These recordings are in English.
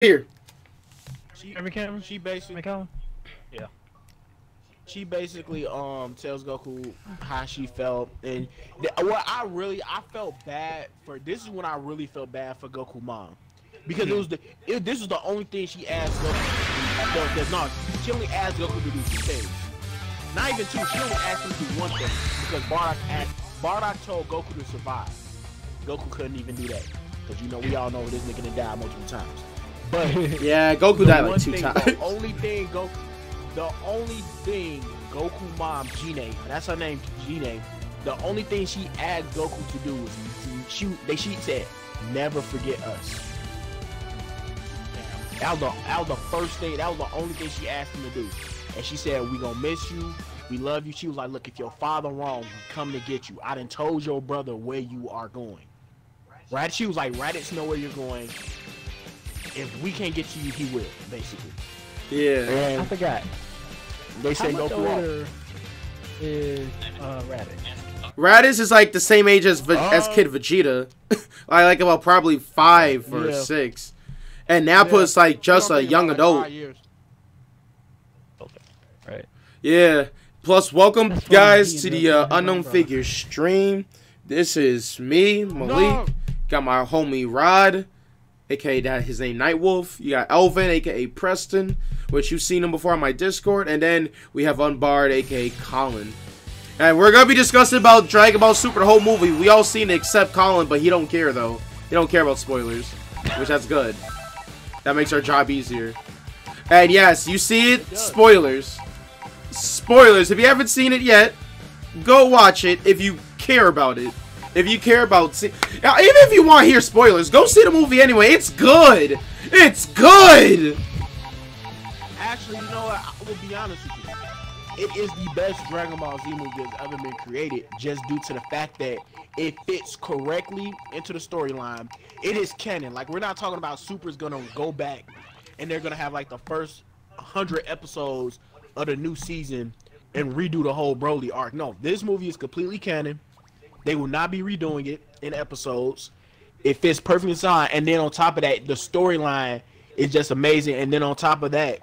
Here. Every camera? She basically Yeah. she basically tells Goku how she felt, and what I felt bad for. This is when I really felt bad for Goku mom, because this was the only thing she asked Goku to do. No, she only asked Goku to do 2 things. Not even 2. She only asked him to do 1 thing because Bardock told Goku to survive. Goku couldn't even do that because we all know this nigga done died multiple times. But yeah, Goku died like 2 times. The only thing Goku mom, Gine, that's her name, Gine, the only thing she asked Goku to do was she said, never forget us. That was the first thing, that was the only thing she asked him to do. And she said, we gonna miss you, we love you. She was like, look, if your father wrong, we come to get you. I done told your brother where you are going. Right? She was like, Raditz know where you're going. If we can't get to you, he will, basically. Yeah. And I forgot. They say Goku is Raditz. Raditz is like the same age as Kid Vegeta. like about probably 5 or 6. And Nappa's like just a young adult. Okay. Right. Yeah. Plus, welcome guys to the Unknown Figures stream. This is me, Malik. Got my homie Rod, aka that his name Nightwolf. You got Elvin, aka Preston, which you've seen him before on my Discord, and then we have Unbarred, aka Colin. And we're gonna be discussing about Dragon Ball Super, the whole movie. We all seen it except Colin, but he don't care though. He don't care about spoilers, which that's good. That makes our job easier. And yes, you see it. Spoilers. Spoilers. If you haven't seen it yet, go watch it if you care about it. If you care about even if you want to hear spoilers, go see the movie anyway. It's good. It's good. Actually, you know what? I will be honest with you. It is the best Dragon Ball Z movie that's ever been created, just due to the fact that it fits correctly into the storyline. It is canon. Like, we're not talking about Super's gonna go back and they're gonna have like the first 100 episodes of the new season and redo the whole Broly arc. No, this movie is completely canon. They will not be redoing it in episodes. It fits perfectly inside, and then on top of that, the storyline is just amazing. And then on top of that,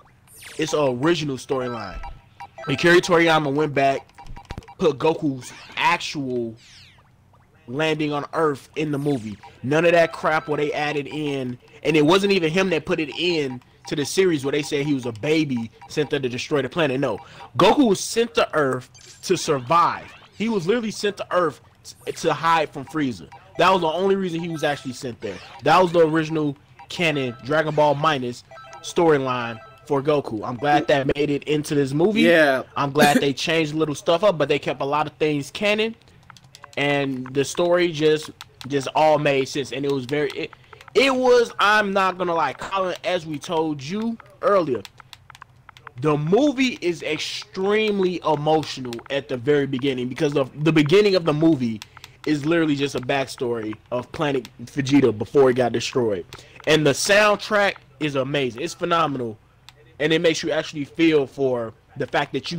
it's an original storyline. Akira Toriyama went back, put Goku's actual landing on Earth in the movie. None of that crap where they added in, and it wasn't even him that put it in to the series where they said he was a baby sent there to destroy the planet. No, Goku was sent to Earth to survive. He was literally sent to Earth to hide from Frieza. That was the only reason he was actually sent there. That was the original canon Dragon Ball minus storyline for Goku. I'm glad that made it into this movie. Yeah. I'm glad they changed little stuff up, but they kept a lot of things canon, and the story just all made sense. And it was it was, I'm not gonna lie, Colin, as we told you earlier, the movie is extremely emotional at the very beginning, because the beginning of the movie is literally just a backstory of Planet Vegeta before it got destroyed. And the soundtrack is amazing. It's phenomenal. And it makes you actually feel for the fact that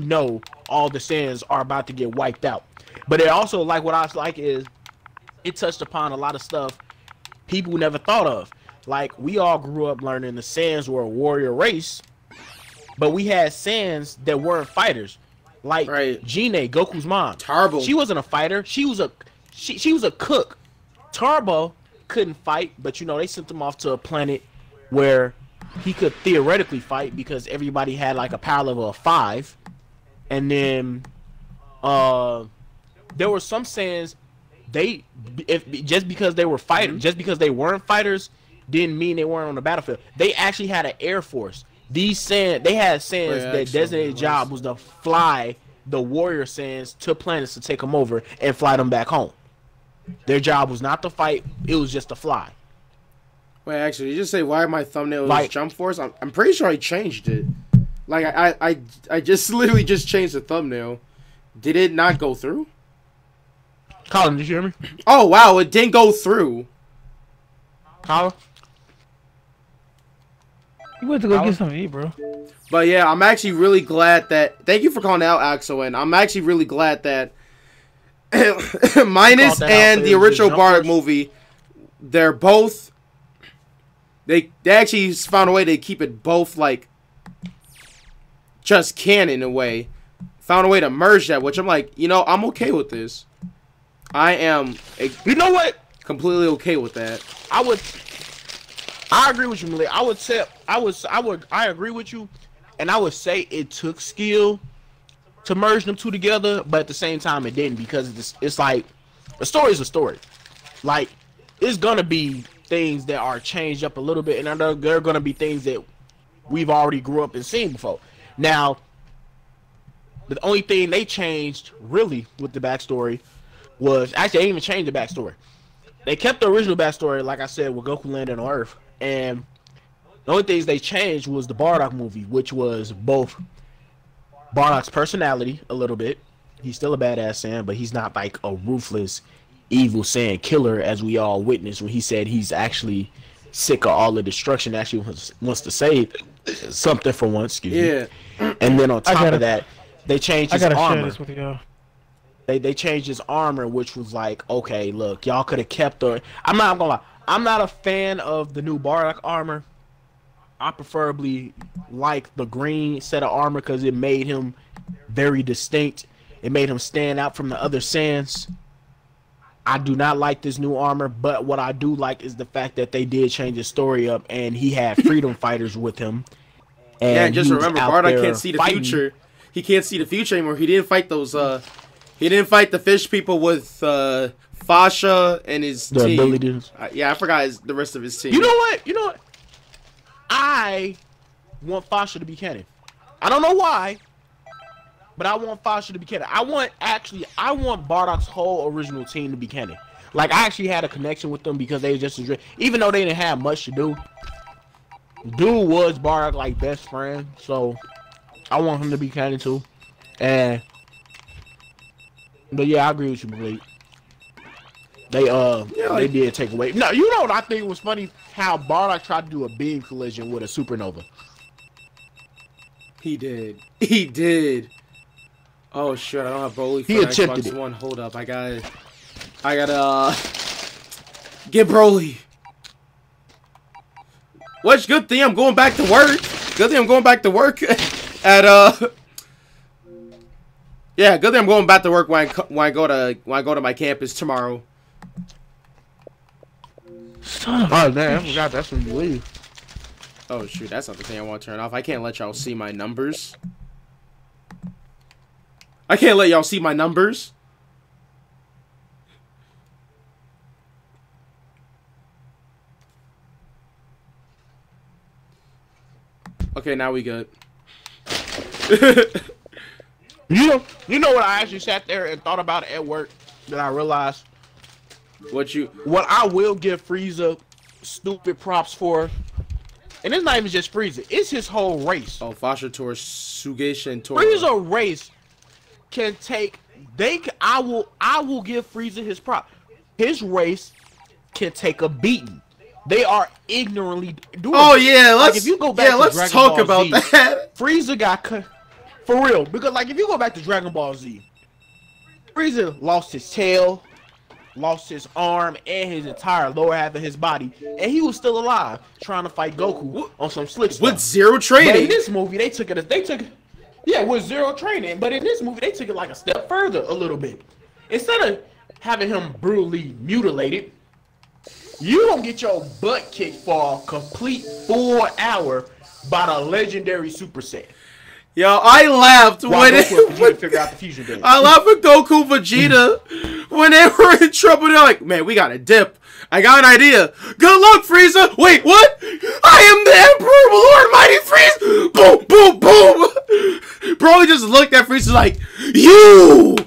all the Saiyans are about to get wiped out. But it also, like, what I like is it touched upon a lot of stuff people never thought of. Like, we all grew up learning the Saiyans were a warrior race, but we had Saiyans that weren't fighters. Like Gine, Goku's mom. Tarbo. She wasn't a fighter. She was a cook. Tarbo couldn't fight, but they sent him off to a planet where he could theoretically fight because everybody had like a power level of 5. And then there were some Saiyans, just because they were fighters, just because they weren't fighters didn't mean they weren't on the battlefield. They actually had an air force. They had Saiyans that designated job was to fly the warrior Saiyans to planets to take them over and fly them back home. Their job was not to fight, it was just to fly. Wait, actually, you just say why my thumbnail is Jump Force? I'm pretty sure I changed it. Like, I just literally just changed the thumbnail. Did it not go through? Colin, did you hear me? Oh, wow, it didn't go through. Colin? You went to go get something to eat, bro. But yeah, I'm actually really glad that... Thank you for calling out, Axel, and I'm actually really glad that Minus and the original Bardock movie, they're both they actually found a way to keep it both like just canon in a way. Found a way to merge that, which I'm like, you know, I'm okay with this. I am. You know what? Completely okay with that. I agree with you, Malik. I agree with you, and I would say it took skill to merge them two together, but at the same time it didn't, because it's like a story is a story. Like, it's gonna be things that are changed up a little bit, and there are gonna be things that we've already grew up and seen before. Now, the only thing they changed really with the backstory was actually they didn't even change the backstory. They kept the original backstory, like I said, with Goku landing on Earth, and the only things they changed was the Bardock movie, which was both Bardock's personality a little bit. He's still a badass Saiyan, but he's not like a ruthless, evil Saiyan killer as we all witnessed when he said he's actually sick of all the destruction, actually wants to save something for once. Excuse me. And then on top of that, they changed his armor. Share this with y'all. They changed his armor, which was like, okay, look, y'all could have kept the. I'm not gonna lie, I'm not a fan of the new Bardock armor. I preferably like the green set of armor because it made him very distinct. It made him stand out from the other Saiyans. I do not like this new armor, but what I do like is the fact that they did change his story up, and he had freedom fighters with him. And yeah, just remember, Bardock can't see the future. He can't see the future anymore. He didn't fight those. He didn't fight the fish people with Fasha and his team. Yeah, I forgot the rest of his team. You know what? You know what? I want Fasha to be canon. I don't know why, but I want Fasha to be canon. I want Bardock's whole original team to be canon. Like, I actually had a connection with them because they just even though they didn't have much to do. Dude was Bardock like best friend, so I want him to be canon too. But yeah, I agree with you, Malik. They did take away. No, you know what I think was funny? How Bardock tried to do a beam collision with a supernova. He did. He did. Oh shit! I don't have Broly for Xbox One. Hold up, I gotta get Broly. What's good thing I'm going back to work. Good thing I'm going back to work at yeah, good thing I'm going back to work when I go to my campus tomorrow. Oh damn! I forgot that's when you leave. Oh shoot, that's not the thing I want to turn off. I can't let y'all see my numbers. I can't let y'all see my numbers. Okay, now we good. You know what I actually sat there and thought about at work that I realized? What I will give Frieza stupid props for, and it's not even just Frieza, it's his whole race. Oh, Fasha, Tor, Sugeisha, and Tora. Frieza race can take. I will give Frieza his prop. His race can take a beating. They are ignorantly doing. Oh yeah, let's. Like, if you go back to let's Dragon talk Ball about Z, that. Frieza got cut for real, because like if you go back to Dragon Ball Z, Frieza lost his tail, lost his arm, and his entire lower half of his body, and he was still alive trying to fight Goku on some slick stuff. With zero training. But in this movie, they took it. Yeah, with zero training. But in this movie, they took it like a step further, a little bit. Instead of having him brutally mutilated, you don't get your butt kicked for a complete full hour by the legendary Super Saiyan. Yo, I laughed when figure out the fusion dance. I laughed with Goku Vegeta when they were in trouble. They're like, man, we got to dip. I got an idea. Good luck, Frieza. Wait, what? I am the Emperor, Lord Mighty Frieza. Boom, boom, boom. Bro, he just looked at Frieza like, you.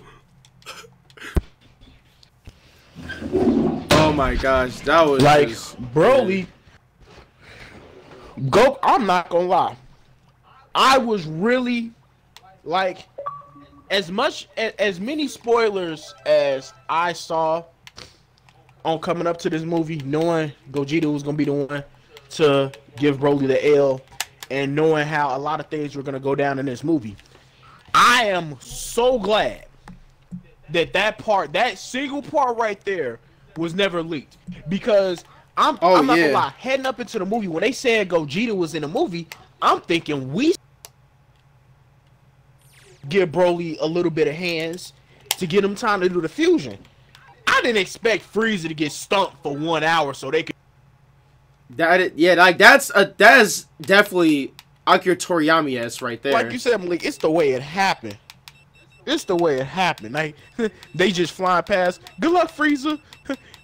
Oh my gosh, that was like just, Broly. I'm not gonna lie. I was really like, as many spoilers as I saw on coming up to this movie, knowing Gogeta was gonna be the one to give Broly the L, and knowing how a lot of things were gonna go down in this movie, I am so glad that that single part right there was never leaked, because I'm not gonna lie. Heading up into the movie, when they said Gogeta was in the movie, I'm thinking we give Broly a little bit of hands to get him time to do the fusion. I didn't expect Frieza to get stumped for 1 hour so they could. That is definitely Akira Toriyama-esque right there. Like you said, Malik, it's the way it happened. It's the way it happened. Like they just flying past. Good luck, Frieza.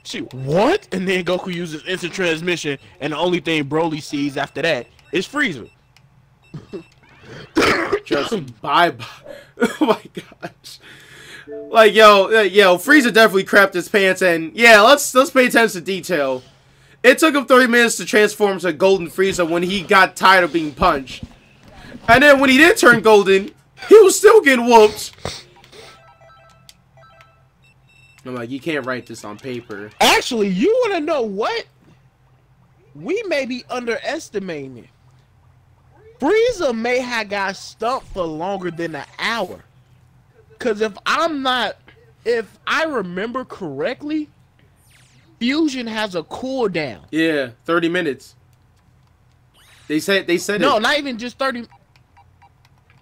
Shoot, what? And then Goku uses instant transmission, and the only thing Broly sees after that is Frieza. Just bye. Oh my gosh. Like yo, Frieza definitely crapped his pants, and yeah, let's pay attention to detail. It took him 30 minutes to transform to Golden Frieza when he got tired of being punched. And then when he did turn golden, he was still getting whooped. I'm like, you can't write this on paper. Actually, you want to know what? We may be underestimating it. Frieza may have got stumped for longer than an hour. Because if I remember correctly, Fusion has a cooldown. Yeah, 30 minutes. They said no, it. not even just 30.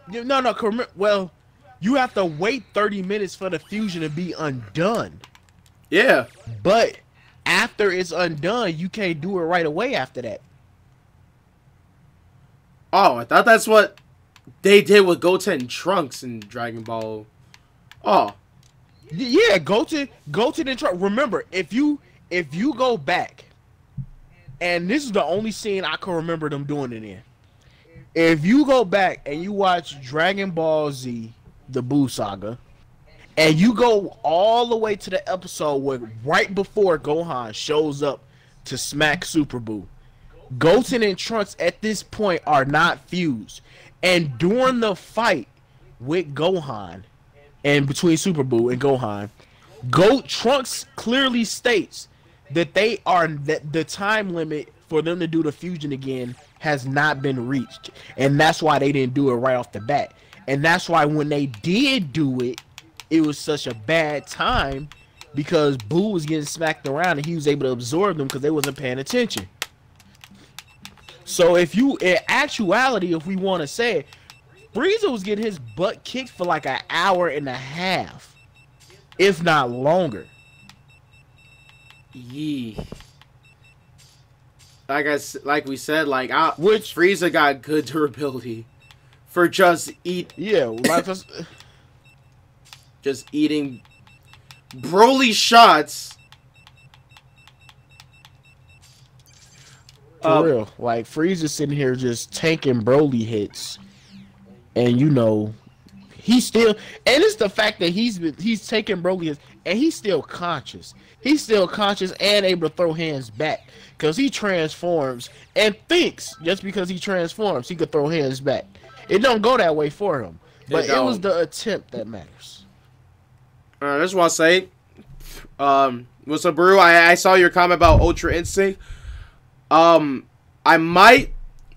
No. Well, you have to wait 30 minutes for the fusion to be undone. Yeah. But after it's undone, you can't do it right away after that. Oh, I thought that's what they did with Goten and Trunks in Dragon Ball. Oh. Yeah, Goten and Trunks. Remember, if you go back, and this is the only scene I can remember them doing it in. If you go back and you watch Dragon Ball Z, the Buu Saga, and you go all the way to the episode where right before Gohan shows up to smack Super Buu, Goten and Trunks at this point are not fused. And during the fight with Gohan, and between Super Buu and Gohan, Trunks clearly states that the time limit for them to do the fusion again has not been reached, and that's why they didn't do it right off the bat. And that's why when they did do it, it was such a bad time because Buu was getting smacked around and he was able to absorb them because they wasn't paying attention. So in actuality, if we want to say it, Frieza was getting his butt kicked for like an hour and a half, if not longer. Yee. Like we said, which Frieza got good durability for just just eating Broly shots. For real, like Frieza's sitting here just tanking Broly hits, and he's still, and it's the fact that he's taking Broly hits, and he's still conscious. He's still conscious and able to throw hands back because he transforms and thinks just because he transforms he could throw hands back. It don't go that way for him, but it was the attempt that matters. That's what I'll say. What's up, Brew? I saw your comment about Ultra Instinct. I'll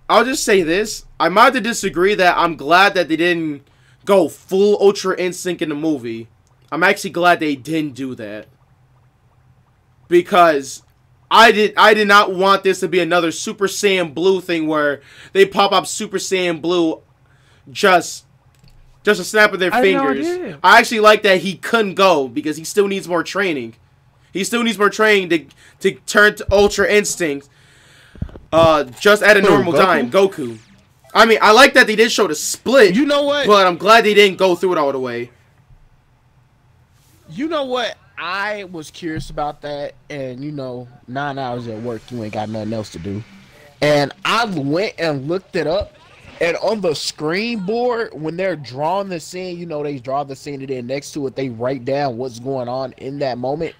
just say this. I might have to disagree that I'm glad that they didn't go full Ultra Instinct in the movie. I'm actually glad they didn't do that. Because I did not want this to be another Super Saiyan Blue thing where they pop up Super Saiyan Blue just a snap of their fingers. I actually like that he couldn't go because he still needs more training. He still needs more training to turn to Ultra Instinct just at a normal time. Goku. I mean, I like that they did show the split. You know what? But I'm glad they didn't go through it all the way. You know what? I was curious about that, and 9 hours at work, you ain't got nothing else to do. And I went and looked it up, and on the screen board, when they're drawing the scene, they draw the scene, and then next to it, they write down what's going on in that moment.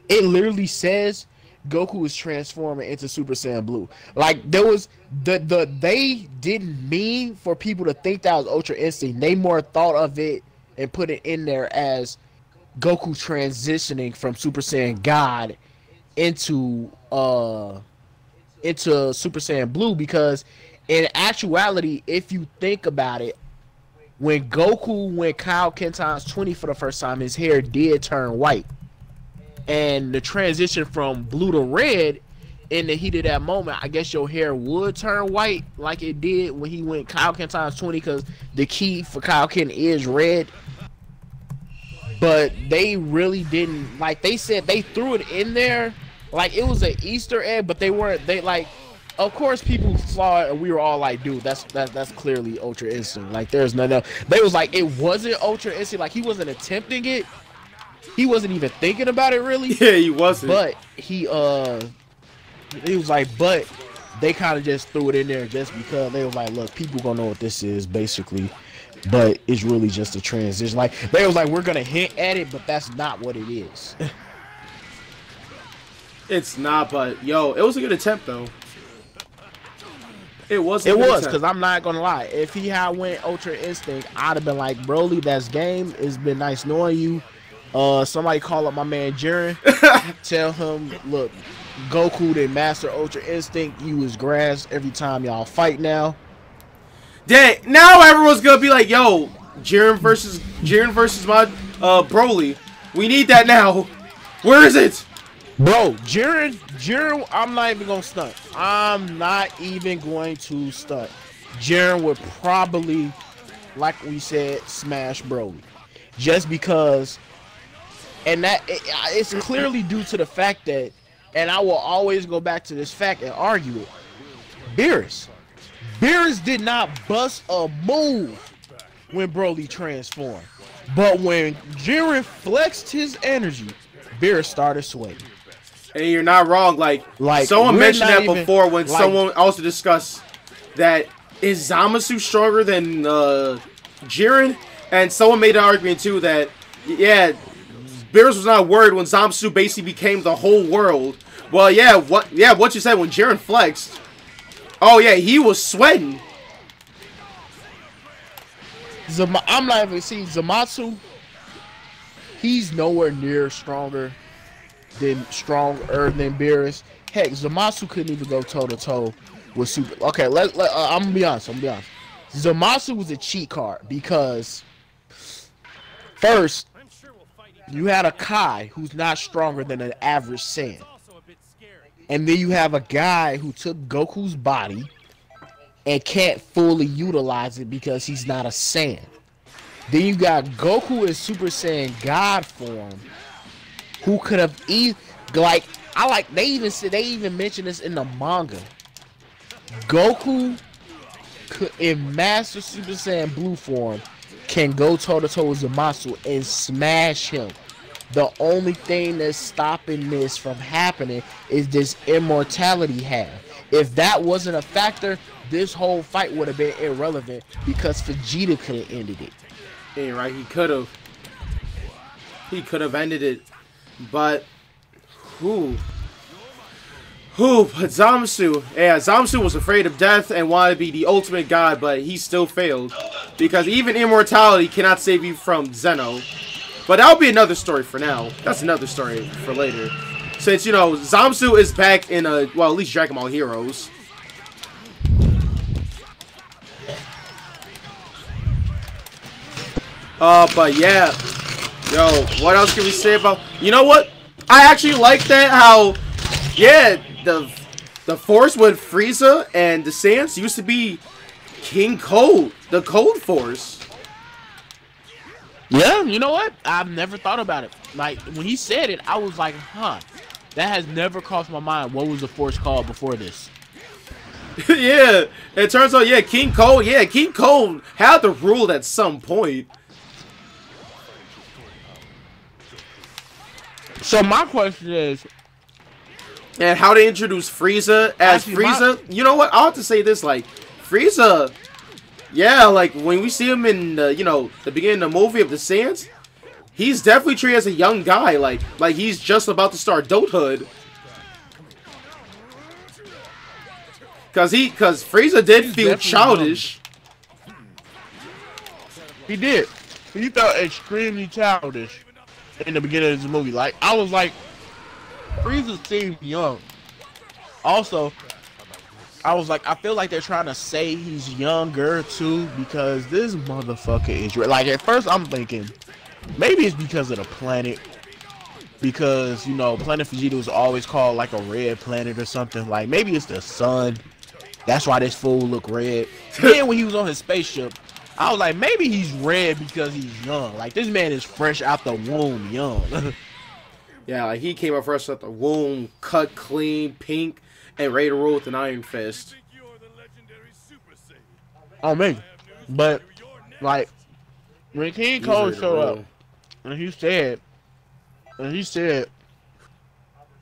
It literally says Goku is transforming into Super Saiyan Blue. Like, there was they didn't mean for people to think that was Ultra Instinct. They more thought of it and put it in there as Goku transitioning from Super Saiyan God into Super Saiyan Blue, because in actuality, if you think about it, when Goku went Kaioken times 20 for the first time, his hair did turn white. And the transition from blue to red in the heat of that moment, I guess your hair would turn white like it did when he went Kaioken times 20, because the key for Kaioken is red. But they really didn't, like they said, they threw it in there like it was an Easter egg, but they weren't. They like, of course, people saw it and we were all like, dude, that's clearly Ultra Instinct. Like there's none of. They was like, it wasn't Ultra Instinct. Like he wasn't attempting it. He wasn't even thinking about it really. Yeah, he wasn't. But he was like, but they kind of just threw it in there just because they was like, look, people gonna know what this is basically. But it's really just a transition. Like they was like, we're gonna hint at it, but that's not what it is. It's not, but yo, it was a good attempt though. It was. It was, because I'm not gonna lie. If he had went Ultra Instinct, I'd have been like, Broly, that's game. It's been nice knowing you. Somebody call up my man Jiren. Tell him, look, Goku didn't master Ultra Instinct. You was grass every time y'all fight now. Dang, now everyone's gonna be like, yo, Jiren versus my Broly. We need that now. Where is it? Bro, Jiren, I'm not even gonna stunt. I'm not even going to stunt. Jiren would probably, like we said, smash Broly. Just because, and that it's clearly due to the fact that, and I will always go back to this fact and argue it. Beerus did not bust a move when Broly transformed. But when Jiren flexed his energy, Beerus started sweating. And you're not wrong. Like someone mentioned that before when someone also discussed that is Zamasu stronger than Jiren? And someone made an argument too that, yeah, Beerus was not worried when Zamasu basically became the whole world. Well, yeah, what you said when Jiren flexed. Oh yeah, he was sweating. I'm not even seeing Zamasu. He's nowhere near stronger than Beerus. Heck, Zamasu couldn't even go toe to toe with Super. Okay, I'm gonna be honest. Zamasu was a cheat card because first you had a Kai who's not stronger than an average Saiyan. And then you have a guy who took Goku's body and can't fully utilize it because he's not a Saiyan. Then you got Goku in Super Saiyan God form, who could have they even mentioned this in the manga. Goku in Master Super Saiyan Blue form can go toe to toe with Zamasu and smash him. The only thing that's stopping this from happening is this immortality half. If that wasn't a factor, this whole fight would have been irrelevant because Vegeta could have ended it. Yeah, right. He could have. He could have ended it, but but Zamasu, yeah, Zamasu was afraid of death and wanted to be the ultimate god, but he still failed because even immortality cannot save you from Zeno. But that'll be another story for now. That's another story for later. Since, you know, Zamasu is back in, well, at least Dragon Ball Heroes. But yeah. Yo, what else can we say about... You know what? I actually like that how, yeah, the Force with Frieza and the Saiyans used to be King Cold. The Cold Force. Yeah, you know what? I've never thought about it. Like, when he said it, I was like, huh. That has never crossed my mind. What was the Force called before this? Yeah, it turns out, yeah, King Cold had the rule at some point. So my question is... And how they introduce Frieza as Frieza. You know what? I'll have to say this, like, Frieza... Yeah, like, when we see him in, you know, the beginning of the movie of the Saiyans, he's definitely treated as a young guy, like he's just about to start adulthood. Cause Frieza did feel childish. He did. He felt extremely childish in the beginning of the movie. Like, I was like, Frieza seemed young. Also, I was like, I feel like they're trying to say he's younger too because this motherfucker is like. At first, I'm thinking maybe it's because of the planet, because you know Planet Vegeta was always called like a red planet or something. Like maybe it's the sun. That's why this fool look red. Then when he was on his spaceship, I was like, maybe he's red because he's young. Like this man is fresh out the womb, young. Yeah, like he came up fresh out the womb, cut clean, pink, and ready to roll with an Iron Fist. Oh man, but like when King Cole showed up, and he said,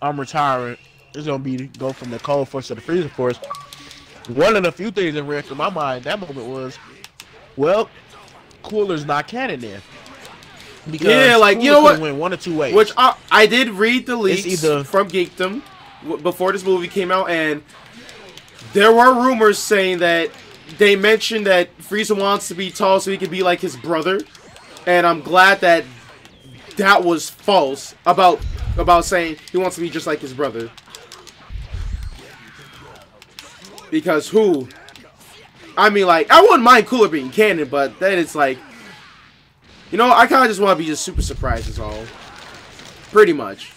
I'm retiring. It's gonna be go from the Cold Force to the Freezer Force. One of the few things that ran through my mind that moment was, well, Cooler's not canon then. Because yeah, like Cooler you know what? Went one or two ways. Which I did read the leaks from Geekdom before this movie came out, and there were rumors saying that they mentioned that Frieza wants to be tall so he could be like his brother, and I'm glad that that was false about saying he wants to be just like his brother. Because who? I mean, like, I wouldn't mind Cooler being canon, but then it's like, you know, I kind of just want to be just super surprised is all. Pretty much.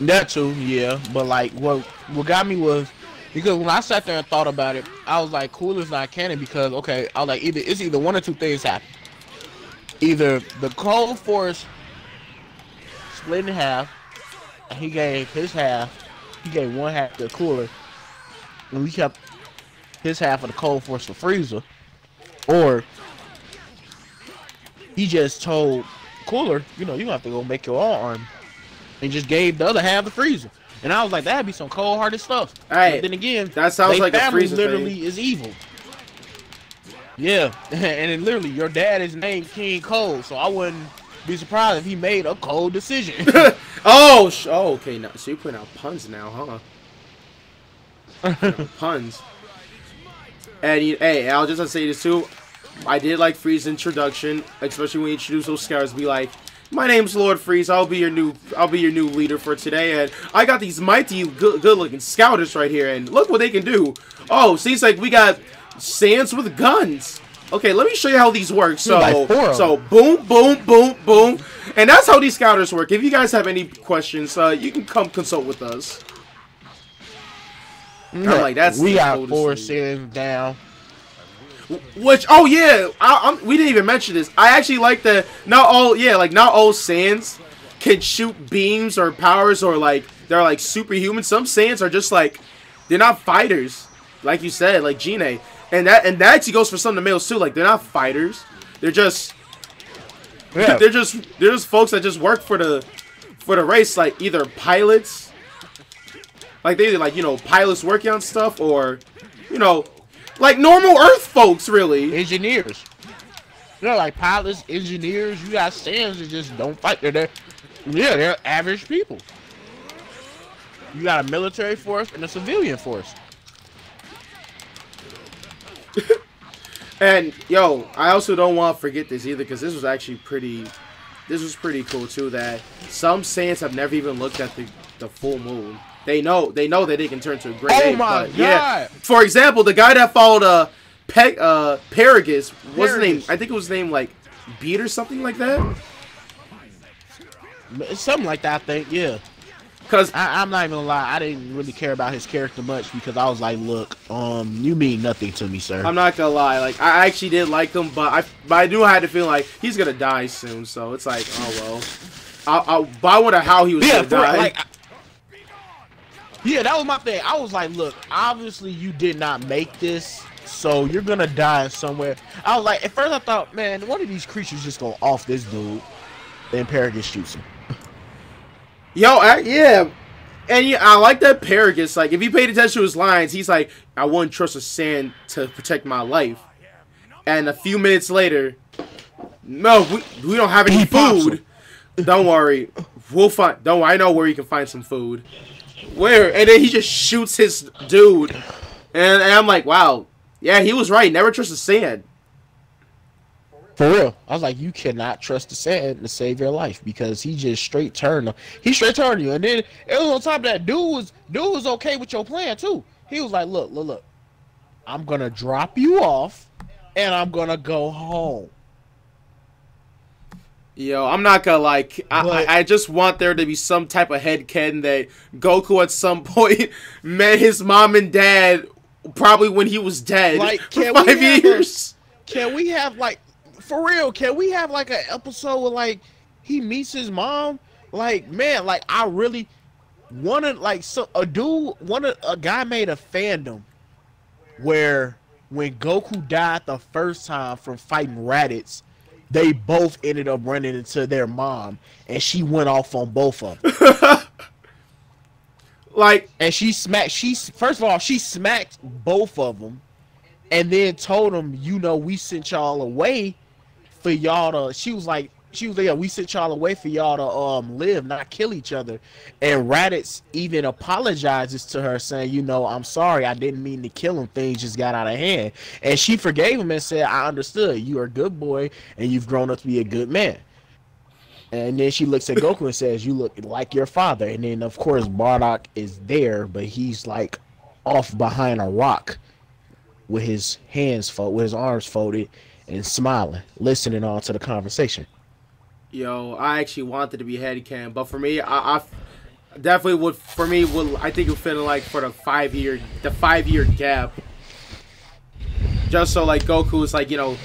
That too, yeah. But like, what got me was because when I sat there and thought about it, I was like, Cooler's not canon because okay, I was like, it's either one or two things happen. Either the Cold Force split in half, and he gave his half, he gave one half to Cooler, and we kept his half of the Cold Force for Frieza, or he just told Cooler, you know, you have to go make your own army, and just gave the other half to Frieza. And I was like, that'd be some cold-hearted stuff. Hey, but then again, that sounds like a Frieza literally thing. is evil. Yeah, and then literally, your dad is named King Cold, so I wouldn't be surprised if he made a cold decision. oh, okay. Now, so you're putting out puns now, huh? Puns. And hey, I'll just say this too. I did like Frieza's introduction, especially when he introduced those scouts. Be like, my name's Lord Frieza. I'll be your new leader for today, and I got these mighty good-looking scouters right here, and look what they can do. Oh, seems like we got Saiyans with guns. Okay, let me show you how these work. So boom, boom, boom, boom, and that's how these scouters work. If you guys have any questions, you can come consult with us. I'm like, that's we got 4 Saiyans down. Which, oh yeah, we didn't even mention this. I actually like that not all Saiyans can shoot beams or powers or like they're like superhuman. Some Saiyans are just like they're not fighters, like you said, like Gine, and that actually goes for some of the males too. Like they're not fighters. They're just they're just folks that just work for the race, like either pilots, like they like pilots working on stuff, or like normal Earth folks, really. Engineers. They're like pilots, engineers. You got Saiyans that just don't fight. They're average people. You got a military force and a civilian force. And I also don't want to forget this either, because this was actually pretty cool too. That some Saiyans have never even looked at the full moon. They know that they can turn to a great ape. Oh my god! Yeah. For example, the guy that followed Paragus, what's his name? I think it was named like Beat or something like that. Something like that, I think. Yeah. Cause I'm not even gonna lie, I didn't really care about his character much because I was like, look, you mean nothing to me, sir. I'm not gonna lie, like I actually did like him, but I do have to feel like he's gonna die soon. So it's like, oh well. But I wonder how he was gonna die. Yeah, that was my thing. I was like, look, obviously you did not make this, so you're gonna die somewhere. I was like, at first I thought, man, one of these creatures just gonna off this dude. Then Paragus shoots him. Yeah. And yeah, I like that Paragus. Like, if you paid attention to his lines, he's like, I wouldn't trust a Saiyan to protect my life. And a few minutes later, no, we don't have any food. Don't worry. We'll find. Don't worry, I know where you can find some food. Where? And then he just shoots his dude. And I'm like, wow. Yeah, he was right. Never trust a Saiyan. For real. I was like, you cannot trust the Saiyan to save your life because he just straight turned. He straight turned you. And then it was on top of that, dude was okay with your plan too. He was like, look. I'm going to drop you off and I'm going to go home. Yo, I'm not gonna like. I just want there to be some type of headcanon that Goku at some point met his mom and dad, probably when he was dead, like, for 5 years. Can we have like, for real? Can we have like an episode where like he meets his mom? Like, man, like I really wanted like a guy made a fandom where when Goku died the first time from fighting Raditz, they both ended up running into their mom, and she went off on both of them. Like, and first of all, she smacked both of them, and then told them, you know, we sent y'all away for y'all to. She was like, yeah, we sent y'all away for y'all to live, not kill each other. And Raditz even apologizes to her, saying, you know, I'm sorry, I didn't mean to kill him. Things just got out of hand. And she forgave him and said, I understood. You are a good boy, and you've grown up to be a good man. And then she looks at Goku and says, you look like your father. And then, of course, Bardock is there, but he's like off behind a rock with his arms folded and smiling, listening on to the conversation. Yo, I actually wanted to be headcanon, but for me, I definitely would. For me, I think it would fit in like for the 5 year gap, just so like Goku is like, you know,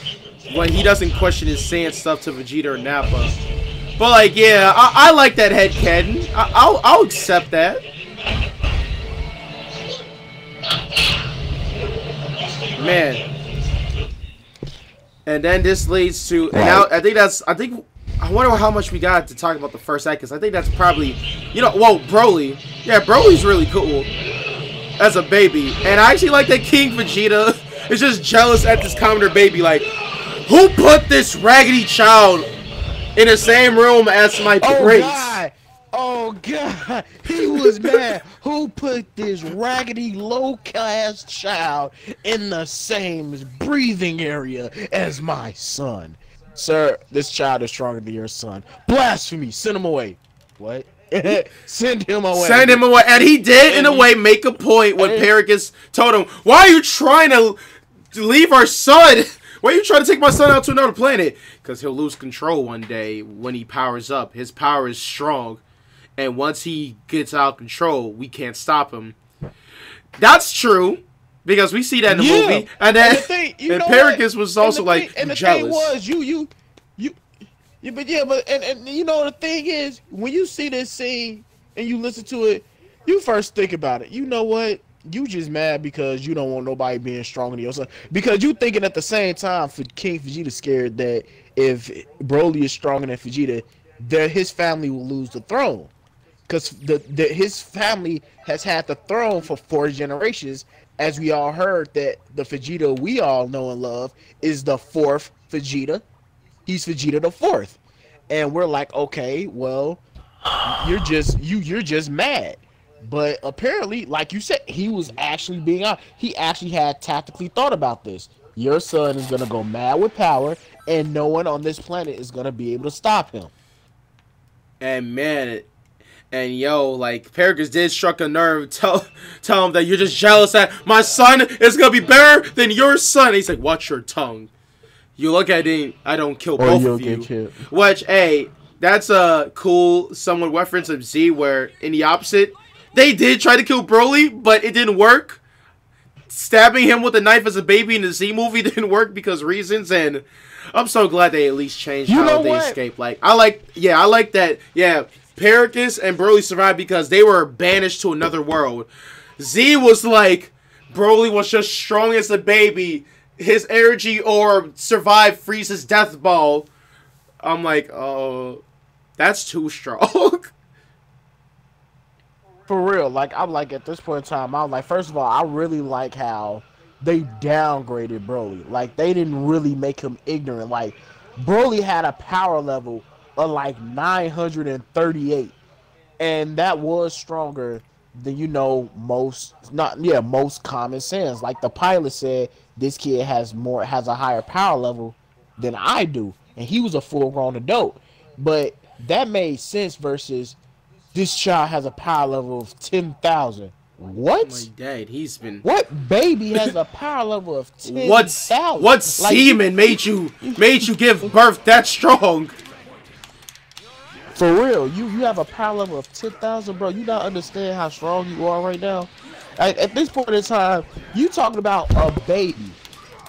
when he doesn't question his saying stuff to Vegeta or Nappa. But like, yeah, I like that headcanon. I'll accept that. Man. And then this leads to, and now I wonder how much we got to talk about the first act, because I think that's probably, you know, well, Broly. Yeah, Broly's really cool as a baby. And I actually like that King Vegeta is just jealous at this commoner baby. Like, who put this raggedy child in the same room as my prince? Oh, God. He was mad. Who put this raggedy, low-class child in the same breathing area as my son? Sir, this child is stronger than your son. Blasphemy. Send him away. What? Send him away. Send him away. And he did, in a way, make a point when Pericus told him, why are you trying to leave our son? Why are you trying to take my son out to another planet? Because he'll lose control one day when he powers up. His power is strong. And once he gets out of control, we can't stop him. That's true. Because we see that in the movie. And then and Pericus was also like jealous. Thing was, but you know the thing is, when you see this scene and you listen to it, you first think about it. You know what? You just mad because you don't want nobody being stronger than your son. Because you thinking at the same time, for King Vegeta scared that if Broly is stronger than Vegeta, that his family will lose the throne. Because his family has had the throne for 4 generations. As we all heard, that the Vegeta we all know and love is the 4th Vegeta. He's Vegeta the 4th. And we're like, okay, well, you're just mad. But apparently, like you said, he was actually being honest. He actually had tactically thought about this. Your son is going to go mad with power, and no one on this planet is going to be able to stop him. And man, and yo, like, Pericus did struck a nerve. Tell him that you're just jealous that my son is going to be better than your son. And he's like, watch your tongue. You look at it, I don't kill both of you. Which, hey, that's a cool somewhat reference of Z, where in the opposite, they did try to kill Broly, but it didn't work. Stabbing him with a knife as a baby in the Z movie didn't work because reasons, and I'm so glad they at least changed how they escaped. Like, I like that, yeah, Pericus and Broly survived because they were banished to another world. Z was like, Broly was just strong as a baby. His energy orb survived Frieza's death ball. I'm like, oh, that's too strong. For real, like, I'm like, at this point in time, I'm like, first of all, I really like how they downgraded Broly. Like, they didn't really make him ignorant. Like, Broly had a power level of like 938, and that was stronger than, you know, most common sense. Like the pilot said, this kid has a higher power level than I do, and he was a full-grown adult. But that made sense versus this child has a power level of 10,000. What? My dad, he's been. What baby has a power level of 10,000? What semen made you give birth that strong? For real, you have a power level of 10,000, bro. You not understand how strong you are right now. At this point in time, you talking about a baby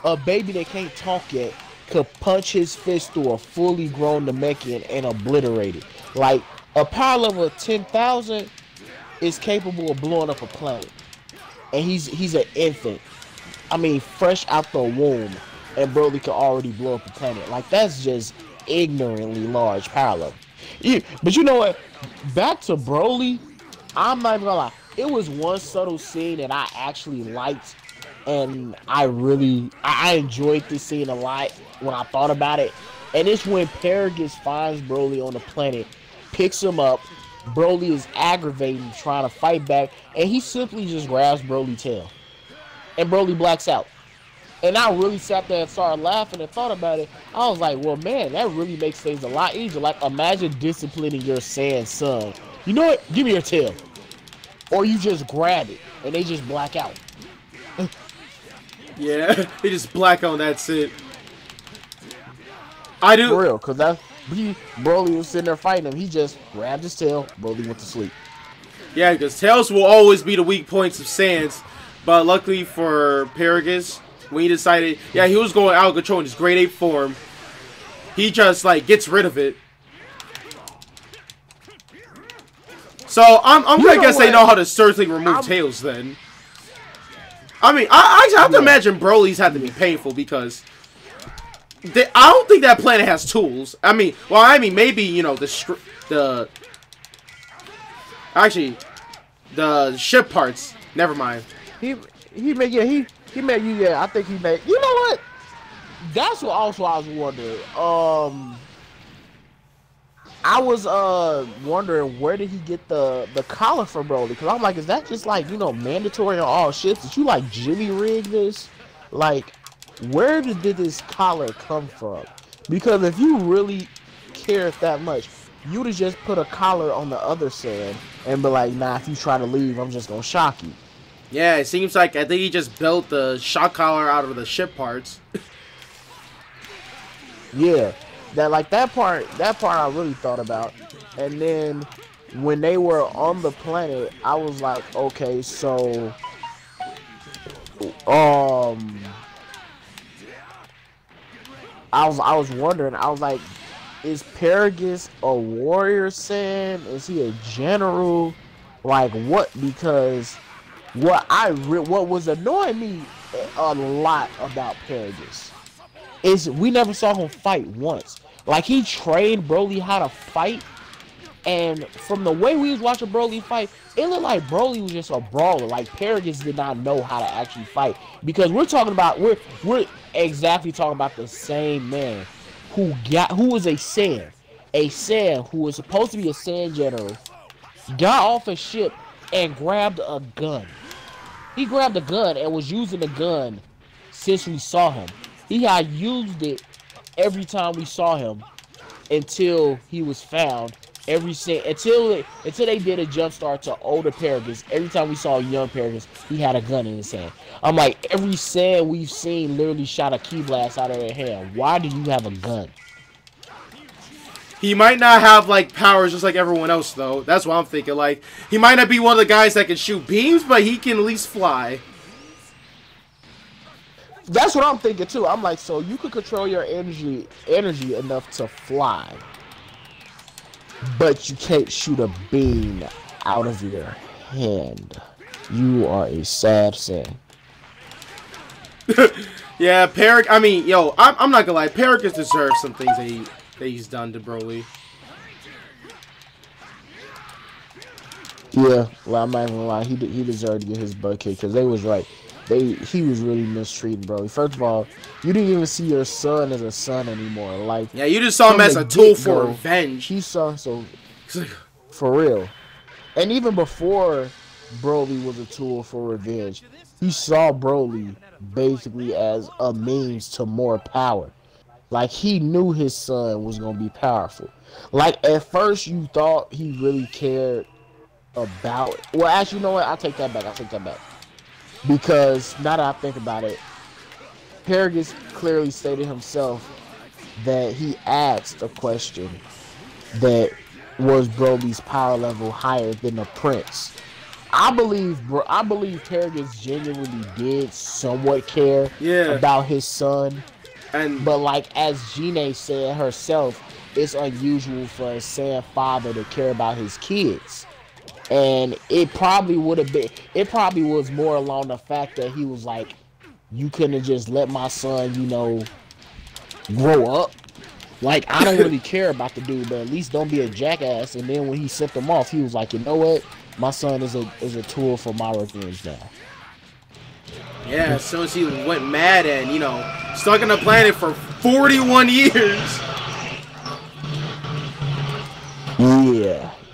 that can't talk yet could punch his fist through a fully grown Namekian and obliterate it. Like a power level of 10,000 is capable of blowing up a planet, and he's an infant. I mean, fresh out the womb, and Broly can already blow up a planet. Like that's just ignorantly large power level. Yeah, but you know what? Back to Broly, I'm not even gonna lie. It was one subtle scene that I actually liked, and I enjoyed this scene a lot when I thought about it. And it's when Paragus finds Broly on the planet, picks him up. Broly is aggravating, trying to fight back, and he simply just grabs Broly's tail, and Broly blacks out. And I really sat there and started laughing and thought about it. I was like, well, man, that really makes things a lot easier. Like, imagine disciplining your Saiyan son. You know what? Give me your tail. Or you just grab it, and they just black out. Yeah, they just black out, that's it. I do. For real, because Broly was sitting there fighting him. He just grabbed his tail. Broly went to sleep. Yeah, because tails will always be the weak points of Saiyans. But luckily for Paragus, when he decided, yeah, he was going out of control in his grade 8 form, he just, like, gets rid of it. So, I'm gonna guess they know how to certainly remove tails then. I mean, I have to imagine Broly's had to be painful because I don't think that planet has tools. I mean, maybe, you know, the ship parts. Never mind. He made you. Yeah, I think he made. You know what? That's what also I was wondering. I was wondering where did he get the collar from Broly? Because I'm like, is that just like, you know, mandatory on all ships? Did you like jimmy rig this? Like, where did this collar come from? Because if you really cared that much, you'd have just put a collar on the other Saiyan and be like, nah, if you try to leave, I'm just gonna shock you. Yeah, it seems like I think he just built the shock collar out of the ship parts. Yeah. That part I really thought about. And then when they were on the planet, I was like, okay, so I was wondering, I was like, is Paragus a warrior Saiyan? Is he a general? Like what? Because what was annoying me a lot about Paragus is we never saw him fight once. Like, he trained Broly how to fight, and from the way we was watching Broly fight, it looked like Broly was just a brawler. Like, Paragus did not know how to actually fight. Because we're talking about, we're exactly talking about the same man who was a Saiyan who was supposed to be a Saiyan general, got off a ship and grabbed a gun. He grabbed a gun and was using the gun since we saw him. He had used it every time we saw him until he was found. Until they did a jump start to older Paragus. Every time we saw young Paragus, he had a gun in his hand. I'm like, every Saiyan we've seen literally shot a key blast out of their hand. Why do you have a gun? He might not have, like, powers just like everyone else, though. That's what I'm thinking. Like, he might not be one of the guys that can shoot beams, but he can at least fly. That's what I'm thinking too. I'm like, so you could control your energy enough to fly, but you can't shoot a beam out of your hand. You are a sad Saiyan. Yeah, I mean, yo, I'm not gonna lie. Paragus deserves some things that he's done to Broly. Yeah, well, I'm not even gonna lie. He deserved to get his butt kicked because they was right. He was really mistreating Broly. First of all, you didn't even see your son as a son anymore. Like, yeah, you just saw him as a tool for revenge. He saw for real. And even before Broly was a tool for revenge, he saw Broly basically as a means to more power. Like, he knew his son was gonna be powerful. Like, at first you thought he really cared about. Well, actually, you know what? I take that back. Because now that I think about it, Paragus clearly stated himself that he asked a question that was Broly's power level higher than the Prince? I believe Terragis genuinely did somewhat care about his son. But like as Gine said herself, it's unusual for a Saiyan father to care about his kids. And it probably was more along the fact that he was like, you couldn't have just let my son, you know, grow up. Like, I don't really care about the dude, but at least don't be a jackass. And then when he sent them off, he was like, you know what? My son is a tool for my revenge now. Yeah, as soon as he went mad and, you know, stuck on the planet for 41 years.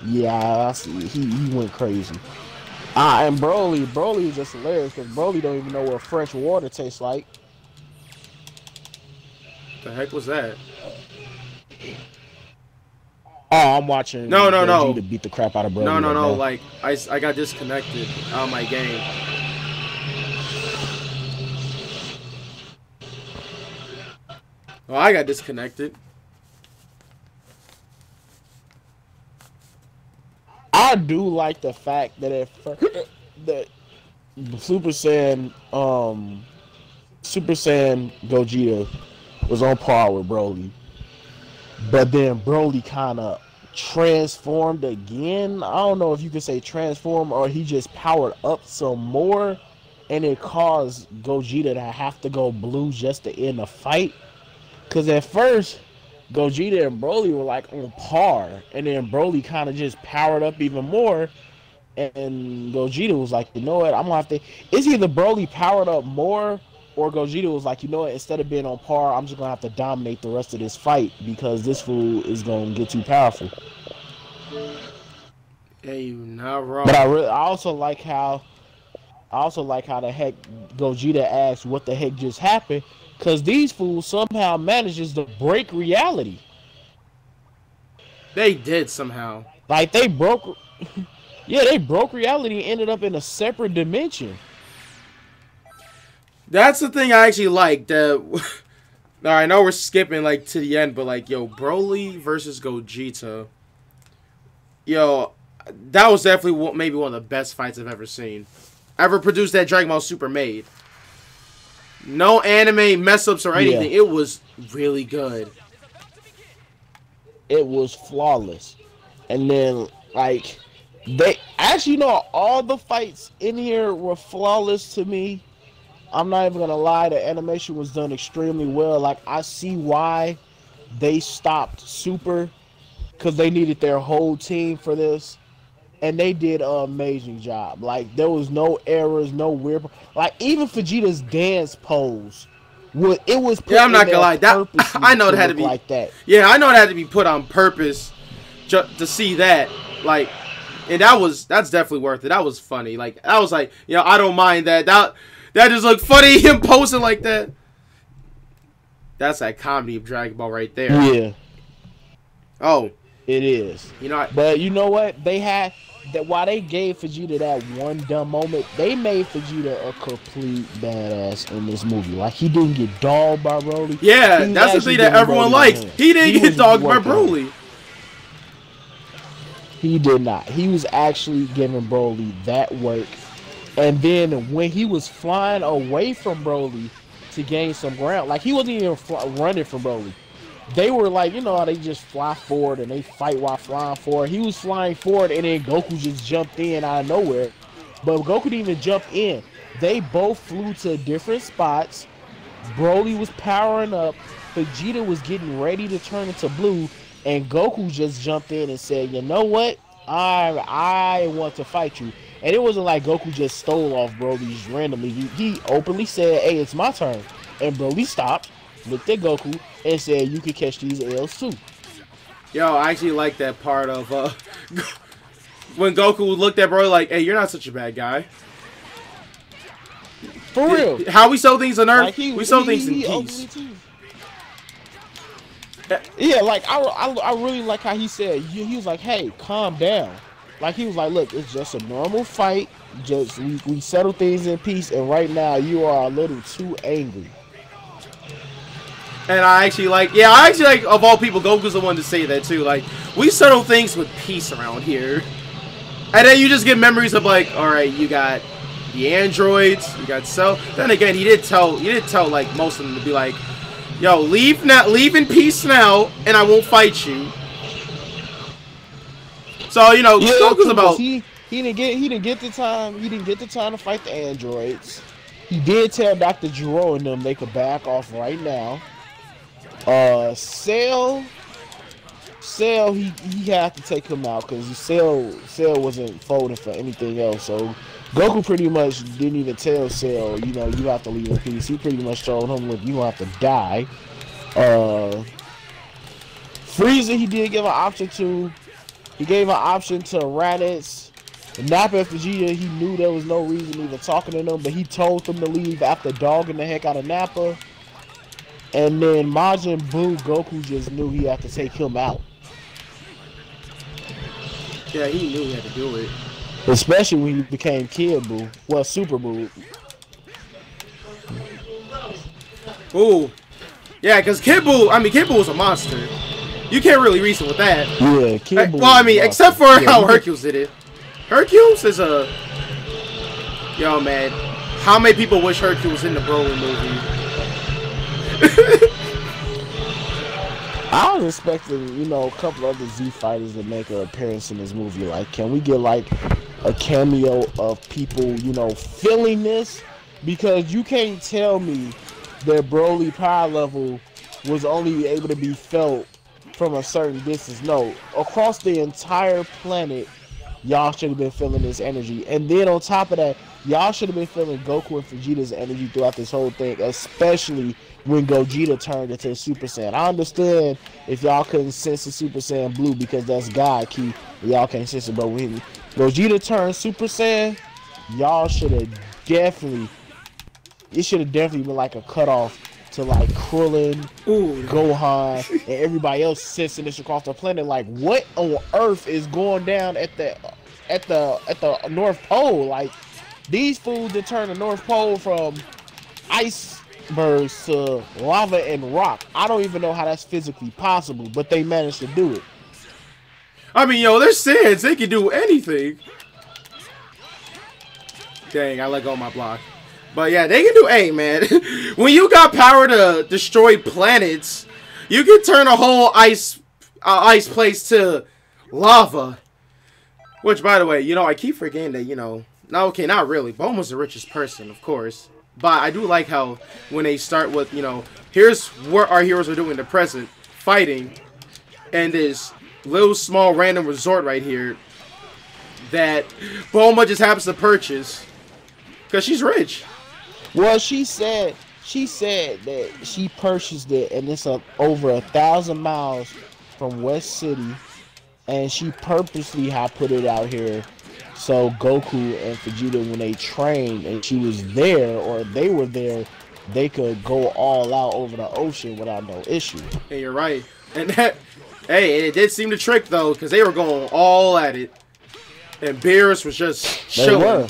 Yeah, I see. He went crazy. And Broly was just hilarious because Broly don't even know what fresh water tastes like. The heck was that? Oh, I'm watching. No. To beat the crap out of Broly. No. Like I got disconnected out of my game. Oh, I got disconnected. I do like the fact that that Super Saiyan Gogeta was on par with Broly, but then Broly kind of transformed again. I don't know if you could say transform or he just powered up some more, and it caused Gogeta to have to go blue just to end the fight. Because at first, Gogeta and Broly were like on par, and then Broly kind of just powered up even more, and Gogeta was like, you know what, I'm gonna have to. It's either Broly powered up more, or Gogeta was like, you know what, instead of being on par, I'm just gonna have to dominate the rest of this fight because this fool is gonna get too powerful. Hey, you not wrong. But I also like how the heck Gogeta asked what the heck just happened. Because these fools somehow manages to break reality. They did somehow. Like, they broke... Yeah, they broke reality and ended up in a separate dimension. That's the thing I actually like. All right, I know we're skipping, like, to the end, but, like, yo, Broly versus Gogeta. Yo, that was definitely maybe one of the best fights I've ever seen. Ever produced that Dragon Ball Super made. No anime mess-ups or anything. Yeah. It was really good. It was flawless. And then, like, they... Actually, you know, all the fights in here were flawless to me. I'm not even going to lie. The animation was done extremely well. Like, I see why they stopped Super. Because they needed their whole team for this. And they did an amazing job. Like, there was no errors, no weird... Like, even Vegeta's dance pose, it was put I'm not gonna lie. That I know it had to be like that. Yeah, I know it had to be put on purpose just to see that. Like, and that's definitely worth it. That was funny. Like, I was like, you know, I don't mind that. That just looked funny, him posing like that. That's that comedy of Dragon Ball right there. Yeah. Oh. It is. You know, but you know what? They had that while they gave Vegeta that one dumb moment, they made Vegeta a complete badass in this movie. Like, he didn't get dogged by Broly. Yeah, that's the thing that everyone likes. He didn't get dogged by Broly. He did not. He was actually giving Broly that work. And then when he was flying away from Broly to gain some ground, like, he wasn't even running from Broly. They were like, you know how they just fly forward and they fight while flying forward. He was flying forward and then Goku just jumped in out of nowhere. But Goku didn't even jump in. They both flew to different spots. Broly was powering up. Vegeta was getting ready to turn into blue. And Goku just jumped in and said, you know what? I want to fight you. And it wasn't like Goku just stole off Broly just randomly. He openly said, hey, it's my turn. And Broly stopped, looked at Goku, and said, you can catch these L's too. Yo, I actually like that part of when Goku looked at Broly like, hey, you're not such a bad guy. For real. How we sell things on Earth, like we sell things in peace. Yeah, like, I really like how he said, he was like, hey, calm down. Like, he was like, look, it's just a normal fight. Just, we settle things in peace, and right now you are a little too angry. And I actually like, of all people, Goku's the one to say that too. Like, we settle things with peace around here. And then you just get memories of like, all right, you got the androids, you got Cell. Then again, he did tell like most of them to be like, yo, leave in peace now, and I won't fight you. So you know, Yeah, Goku's about. He didn't get the time to fight the androids. He did tell Dr. Gero and them they could back off right now. Cell, he had to take him out because Cell wasn't folding for anything else. So Goku pretty much didn't even tell Cell, you know, you have to leave in peace. He pretty much told him, look, you gonna have to die. Frieza, he did give an option to. He gave an option to Raditz. Nappa and Vegeta, he knew there was no reason even talking to them, but he told them to leave after dogging the heck out of Nappa. And then Majin Buu, Goku just knew he had to take him out. Yeah, he knew he had to do it. Especially when he became Kid Buu. Well, Super Buu. Ooh. Yeah, because Kid Buu was a monster. You can't really reason with that. Yeah, Kid Buu. Well, I mean, except for how Hercules did it. Hercules is a... Yo, man. How many people wish Hercules was in the Broly movie? I was expecting, you know, a couple other Z fighters to make an appearance in this movie. Like, can we get, like, a cameo of people, you know, feeling this? Because you can't tell me that Broly power level was only able to be felt from a certain distance. No, across the entire planet, y'all should have been feeling this energy. And then on top of that, y'all should have been feeling Goku and Vegeta's energy throughout this whole thing, especially when Gogeta turned into Super Saiyan. I understand if y'all couldn't sense the Super Saiyan Blue because that's God key, y'all can't sense it. But when Gogeta turned Super Saiyan, y'all should have definitely, it should have definitely been like a cutoff to like Krillin, Gohan, and everybody else sensing this across the planet. Like, what on earth is going down at the North Pole? Like, these fools that turn the North Pole from icebergs to lava and rock. I don't even know how that's physically possible, but they managed to do it. I mean, yo, they're Saiyans. They can do anything. Dang, I let go of my block. But yeah, they can do, hey man, when you got power to destroy planets, you can turn a whole ice place to lava. Which, by the way, you know, I keep forgetting that, you know, no, okay, not really. Bulma's the richest person, of course. But I do like how when they start with, you know, here's what our heroes are doing in the present, fighting, and this little small random resort right here that Bulma just happens to purchase because she's rich. Well, she said that she purchased it, and it's over 1,000 miles from West City, and she purposely had put it out here so Goku and Vegeta, when they trained and she was there or they were there, they could go all out over the ocean without no issue. Hey, you're right, and that, hey, it did seem to trick though, because they were going all at it, and Beerus was just chilling. They were.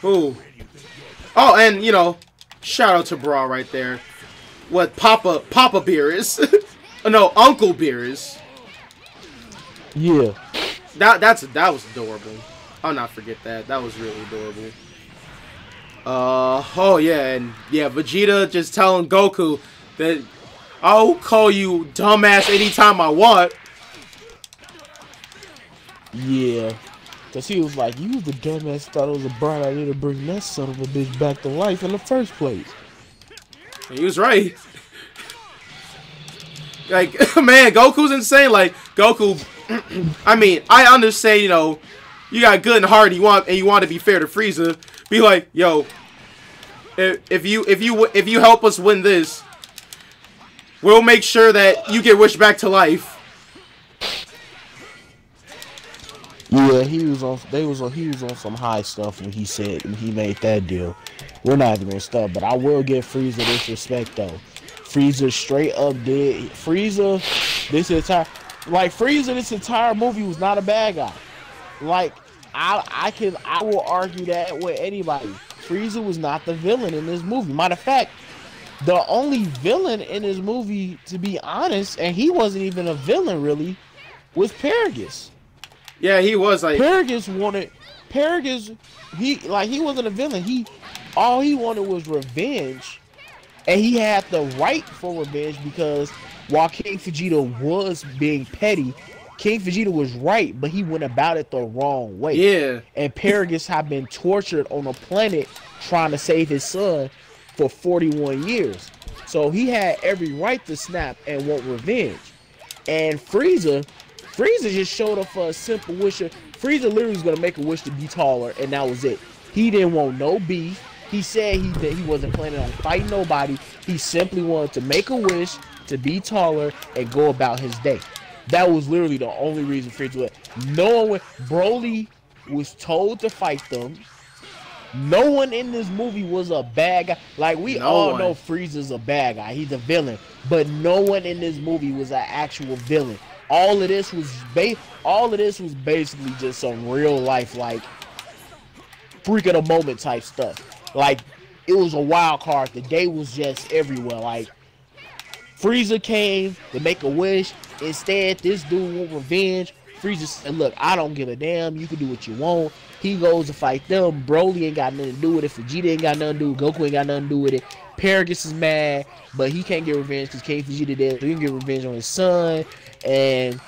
Ooh. Oh, and you know, shout out to Bra right there. What Papa Beerus? No, Uncle Beerus. Yeah. That was adorable. I'll not forget that. That was really adorable. Oh yeah, and yeah, Vegeta just telling Goku that I'll call you dumbass anytime I want. Yeah. Because he was like, you the dumbass thought it was a bright idea to bring that son of a bitch back to life in the first place. And he was right. Like, man, Goku's insane. Like, Goku, I mean, I understand, you know, you got good and hard, and you want to be fair to Frieza. Be like, yo, if you help us win this, we'll make sure that you get wished back to life. Yeah, he was on some high stuff when he made that deal. We're not even gonna stop, but I will give Frieza this respect though. Frieza straight up did this entire movie was not a bad guy. Like I will argue that with anybody. Frieza was not the villain in this movie. Matter of fact, The only villain in this movie, to be honest, and he wasn't even a villain really, was Paragus. Yeah, he was like Paragus. He wasn't a villain. All he wanted was revenge, and he had the right for revenge because while King Vegeta was being petty, King Vegeta was right, but he went about it the wrong way. Yeah. And Paragus had been tortured on a planet trying to save his son for 41 years. So he had every right to snap and want revenge. And Frieza just showed up for a simple wish. Frieza literally was going to make a wish to be taller, and that was it. He didn't want no beef. He said he wasn't planning on fighting nobody. He simply wanted to make a wish to be taller and go about his day. That was literally the only reason Frieza left. Broly was told to fight them. No one in this movie was a bad guy. Like, we all know Frieza's a bad guy. He's a villain. But no one in this movie was an actual villain. All of this was basically just some real life, like, freak of the moment type stuff. Like, it was a wild card. The day was just everywhere. Like, Frieza came to make a wish. Instead, this dude want revenge. Frieza said, look, I don't give a damn. You can do what you want. He goes to fight them. Broly ain't got nothing to do with it. Vegeta ain't got nothing to do with it. Goku ain't got nothing to do with it. Paragus is mad, but he can't get revenge because King Vegeta did. So he can get revenge on his son. And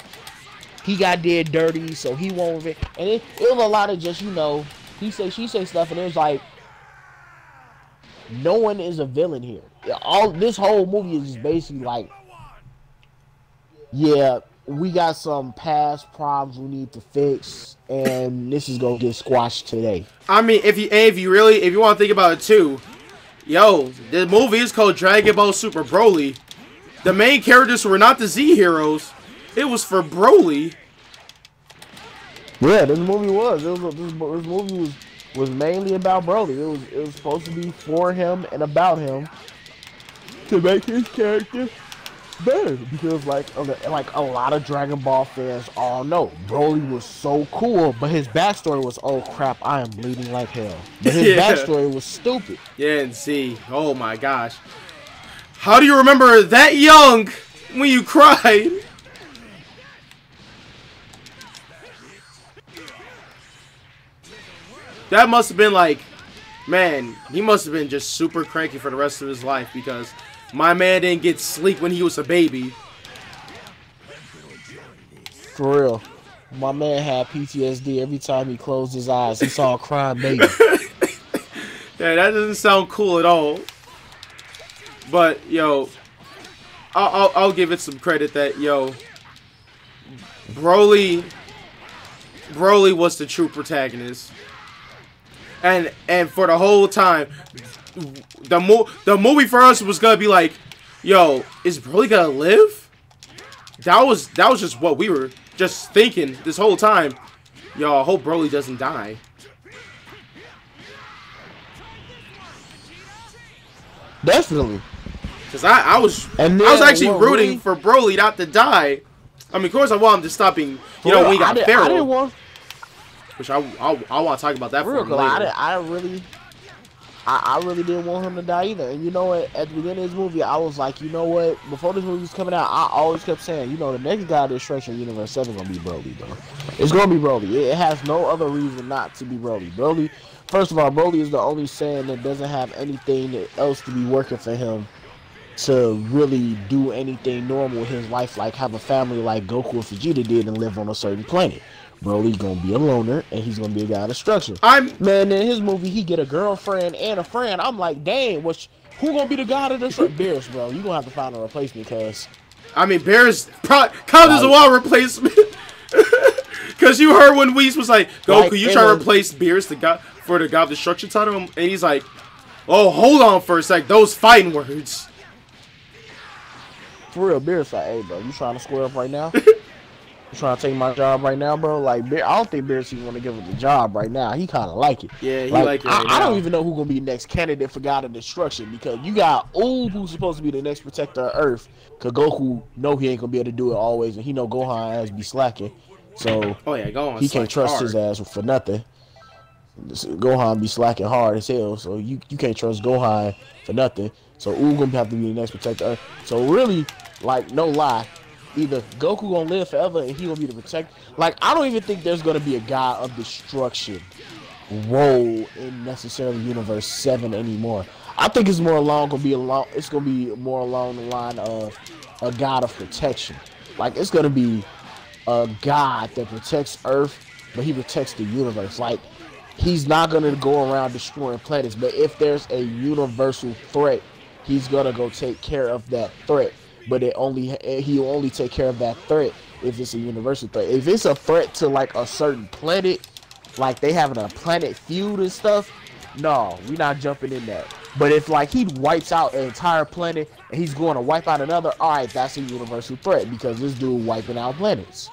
he got dead dirty, so he won't revenge. And it was a lot of just, you know, he say, she say stuff, and it was like, no one is a villain here. This whole movie is just basically like, yeah, we got some past problems we need to fix, and this is gonna get squashed today. I mean, if you want to think about it too, yo, the movie is called Dragon Ball Super Broly. The main characters were not the Z heroes; it was for Broly. Yeah, this movie was. This movie was mainly about Broly. It was supposed to be for him and about him to make his character better, because like a lot of Dragon Ball fans all know Broly was so cool, but his backstory was, oh crap, I am bleeding like hell. But his backstory was stupid. Yeah, and see, oh my gosh, how do you remember that young when you cried? That must have been like, man, he must have been just super cranky for the rest of his life, because my man didn't get sleep when he was a baby. For real. My man had PTSD every time he closed his eyes. He saw a crying baby. Yeah, that doesn't sound cool at all. But, yo, I'll give it some credit that, yo, Broly was the true protagonist. And for the whole time, the movie for us was gonna be like, yo, is Broly gonna live? That was just what we were just thinking this whole time. Yo, I hope Broly doesn't die. Definitely. Cause I was actually rooting for Broly not to die. I mean, of course I want him to stop being, you know, when he got Pharaoh. Which I want to talk about that for him later. I really didn't want him to die either. And you know what? At the beginning of this movie, I was like, you know what? Before this movie was coming out, I always kept saying, you know, the next guy to Destruction Universe 7 is going to be Broly, bro. It's going to be Broly. It has no other reason not to be Broly. Broly, first of all, Broly is the only Saiyan that doesn't have anything else to be working for him to really do anything normal with his life, like have a family like Goku and Vegeta did and live on a certain planet. Broly's gonna be a loner, and he's gonna be a guy of destruction. Man, in his movie, he get a girlfriend and a friend. I'm like, dang, who gonna be the god of destruction? Beerus, bro. You gonna have to find a replacement, cause I mean, Beerus probably count as a wall replacement. Cause you heard when Whis was like, Goku, you try to replace Beerus, the god of destruction title, and he's like, oh, hold on for a sec, those fighting words. For real, Beerus like, hey, bro, you trying to square up right now? You trying to take my job right now, bro? Like, I don't think Beerus even want to give him the job right now. He kind of like it. Yeah, he like it right now. I don't even know who's going to be next candidate for God of Destruction, because you got Oob, who's supposed to be the next protector of Earth, because Goku know he ain't going to be able to do it always, and he know Gohan ass be slacking. So, oh, yeah, Gohan he can't trust his ass for nothing. Gohan be slacking hard as hell, so you can't trust Gohan for nothing. So Ooh gonna have to be the next protector of Earth. So really, like, no lie, either Goku gonna live forever and he gonna be the protector. Like, I don't even think there's gonna be a God of Destruction role in necessarily Universe 7 anymore. I think it's more along it's gonna be more along the line of a God of protection. Like, it's gonna be a God that protects Earth, but he protects the universe. Like, he's not gonna go around destroying planets, but if there's a universal threat, he's gonna go take care of that threat. But he'll only take care of that threat if it's a universal threat. If it's a threat to like a certain planet, like they having a planet feud and stuff, no, we're not jumping in that. But if like he wipes out an entire planet and he's going to wipe out another, all right, that's a universal threat because this dude wiping out planets.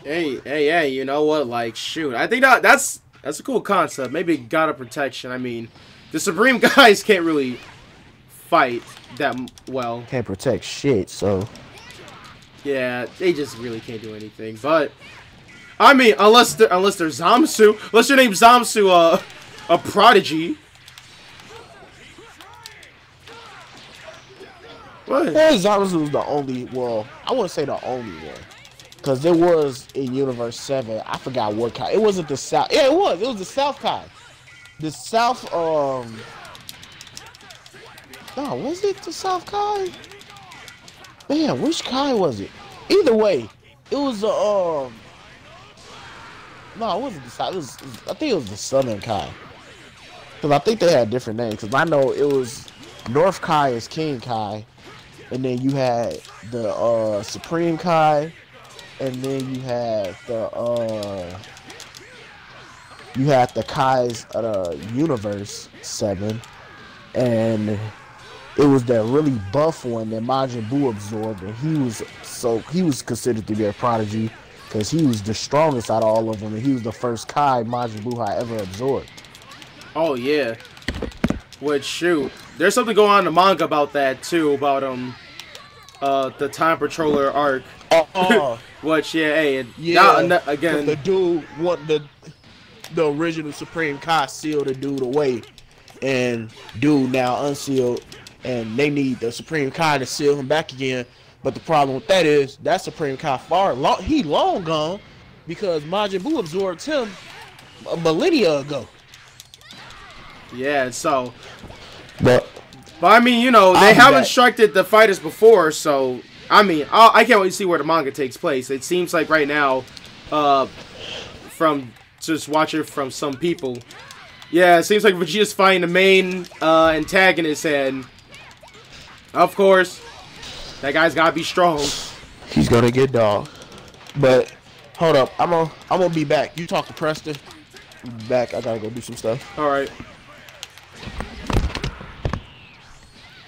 Hey, you know what? Like, shoot, I think that's a cool concept. Maybe God of Protection. I mean, the Supreme guys can't really fight that well. Can't protect shit, so. Yeah, they just really can't do anything. But I mean, unless they're Zamsu, unless your name's Zamsu, a prodigy. What? Yeah, Zamsu's the only. Well, I wouldn't say the only one, because there was in Universe 7. I forgot what Kai. It wasn't the South. Yeah, it was. It was the South Kai. The South. No, was it the South Kai? Man, which Kai was it? Either way, it was the No, it wasn't the South. I think it was the Southern Kai. Because I think they had different names. Because I know it was North Kai is King Kai, and then you had the Supreme Kai, and then you had the Kais of the Universe 7, and it was that really buff one that Majin Buu absorbed, and he was considered to be a prodigy because he was the strongest out of all of them, and he was the first Kai Majin Buu had ever absorbed. Oh yeah, which shoot, there's something going on in the manga about that too, about the Time Patroller arc. Which again, the dude the original Supreme Kai sealed the dude away, and dude now unsealed. And they need the Supreme Kai to seal him back again. But the problem with that is that Supreme Kai he long gone because Majin Buu absorbed him a millennia ago. Yeah, so. But I mean, you know, they have instructed the fighters before, so I mean, I can't wait to see where the manga takes place. It seems like right now, from just watching from some people, yeah, it seems like Vegeta's fighting the main antagonist, and of course, that guy's gotta be strong. He's gonna get dog. But hold up, I'm gonna be back. You talk to Preston. Be back. I gotta go do some stuff. All right.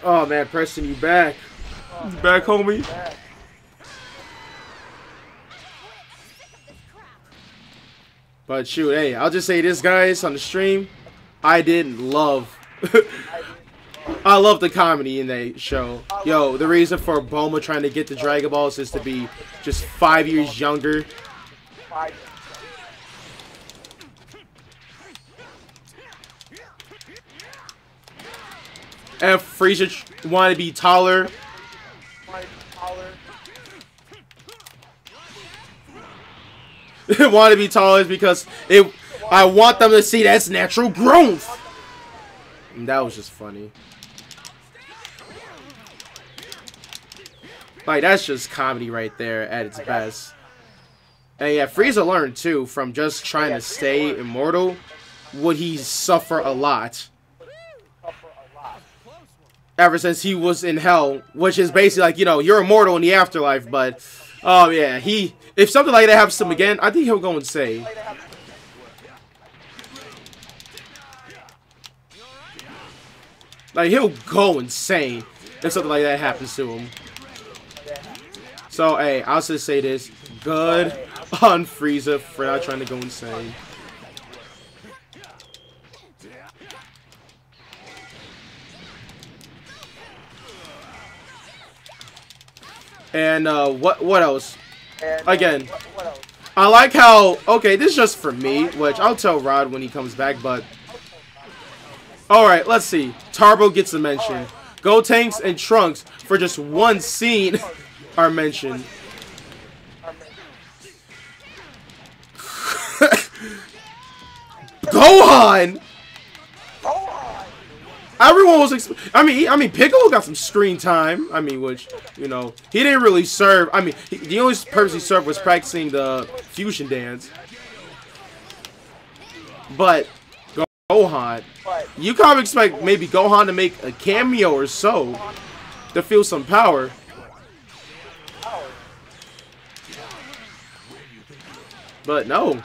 Oh man, Preston, you back? You back, homie? But shoot, hey, I'll just say this, guys, on the stream, I didn't love. I love the comedy in that show. Yo, the reason for Bulma trying to get the Dragon Balls is to be just 5 years younger. And Frieza wanted to be taller. Want to be taller because I want them to see that's natural growth. And that was just funny. Like, that's just comedy right there at its best. And yeah, Frieza learned too from just trying to stay immortal. Would he suffer a lot? Ever since he was in hell, which is basically like, you know, you're immortal in the afterlife, but oh yeah, if something like that happens to him again, I think he'll go insane. Like, he'll go insane if something like that happens to him. So, hey, I'll just say this. Good on Frieza for not trying to go insane. And, what else? Again, I like how, okay, this is just for me, which I'll tell Rod when he comes back, but... Alright, let's see. Tarbo gets a mention. Gotenks and Trunks, for just one scene, are mentioned. Gohan! Everyone was, I mean, Piccolo got some screen time. I mean, which, you know, he didn't really serve. I mean, the only purpose he served was practicing the fusion dance. But Gohan, you kind of expect maybe Gohan to make a cameo or so to feel some power. But no,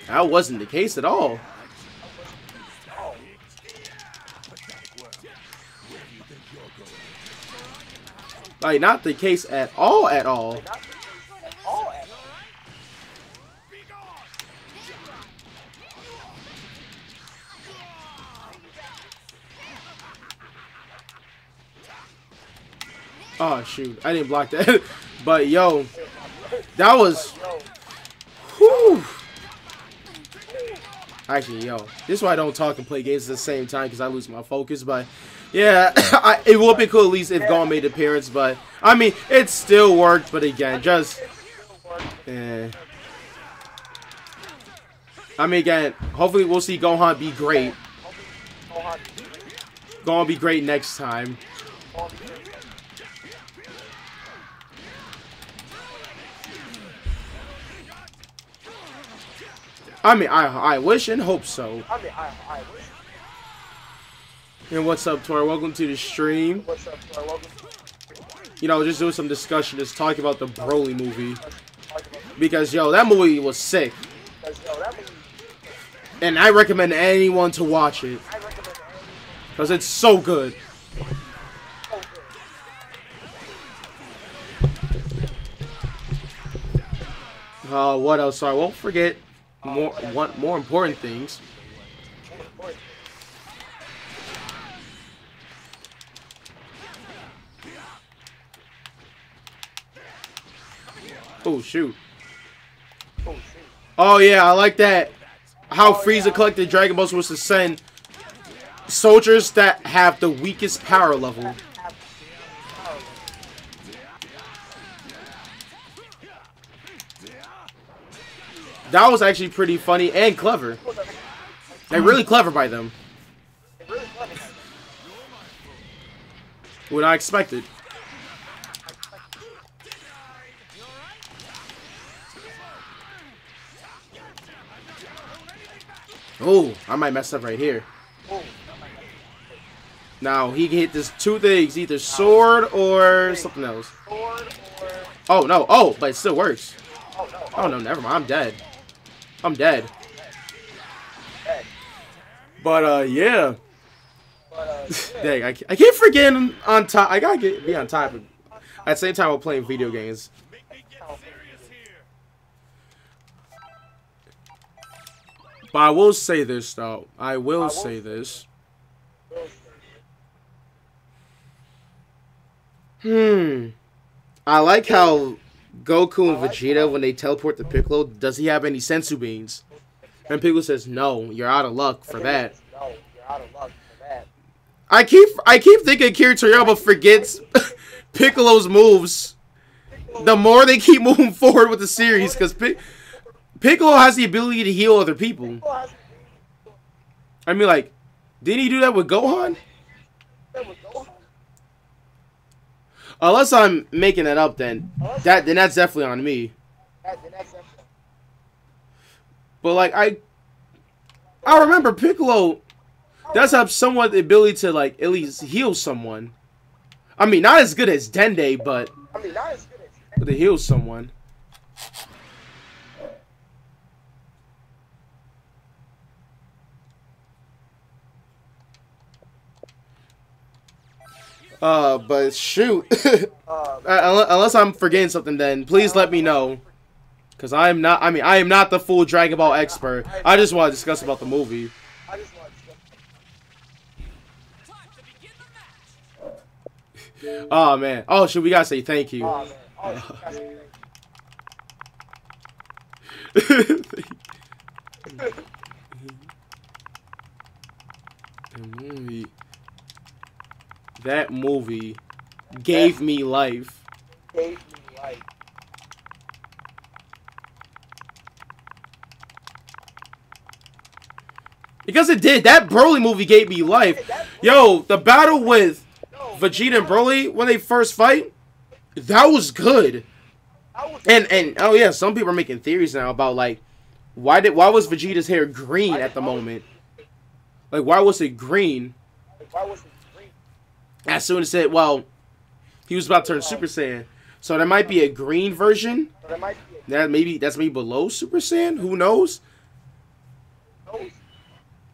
that wasn't the case at all. Like, not the case at all, at all. Oh, shoot. I didn't block that. But, yo, that was... Whew. Actually, yo, this is why I don't talk and play games at the same time, because I lose my focus, but... Yeah, it would be cool at least if Gohan made an appearance, but I mean, it still worked, but again, just I mean, again, hopefully we'll see Gohan be great. Gohan be great next time. I mean, I wish and hope so. And what's up, Tor? Welcome to the stream. You know, just doing some discussion, just talking about the Broly movie. Because, yo, that movie was sick. And I recommend anyone to watch it. Because it's so good. What else? So I won't forget more important things. Oh, shoot. Oh, yeah, I like that. How Frieza collected Dragon Balls was to send soldiers that have the weakest power level. That was actually pretty funny and clever. Like, really clever by them. What I expected. Oh, I might mess up right here. Now, he can hit this two things, either sword or something else. Oh, no. Oh, but it still works. Oh, no, never mind. I'm dead. I'm dead. But, yeah. Dang, I keep forgetting on top. I gotta be on top. At the same time, we're playing video games. But I will say this, though. I will say this. I like how Goku and Vegeta, when they teleport to Piccolo, does he have any sensu beans? And Piccolo says, no, you're out of luck for that. I keep thinking Akira Toriyama forgets Piccolo's moves the more they keep moving forward with the series, because Piccolo has the ability to heal other people. I mean, like, didn't he do that with Gohan? Unless I'm making that up, then that's definitely on me. But like, I remember Piccolo does have somewhat the ability to, like, at least heal someone. I mean, not as good as Dende, but to heal someone. But shoot. Unless I'm forgetting something, then please let me know. Because I am not the full Dragon Ball expert. I just want to discuss about the movie. Oh, man. Oh, shoot, we gotta say thank you. That movie gave me life. Because it did. That Broly movie gave me life. Yo, the battle with Vegeta and Broly when they first fight, that was good. And oh yeah, some people are making theories now about like why was Vegeta's hair green at the moment? Like why was it green? As soon as it he was about to turn Super Saiyan. So there might be a green version. That's maybe below Super Saiyan. Who knows?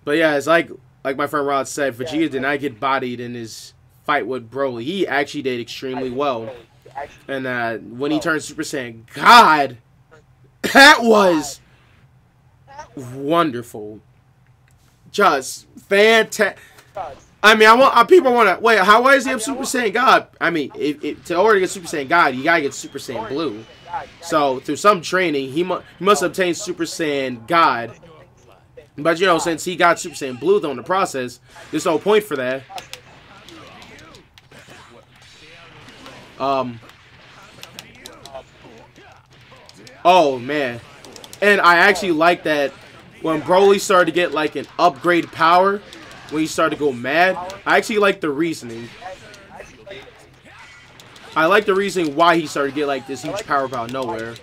But yeah, it's like my friend Rod said, Vegeta did not get bodied in his fight with Broly. He actually did extremely well. And when he turned Super Saiyan God, that was wonderful. Just fantastic. I mean, people want to wait. Why is he have Super Saiyan God? I mean, to order to get Super Saiyan God, you gotta get Super Saiyan Blue. So through some training, he must obtain Super Saiyan God. But you know, since he got Super Saiyan Blue though in the process, there's no point for that. Oh man, and I actually like that when Broly started to get like an upgrade power. When he started to go mad, I actually like the reasoning. I like the reasoning why he started to get like this huge power out of nowhere.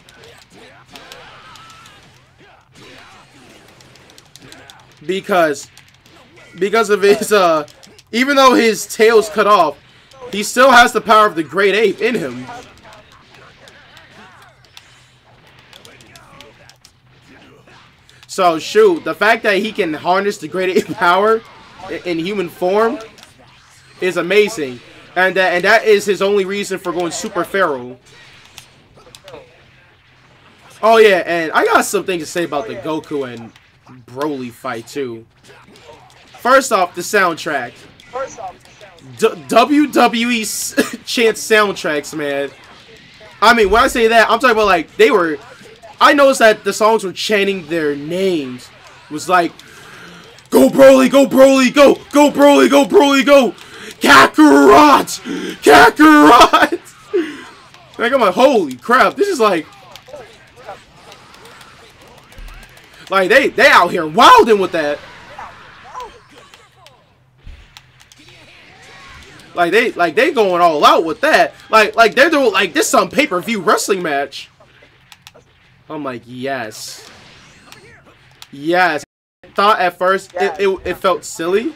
Because of his even though his tail's cut off, he still has the power of the Great Ape in him. So shoot, the fact that he can harness the Great Ape power in human form is amazing, and that is his only reason for going Super Pharaoh. Oh yeah, and I got something to say about the Goku and Broly fight too. First off, the soundtrack. WWE chant soundtracks, man. I mean, when I say that, I'm talking about like I noticed that the songs were chanting their names. It was like, go Broly, go Broly, go! Go Broly, go Broly, go! Kakarot! Kakarot! Like, I'm like, holy crap, this is like they out here wilding with that. Like they going all out with that. Like they're doing like this some pay-per-view wrestling match. I'm like, yes. Yes. I thought at first it felt silly,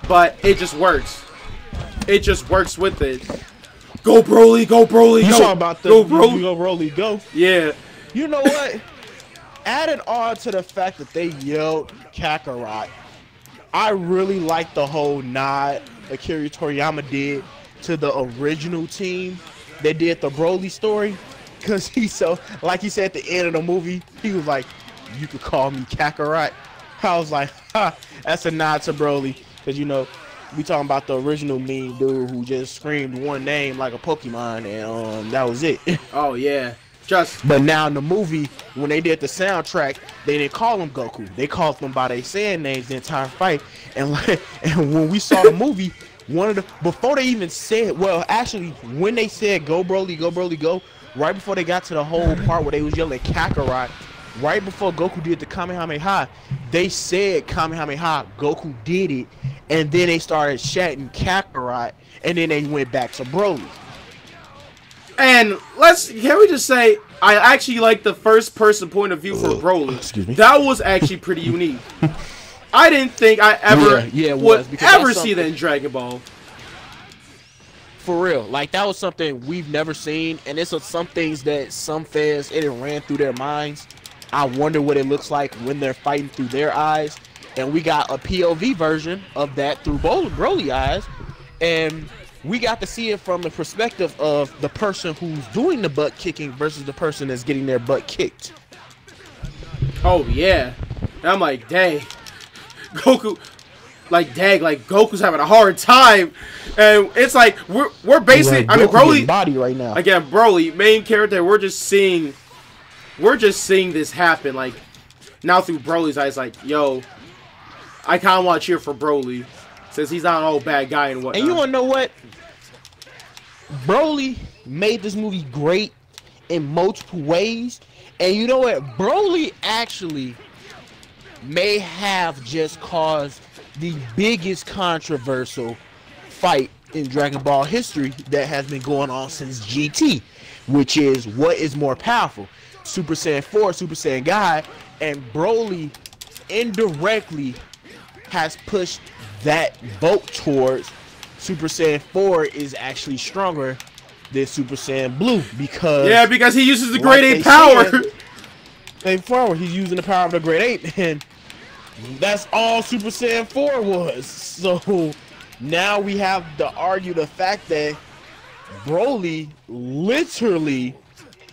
but it just works. It just works with it. Go Broly, go Broly, go! You talking about the go Broly, go Broly, go? Yeah. You know what? Added on to the fact that they yelled Kakarot, I really like the whole nod Akira Toriyama did to the original team that did the Broly story. Because like he said at the end of the movie, he was like, you could call me Kakarot. I was like, ha, that's a nod to Broly. Because, you know, we talking about the original mean dude who just screamed one name like a Pokemon, and that was it. Oh, yeah. But now in the movie, when they did the soundtrack, they didn't call him Goku. They called them by their Saiyan names the entire fight. And when we saw the movie, before they even said, well, actually, when they said go Broly, go Broly, go, right before they got to the whole part where they was yelling Kakarot, right before Goku did the Kamehameha, they said Kamehameha, Goku did it, and then they started shouting Kakarot, and then they went back to Broly. And can we just say, I actually like the first person point of view for Broly. Excuse me. That was actually pretty unique. I didn't think I ever would ever see that in Dragon Ball. For real, like that was something we've never seen, and it's some things that some fans, it ran through their minds. I wonder what it looks like when they're fighting through their eyes, and we got a POV version of that through Broly eyes, and we got to see it from the perspective of the person who's doing the butt kicking versus the person that's getting their butt kicked. Oh yeah, and I'm like, dang, Goku. Like, dang, like Goku's having a hard time, and it's like we're basically. Like, I mean, Broly body right now. Again, Broly, main character. We're just seeing we're just seeing this happen, like, now through Broly's eyes, like, yo, I kind of want to cheer for Broly, since he's not an old bad guy and whatnot. And you want to know what? Broly made this movie great in multiple ways. And you know what? Broly actually may have just caused the biggest controversial fight in Dragon Ball history that has been going on since GT, which is what is more powerful, Super Saiyan 4, Super Saiyan God, and Broly indirectly has pushed that vote towards Super Saiyan 4 is actually stronger than Super Saiyan Blue because he uses the Great Ape power. He's using the power of the Great Ape, and that's all Super Saiyan 4 was. So now we have to argue the fact that Broly literally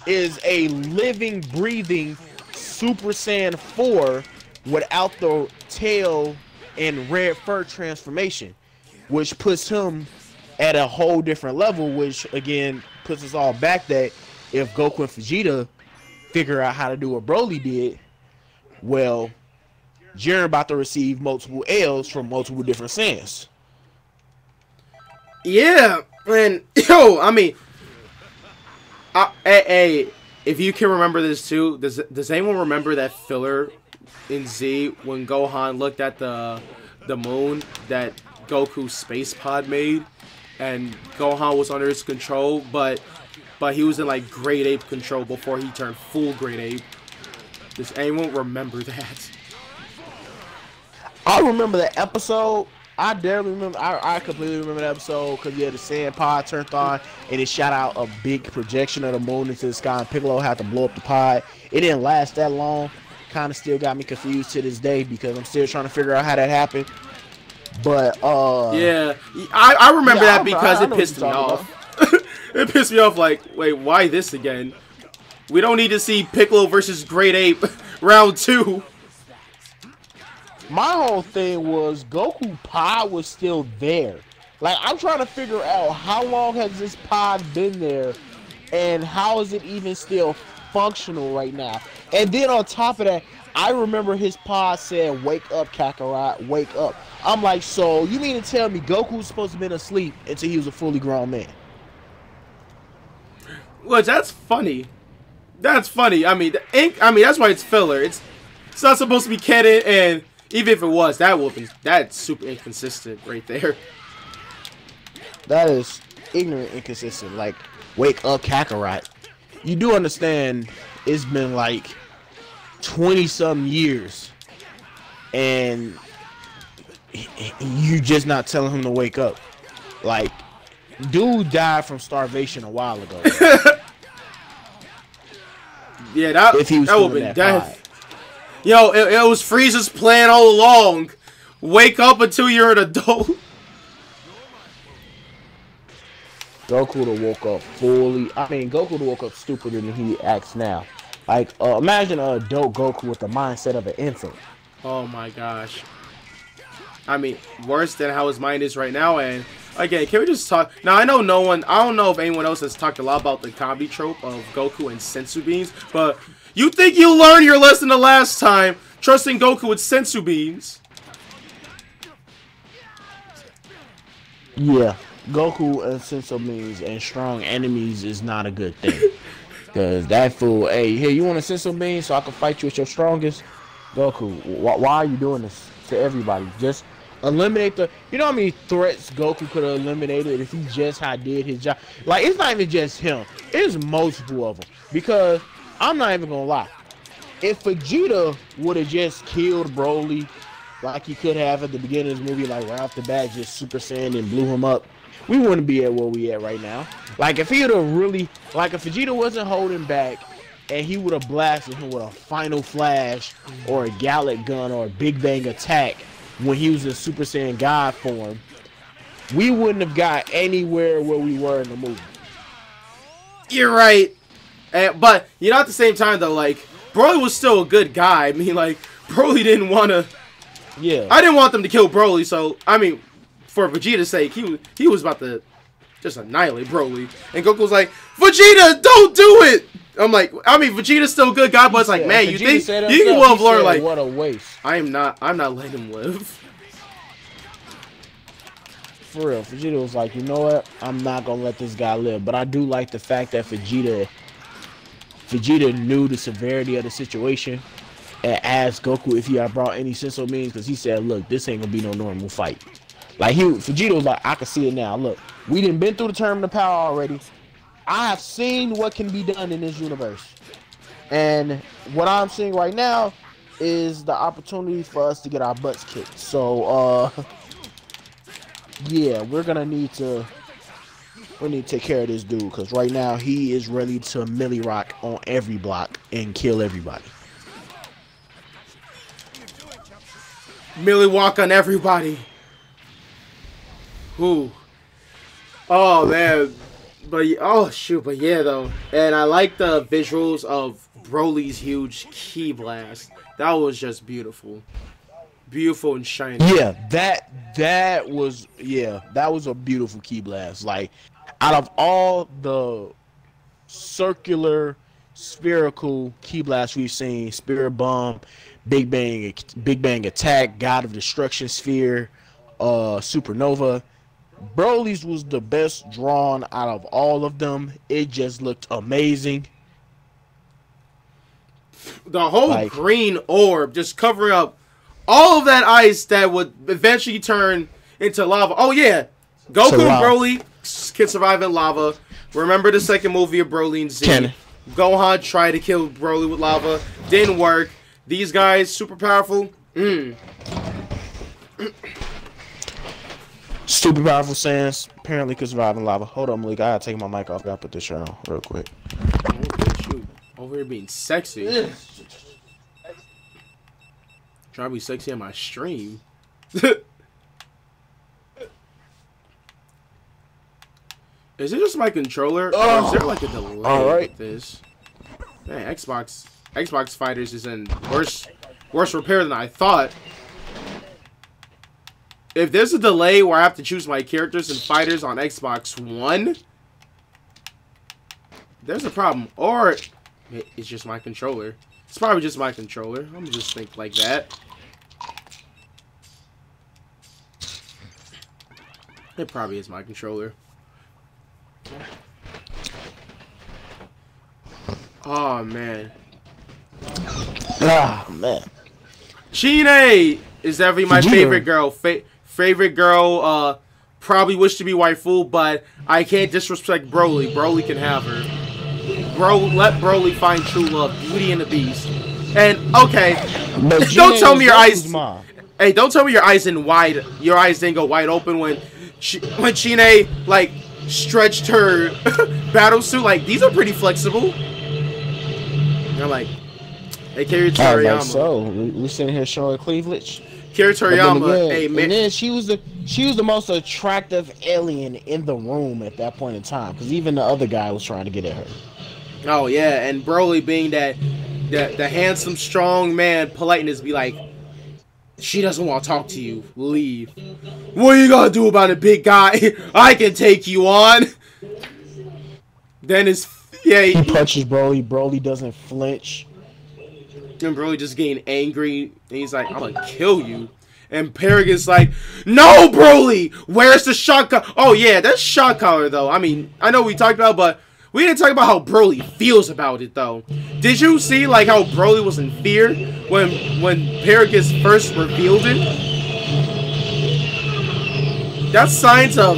is a living, breathing Super Saiyan 4 without the tail and red fur transformation, which puts him at a whole different level, which again puts us all back that if Goku and Vegeta figure out how to do what Broly did, well, Jiren about to receive multiple L's from multiple different Saiyans. Yeah, and yo, I mean, hey, if you can remember this too, does anyone remember that filler in Z when Gohan looked at the moon that Goku's space pod made, and Gohan was under his control, but he was in like Great Ape control before he turned full Great Ape? Does anyone remember that? I remember that episode. I barely remember. I completely remember that episode because the sand pod turned on and it shot out a big projection of the moon into the sky, and Piccolo had to blow up the pod. It didn't last that long. Kind of still got me confused to this day because I'm still trying to figure out how that happened. But yeah, I remember that because it pissed me off. It pissed me off. Like, wait, why this again? We don't need to see Piccolo versus Great Ape round 2. My whole thing was Goku pod was still there. Like, I'm trying to figure out how long has this pod been there and how is it even still functional right now. And then on top of that, I remember his pod said, "Wake up, Kakarot, wake up." I'm like, so you mean to tell me Goku was supposed to have been asleep until he was a fully grown man? Well, that's funny. That's funny. I mean, that's why it's filler. It's not supposed to be canon, and even if it was, that's super inconsistent right there. That is ignorant, inconsistent. Like, wake up, Kakarot. You do understand it's been like 20-something years, and you just not telling him to wake up. Like, dude died from starvation a while ago. Yeah, that would have been death. Yo, it was Frieza's plan all along. Wake up until you're an adult. Goku would have woke up fully. I mean, Goku would have woke up stupider than he acts now. Like, imagine an adult Goku with the mindset of an infant. Oh my gosh. I mean, worse than how his mind is right now. And again, can we just talk? Now, I don't know if anyone else has talked a lot about the comedy trope of Goku and sensu beans, but you think you learned your lesson the last time, trusting Goku with sensu beans? Yeah, Goku and sensu beans and strong enemies is not a good thing. Cause that fool, hey, here, you want a sensu bean so I can fight you with your strongest? Goku, why are you doing this to everybody? Just eliminate the, you know how many threats Goku could have eliminated if he just had did his job? Like, it's not even just him. It's multiple of them. Because, I'm not even gonna lie. If Vegeta would have just killed Broly like he could have at the beginning of this movie, like right off the bat, just Super Saiyan and blew him up, we wouldn't be at where we at right now. Like, if he would have really, like, if Vegeta wasn't holding back and he would have blasted him with a Final Flash or a Gallic Gun or a Big Bang Attack when he was in Super Saiyan God form, we wouldn't have got anywhere where we were in the movie. You're right. But, you know, at the same time, though, like, Broly was still a good guy. I mean, like, Broly didn't want to... Yeah. I didn't want them to kill Broly, so, I mean, for Vegeta's sake, he was about to just annihilate Broly. And Goku was like, Vegeta, don't do it! I'm like, I mean, Vegeta's still a good guy, but it's like, man, you think you can well have learned, like, what a waste. I'm not letting him live. For real, Vegeta was like, you know what? I'm not gonna let this guy live. But I do like the fact that Vegeta knew the severity of the situation and asked Goku if he had brought any senso means, because he said, look, this ain't gonna be no normal fight. Like, Vegeta was like, I can see it now. Look, we done been through the tournament of power already. I have seen what can be done in this universe. And what I'm seeing right now is the opportunity for us to get our butts kicked. So, yeah, we're gonna need to take care of this dude, because right now he is ready to Millie Rock on every block and kill everybody. Millie Walk on everybody. Who? Oh man, but oh shoot, but yeah though, and I like the visuals of Broly's huge ki blast. That was just beautiful. Beautiful and shiny. Yeah, that was a beautiful ki blast. Like, out of all the circular, spherical ki blasts we've seen, Spirit Bomb, Big Bang Attack, God of Destruction Sphere, Supernova, Broly's was the best drawn out of all of them. It just looked amazing. The whole green orb just covering up all of that ice that would eventually turn into lava. Oh yeah, Goku and Broly can survive in lava. Remember the second movie of Broly and Z? Gohan tried to kill Broly with lava, didn't work. These guys super powerful. Super powerful Saiyans apparently could survive in lava. Hold on, Malik. I gotta take my mic off. I gotta put this shirt on real quick. Shoot. Over here being sexy. Try to be sexy on my stream. Is it just my controller? Or is there like a delay with this? Man, Xbox Fighters is in worse repair than I thought. If there's a delay where I have to choose my characters and fighters on Xbox One, there's a problem. Or it's just my controller. It's probably just my controller. I'm gonna just think like that. It probably is my controller. Oh man. Ah man. Chine is definitely my favorite girl. Favorite girl. Probably wish to be waifu, but I can't disrespect Broly. Broly can have her. Let Broly find true love, Beauty and the Beast. And okay, don't tell me your eyes. Hey, don't tell me your eyes didn't go wide open when Chine like stretched her battle suit. Like, these are pretty flexible. I'm like, hey, Kiri Toriyama. So we sitting here showing cleavage. Kiri Toriyama, hey man. And then she was the most attractive alien in the room at that point in time, because even the other guy was trying to get at her. Oh yeah, and Broly being the handsome, strong man, politeness, be like, she doesn't want to talk to you. Leave. What are you gonna do about it, big guy? I can take you on. Then he punches Broly. Broly doesn't flinch. And Broly just getting angry, and he's like, I'm gonna kill you. And Paragon's like, no, Broly! Where's the shock collar? Oh yeah, that's shock collar though. I mean, I know we talked about, but we didn't talk about how Broly feels about it though. Did you see like how Broly was in fear when Paragon first revealed it? That's signs of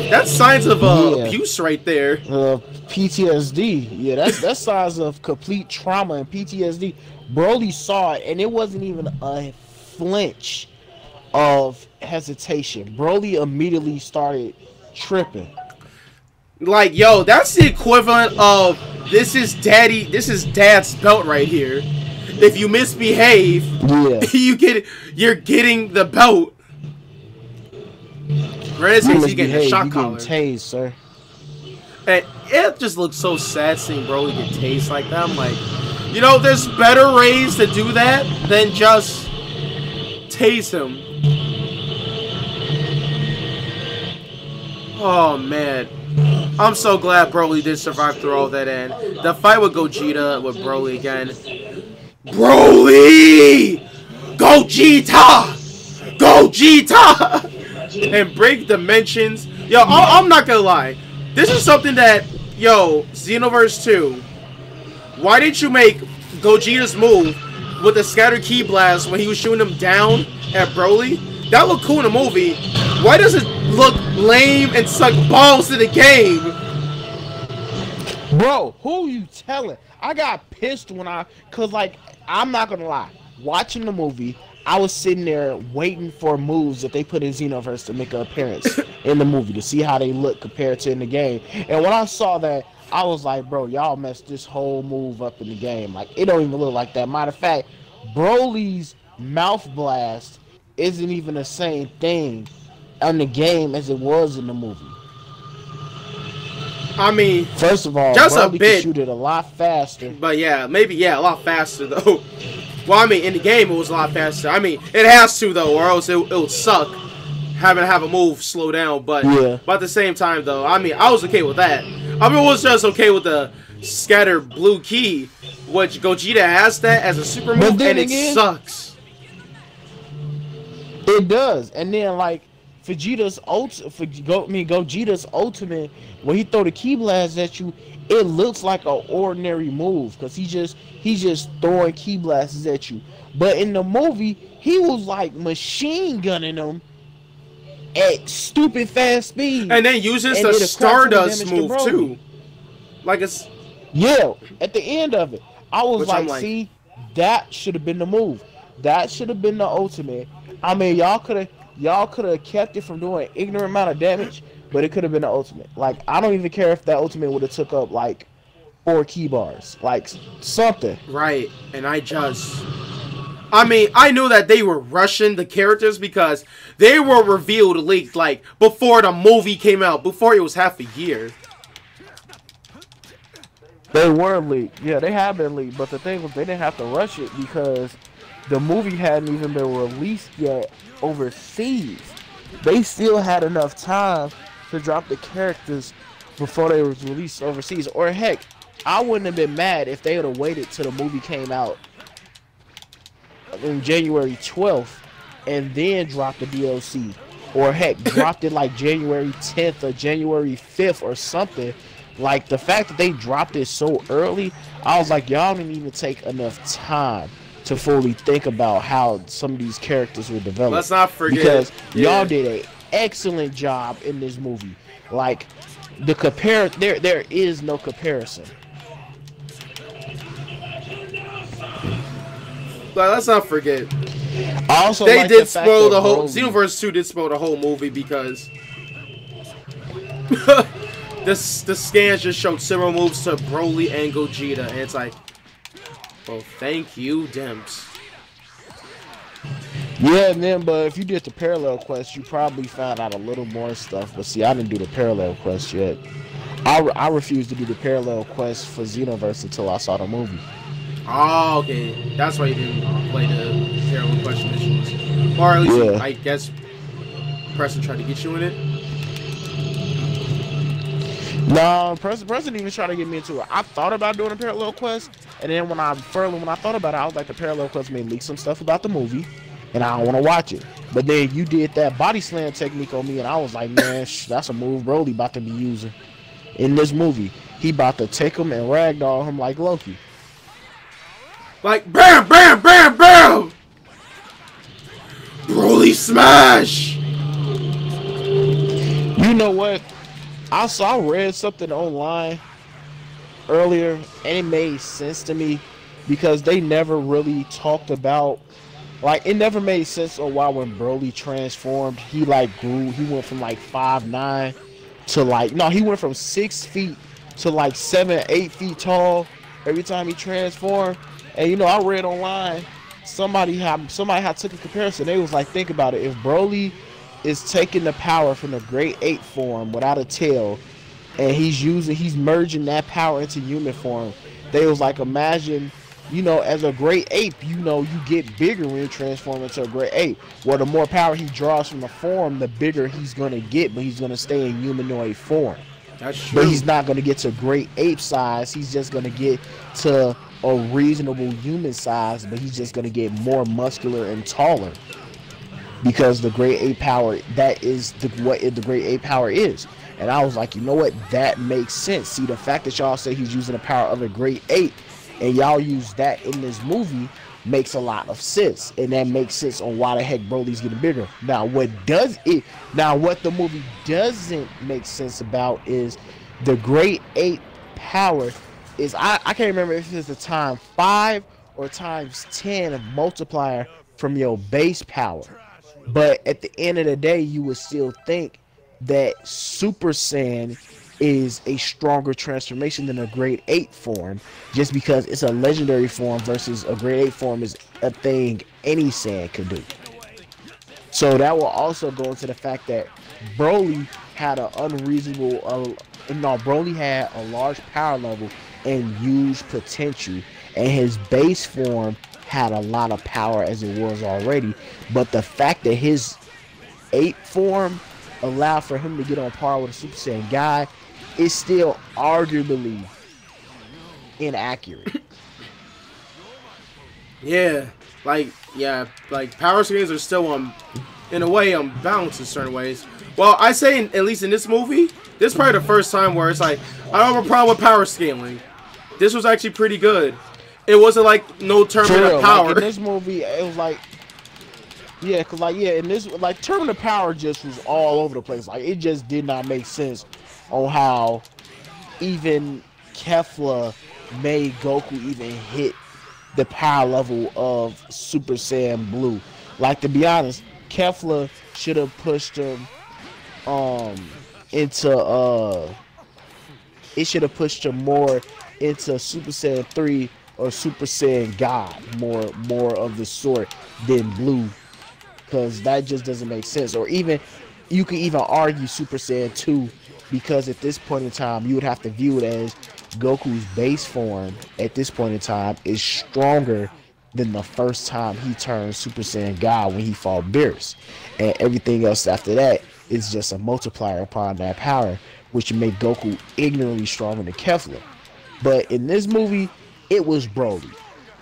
abuse right there. PTSD. Yeah, that's signs of complete trauma and PTSD. Broly saw it, and it wasn't even a flinch of hesitation. Broly immediately started tripping. Like, yo, that's the equivalent of this is dad's belt right here. If you misbehave, yeah, you're getting the belt. Right, he's getting a shock collar. Tased, sir. And it just looks so sad seeing Broly get tased like that. I'm like, you know, there's better ways to do that than just tase him. Oh man. I'm so glad Broly did survive through all that, and the fight with Gogeta with Broly again. Broly! Gogeta! Gogeta! And break dimensions. Yo, I'm not gonna lie. This is something that, yo, Xenoverse 2, why didn't you make Gogeta's move with the scatter ki blast when he was shooting him down at Broly? That looked cool in the movie. Why does it look lame and suck balls to the game? Bro, who you telling? I got pissed when cause like, I'm not gonna lie. Watching the movie, I was sitting there waiting for moves that they put in Xenoverse to make an appearance in the movie to see how they look compared to in the game. And when I saw that, I was like, bro, y'all messed this whole move up in the game. Like, it don't even look like that. Matter of fact, Broly's mouth blast isn't even the same thing on the game as it was in the movie. I mean, first of all, just Broly a bit, could shoot it a lot faster. But yeah, maybe a lot faster though. Well, I mean, in the game it was a lot faster. I mean, it has to though, or else it would suck having to have a move slow down. But yeah. But at the same time though, I mean, I was okay with that. I mean, I was just okay with the scatter blue key, which Gogeta has that as a super move, and it sucks. It does, and then like Gogeta's ultimate, when he throw the ki blast at you, it looks like an ordinary move because he's just throwing ki blasts at you. But in the movie, he was like machine gunning them at stupid fast speed, and then uses the Stardust move too. Like it's at the end of it, I was like, see, that should have been the move. That should have been the ultimate. I mean, y'all could have kept it from doing an ignorant amount of damage, but it could have been the ultimate. Like, I don't even care if that ultimate would have took up like 4 key bars, like something. Right, and I mean, I knew that they were rushing the characters because they were revealed leaked like before the movie came out, before it was half a year. They were leaked. Yeah, they have been leaked, but the thing was they didn't have to rush it because the movie hadn't even been released yet overseas. They still had enough time to drop the characters before they was released overseas. Or heck, I wouldn't have been mad if they would have waited till the movie came out on January 12th and then dropped the DLC. Or heck, dropped it like January 10th or January 5th or something. Like, the fact that they dropped it so early, I was like, y'all didn't even take enough time to fully think about how some of these characters were developed. Let's not forget, because y'all did an excellent job in this movie. Like, there is no comparison. But let's not forget, also they did spoil the whole Xenoverse 2 did spoil the whole movie because the scans just showed similar moves to Broly and Gogeta, and it's like, well, thank you, Demps. Yeah, man, but if you did the parallel quest, you probably found out a little more stuff. But see, I didn't do the parallel quest yet. I refused to do the parallel quest for Xenoverse until I saw the movie. Oh, okay. That's why you didn't play the parallel quest missions. Or at least, I guess, Preston tried to get you in it. No, Preston didn't even try to get me into it. I thought about doing a parallel quest, and then when I thought about it, I was like, the parallel quest may leak some stuff about the movie, and I don't want to watch it. But then you did that body slam technique on me, and I was like, man, that's a move Broly about to be using in this movie. He about to take him and ragdoll him like Loki. Like, bam, bam, bam, bam! Broly smash! You know what? I read something online earlier, and it made sense to me because they never really talked about, like, it never made sense on why when Broly transformed, he like grew. He went from like 5'9" to like, no, he went from 6 feet to like 7, 8 feet tall every time he transformed. And you know, I read online somebody had took a comparison. They was like, think about it, if Broly is taking the power from the Great Ape form without a tail, and he's merging that power into human form. They was like, imagine, you know, as a Great Ape, you know, you get bigger when you transform into a Great Ape. Well, the more power he draws from the form, the bigger he's gonna get, but he's gonna stay in humanoid form. That's true. But he's not going to get to great ape size. He's just going to get to a reasonable human size, but he's just going to get more muscular and taller. Because the great ape power, that is what the great ape power is. And I was like, you know what? That makes sense. See, the fact that y'all say he's using the power of a great ape, and y'all use that in this movie, makes a lot of sense. And that makes sense on why the heck Broly's getting bigger. Now, what the movie doesn't make sense about is the great ape power is, I can't remember if it's the times 5 or times 10 multiplier from your base power. But at the end of the day, you would still think that Super Saiyan is a stronger transformation than a grade 8 form, just because it's a legendary form versus a grade 8 form is a thing any Saiyan could do. So that will also go into the fact that Broly had an Broly had a large power level and huge potential, and his base form had a lot of power as it was already, but the fact that his 8 form allowed for him to get on par with a Super Saiyan guy is still arguably inaccurate. Like power scales are still in a way unbalanced in certain ways. Well, I say at least in this movie, this is probably the first time where it's like I don't have a problem with power scaling. This was actually pretty good. It wasn't like no terminal power. Like in this movie, it was like, in this, like, terminal power just was all over the place. Like, it just did not make sense on how even Kefla made Goku even hit the power level of Super Saiyan Blue. Like, to be honest, Kefla should have pushed him it should have pushed him more into Super Saiyan 3 or Super Saiyan God, more of the sort than Blue, because that just doesn't make sense. Or even, you could even argue Super Saiyan 2, because at this point in time, you would have to view it as Goku's base form at this point in time is stronger than the first time he turned Super Saiyan God when he fought Beerus. And everything else after that is just a multiplier upon that power, which would make Goku ignorantly stronger than Kefla. But in this movie, it was Broly.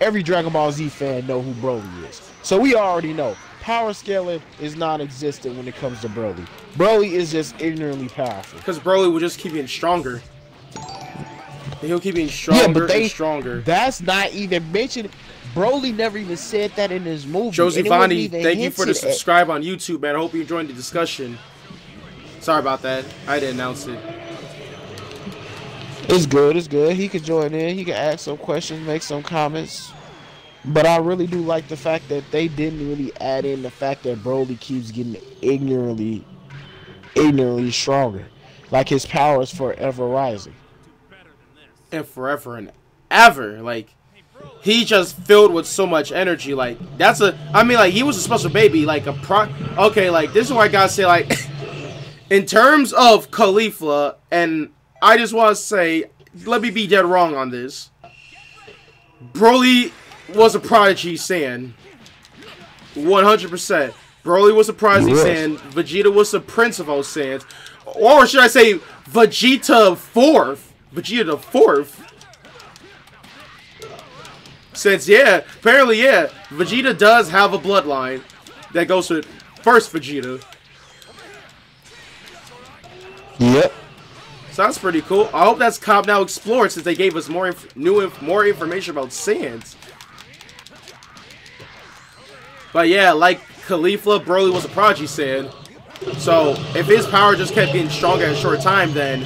Every Dragon Ball Z fan know who Broly is. So we already know power scaling is non-existent when it comes to Broly. Broly is just ignorantly powerful. Because Broly will just keep getting stronger. And he'll keep getting stronger and stronger. That's not even mentioned. Broly never even said that in his movie. Josie Vani, thank you for the subscribe on YouTube, man. I hope you enjoyed the discussion. Sorry about that. I didn't announce it. It's good, it's good. He could join in. He can ask some questions, make some comments. But I really do like the fact that they didn't really add in the fact that Broly keeps getting ignorantly stronger. Like, his power is forever rising. And forever and ever. Like, he just filled with so much energy. Like, he was a special baby. Like, okay, like, this is what I gotta say. Like, in terms of Caulifla, and I just want to say, let me be dead wrong on this. Broly was a prodigy Saiyan. 100%. Broly was a prodigy Saiyan. Vegeta was the prince of all Saiyans. Or should I say, Vegeta 4th? Vegeta the 4th. Since, apparently, Vegeta does have a bloodline that goes to first Vegeta. Yep. So that's pretty cool. I hope that's now explored, since they gave us more information about Saiyans. But yeah, like Caulifla, Broly was a prodigy Saiyan. So if his power just kept getting stronger in a short time, then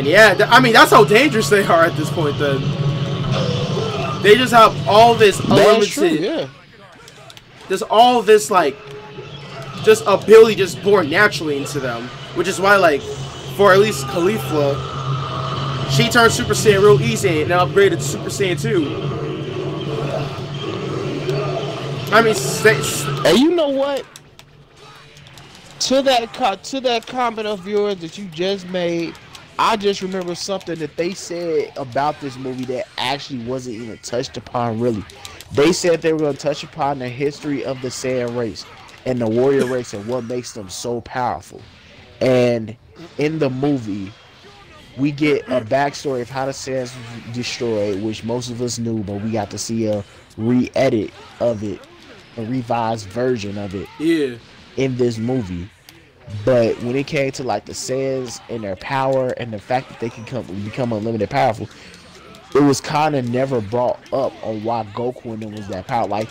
yeah, I mean, that's how dangerous they are at this point. Then they just have all this unlimited, there's all this like just ability just born naturally into them, which is why, like, for at least Caulifla, she turned Super Saiyan real easy and upgraded to Super Saiyan 2. I mean, and you know what? To that comment of yours that you just made, I just remember something that they said about this movie that actually wasn't even touched upon, really. They said they were going to touch upon the history of the Saiyan race and the warrior race and what makes them so powerful. And in the movie, we get a backstory of how the Saiyans was destroyed, which most of us knew, but we got to see a re-edit of it, a revised version of it in this movie. But when it came to like the Saiyans and their power and the fact that they can become unlimited powerful, it was kind of never brought up on why Goku and them was that powerful. Like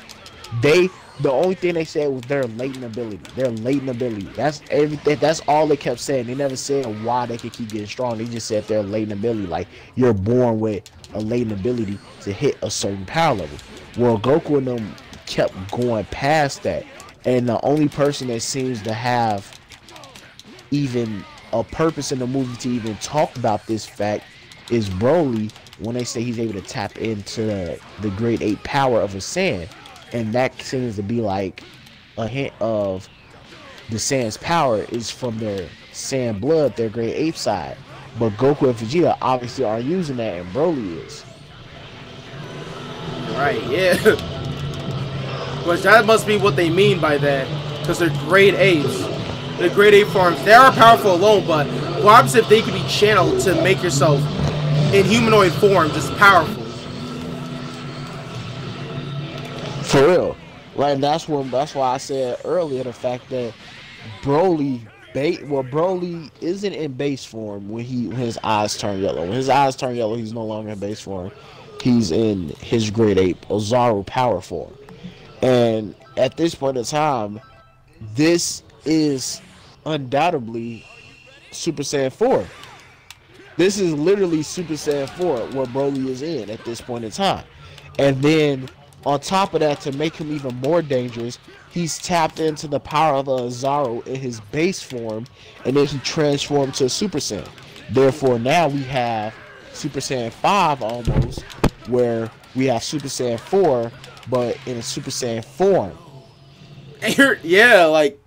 the only thing they said was their latent ability. Their latent ability. That's everything. That's all they kept saying. They never said why they could keep getting strong. They just said their latent ability. Like, you're born with a latent ability to hit a certain power level. Well, Goku and them kept going past that. And the only person that seems to have even a purpose in the movie to even talk about this fact is Broly, when they say he's able to tap into the grade 8 power of a Saiyan. And that seems to be like a hint of the Saiyan's power is from their Saiyan blood, their grade 8 side. But Goku and Vegeta obviously aren't using that, and Broly is. Right, yeah. Which that must be what they mean by that. Because they're grade 8s. They're grade 8 forms. They are powerful alone, but what happens if they can be channeled to make yourself in humanoid form just powerful? For real, right? And that's why I said earlier the fact that Broly isn't in base form when his eyes turn yellow. When his eyes turn yellow, he's no longer in base form. He's in his grade 8 Ozaru power form. And at this point in time, this is undoubtedly Super Saiyan 4. This is literally Super Saiyan 4 what Broly is in at this point in time. And then on top of that, to make him even more dangerous, he's tapped into the power of the Ozaru in his base form, and then he transformed to Super Saiyan. Therefore, now we have Super Saiyan 5 almost, where we have Super Saiyan 4, but in a Super Saiyan form. Yeah, like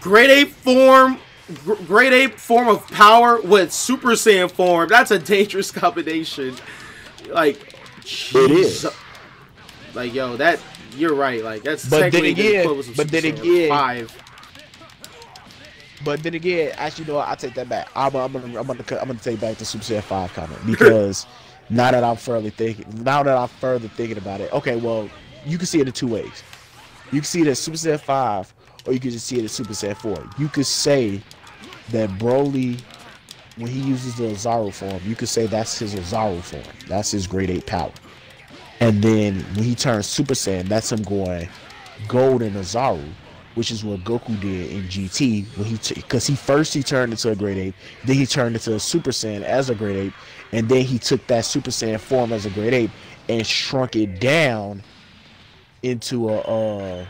grade 8 form, grade 8 form of power with Super Saiyan form. That's a dangerous combination. Like, jeez. It is. Like, yo, that you're right. Like, that's but technically then again, the Super Saiyan 5. But then again, actually, no, I take that back. I'm gonna take back the Super Saiyan 5 comment, because now that I'm further thinking about it, okay, well, you can see it in two ways. You can see it as Super Saiyan 5, or you can just see it as Super Saiyan 4. You could say that Broly, when he uses the Ozaru form, you could say that's his Ozaru form. That's his grade 8 power. And then when he turns Super Saiyan, that's him going Gold and Ozaru, which is what Goku did in GT. When because he turned into a grade 8, then he turned into a Super Saiyan as a grade 8, and then he took that Super Saiyan form as a grade 8 and shrunk it down into a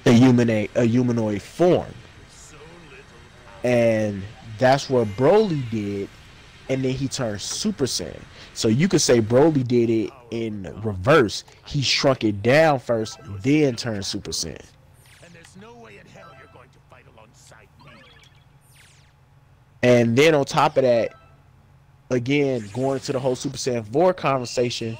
humanoid form. And that's what Broly did, and then he turned Super Saiyan. So you could say Broly did it in reverse. He shrunk it down first, then turned Super Saiyan. And there's no way in hell you're going to fight alongside me. And then on top of that, again, going to the whole Super Saiyan 4 conversation,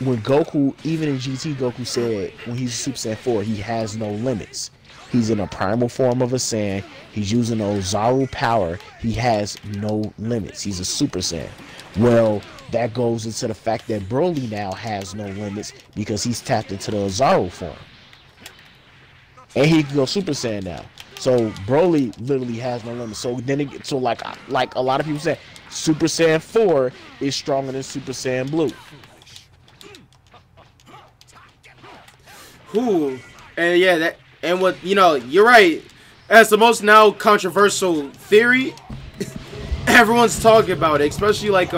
when Goku, even in GT, Goku said when he's Super Saiyan 4, he has no limits. He's in a primal form of a Saiyan. He's using Ozaru power. He has no limits. He's a Super Saiyan. Well, that goes into the fact that Broly now has no limits because he's tapped into the Ozaru form. And he can go Super Saiyan now. So Broly literally has no limits. So then, like a lot of people say, Super Saiyan 4 is stronger than Super Saiyan Blue. Who? And yeah, what, you know, you're right. That's the most now controversial theory. Everyone's talking about it, especially like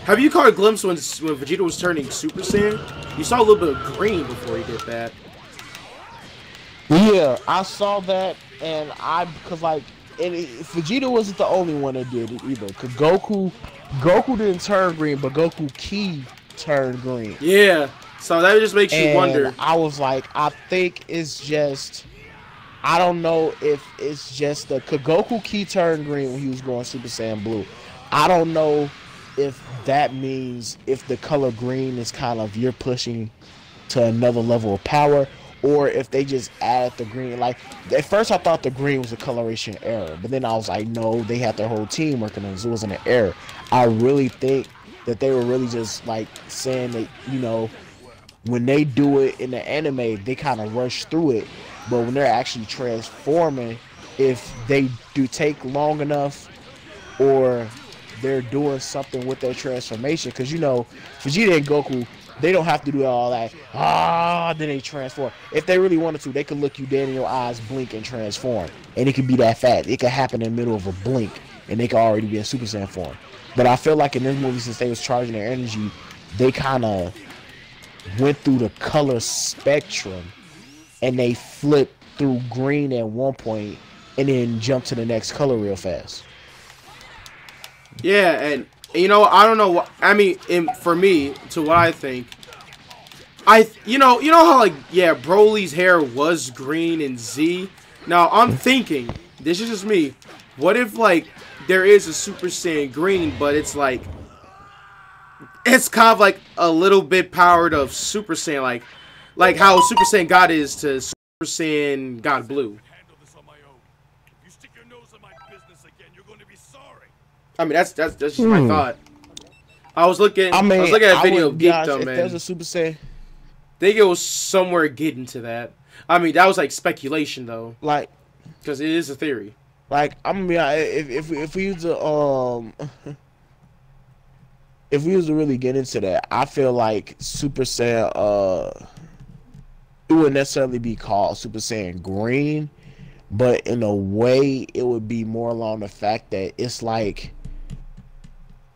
have you caught a glimpse when Vegeta was turning Super Saiyan? You saw a little bit of green before he did that. Yeah, I saw that, and Vegeta wasn't the only one that did it either. Cause Goku didn't turn green, but Goku Ki turned green. Yeah, so that just makes you wonder. I was like, I think it's just, I don't know if it's just the Goku Ki turned green when he was going Super Saiyan Blue. I don't know if that means if the color green is kind of you're pushing to another level of power, or if they just add the green. Like at first I thought the green was a coloration error, but then I was like, no, they had their whole team working on this. It wasn't an error. I really think that they were really just like saying that, you know, when they do it in the anime, they kind of rush through it, but when they're actually transforming, if they do take long enough, or they're doing something with their transformation, because you know, Vegeta and Goku, they don't have to do all that. Then they transform. If they really wanted to, they could look you dead in your eyes, blink, and transform, and it could be that fast. It could happen in the middle of a blink, and they could already be in Super Saiyan form. But I feel like in this movie, since they was charging their energy, they kind of went through the color spectrum, and they flipped through green at one point, and then jumped to the next color real fast. Yeah, and you know, I don't know what I mean. For me, to what I think, you know how like, yeah, Broly's hair was green in Z. Now I'm thinking, this is just me. What if like there is a Super Saiyan green, but it's like, it's kind of like a little bit powered of Super Saiyan, like how Super Saiyan God is to Super Saiyan God Blue. I mean, that's just my thought. I was looking at a video of Geekdom, man. If there's a Super Saiyan, I think it was somewhere getting to that. I mean, that was like speculation though, like, because it is a theory. Like, I'm gonna be honest, if we used to if we was to really get into that, I feel like Super Saiyan it wouldn't necessarily be called Super Saiyan Green, but in a way it would be more along the fact that it's like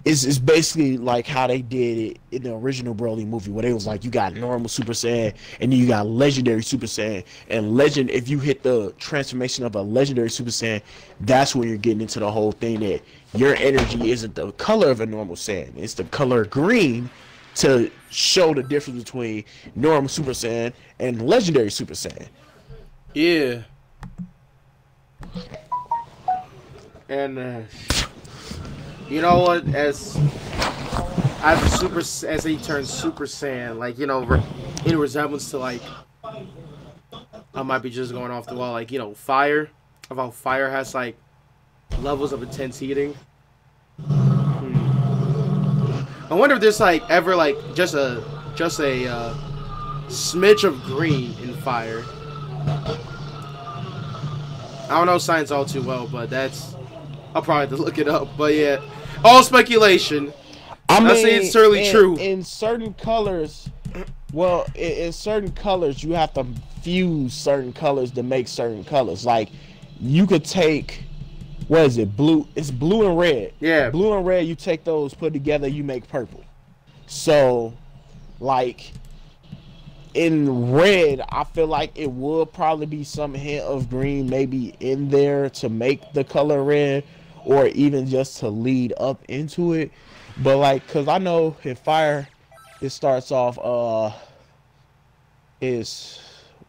it's basically like how they did it in the original Broly movie, where they was like, you got normal Super Saiyan and then you got legendary Super Saiyan, and if you hit the transformation of a legendary Super Saiyan, that's when you're getting into the whole thing that your energy isn't the color of a normal Saiyan, it's the color green, to show the difference between normal Super Saiyan and legendary Super Saiyan. Yeah. And you know what? As he turns Super Saiyan, like, you know, in resemblance to, like, I might be just going off the wall, like, you know, fire. Of how fire has like levels of intense heating. I wonder if there's like ever like just a smidge of green in fire. I don't know science all too well, but I'll probably have to look it up. But yeah, all speculation. I'm not saying it's certainly true. In certain colors, well, in certain colors, you have to fuse certain colors to make certain colors. Like, you could take, what is it, blue? It's blue and red. Yeah. Blue and red, you take those, put together, you make purple. So, like, in red, I feel like it would probably be some hint of green maybe in there to make the color red, or even just to lead up into it. But like, cause I know in fire, it starts off is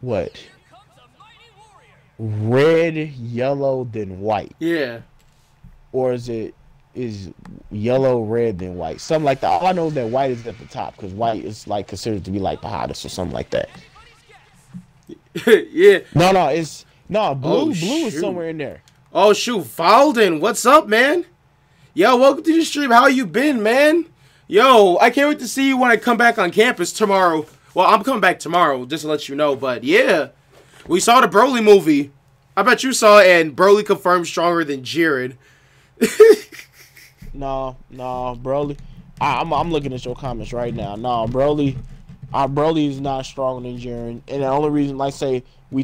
what? Red, yellow, then white. Yeah. Or is yellow, red, then white? Something like that. All I know is that white is at the top, because white is like considered to be like the hottest or something like that. Yeah. Blue is somewhere in there. Oh shoot, Valden, what's up, man? Yo, welcome to the stream. How you been, man? Yo, I can't wait to see you when I come back on campus tomorrow. Well, I'm coming back tomorrow, just to let you know. But yeah, we saw the Broly movie. I bet you saw it, and Broly confirmed stronger than Jiren. No, Broly. I'm looking at your comments right now. No, Broly is not stronger than Jiren, and the only reason, like say, we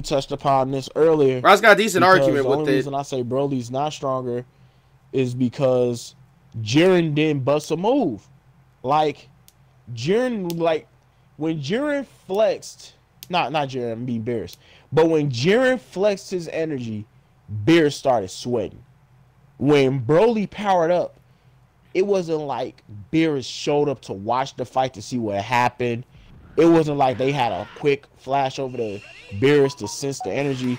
touched upon this earlier. I got a decent argument with it. The only reason I say Broly's not stronger is because Jiren didn't bust a move. Like, Jiren, like, when Jiren flexed, not Jiren, I'm being Beerus, but when Jiren flexed his energy, Beerus started sweating. When Broly powered up, it wasn't like Beerus showed up to watch the fight to see what happened. It wasn't like they had a quick flash over to Beerus to sense the energy.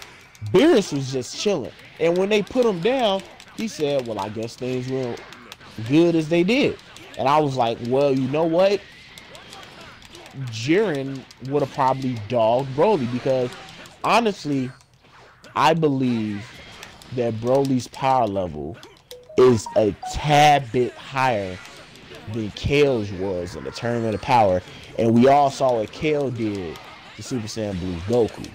Beerus was just chilling. And when they put him down, he said, well, I guess things went good as they did. And I was like, well, you know what? Jiren would have probably dogged Broly because honestly, I believe that Broly's power level is a tad bit higher than Kale's was in the Tournament of Power, and we all saw what Kale did to Super Saiyan Blue Goku.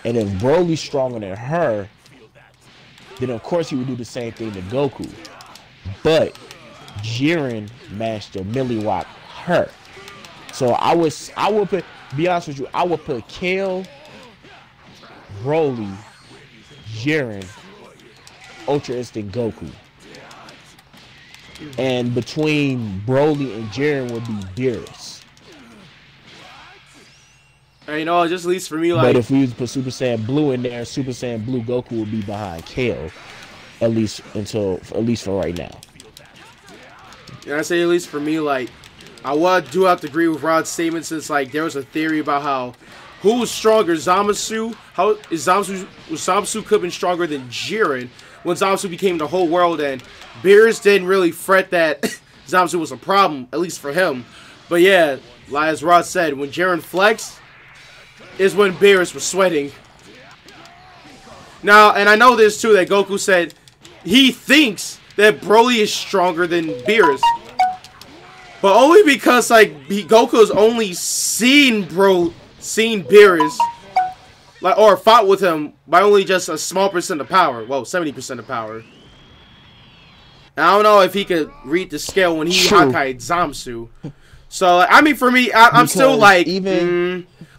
And if Broly's stronger than her, then of course he would do the same thing to Goku. But Jiren managed to milliwatt her. So I would put, be honest with you, I would put Kale, Broly, Jiren, Ultra Instinct Goku. And between Broly and Jiren would be Beerus. And you know, just at least for me, like. But if we put Super Saiyan Blue in there, Super Saiyan Blue Goku would be behind Kale, at least for right now. And I say at least for me, like, do have to agree with Rod's statement, since like there was a theory about how who was stronger, Zamasu? How is Zamasu could have been stronger than Jiren when Zamasu became the whole world, and Beerus didn't really fret that Zamasu was a problem, at least for him. But yeah, like as Rod said, when Jiren flexed is when Beerus was sweating. Now, and I know this too, that Goku said he thinks that Broly is stronger than Beerus. But only because, like, Goku's only seen Beerus, like, or fought with him by only just a small percent of power. Well, 70% of power. And I don't know if he could read the scale when he Hakai'd Zamasu. So, I mean, for me, I'm still like,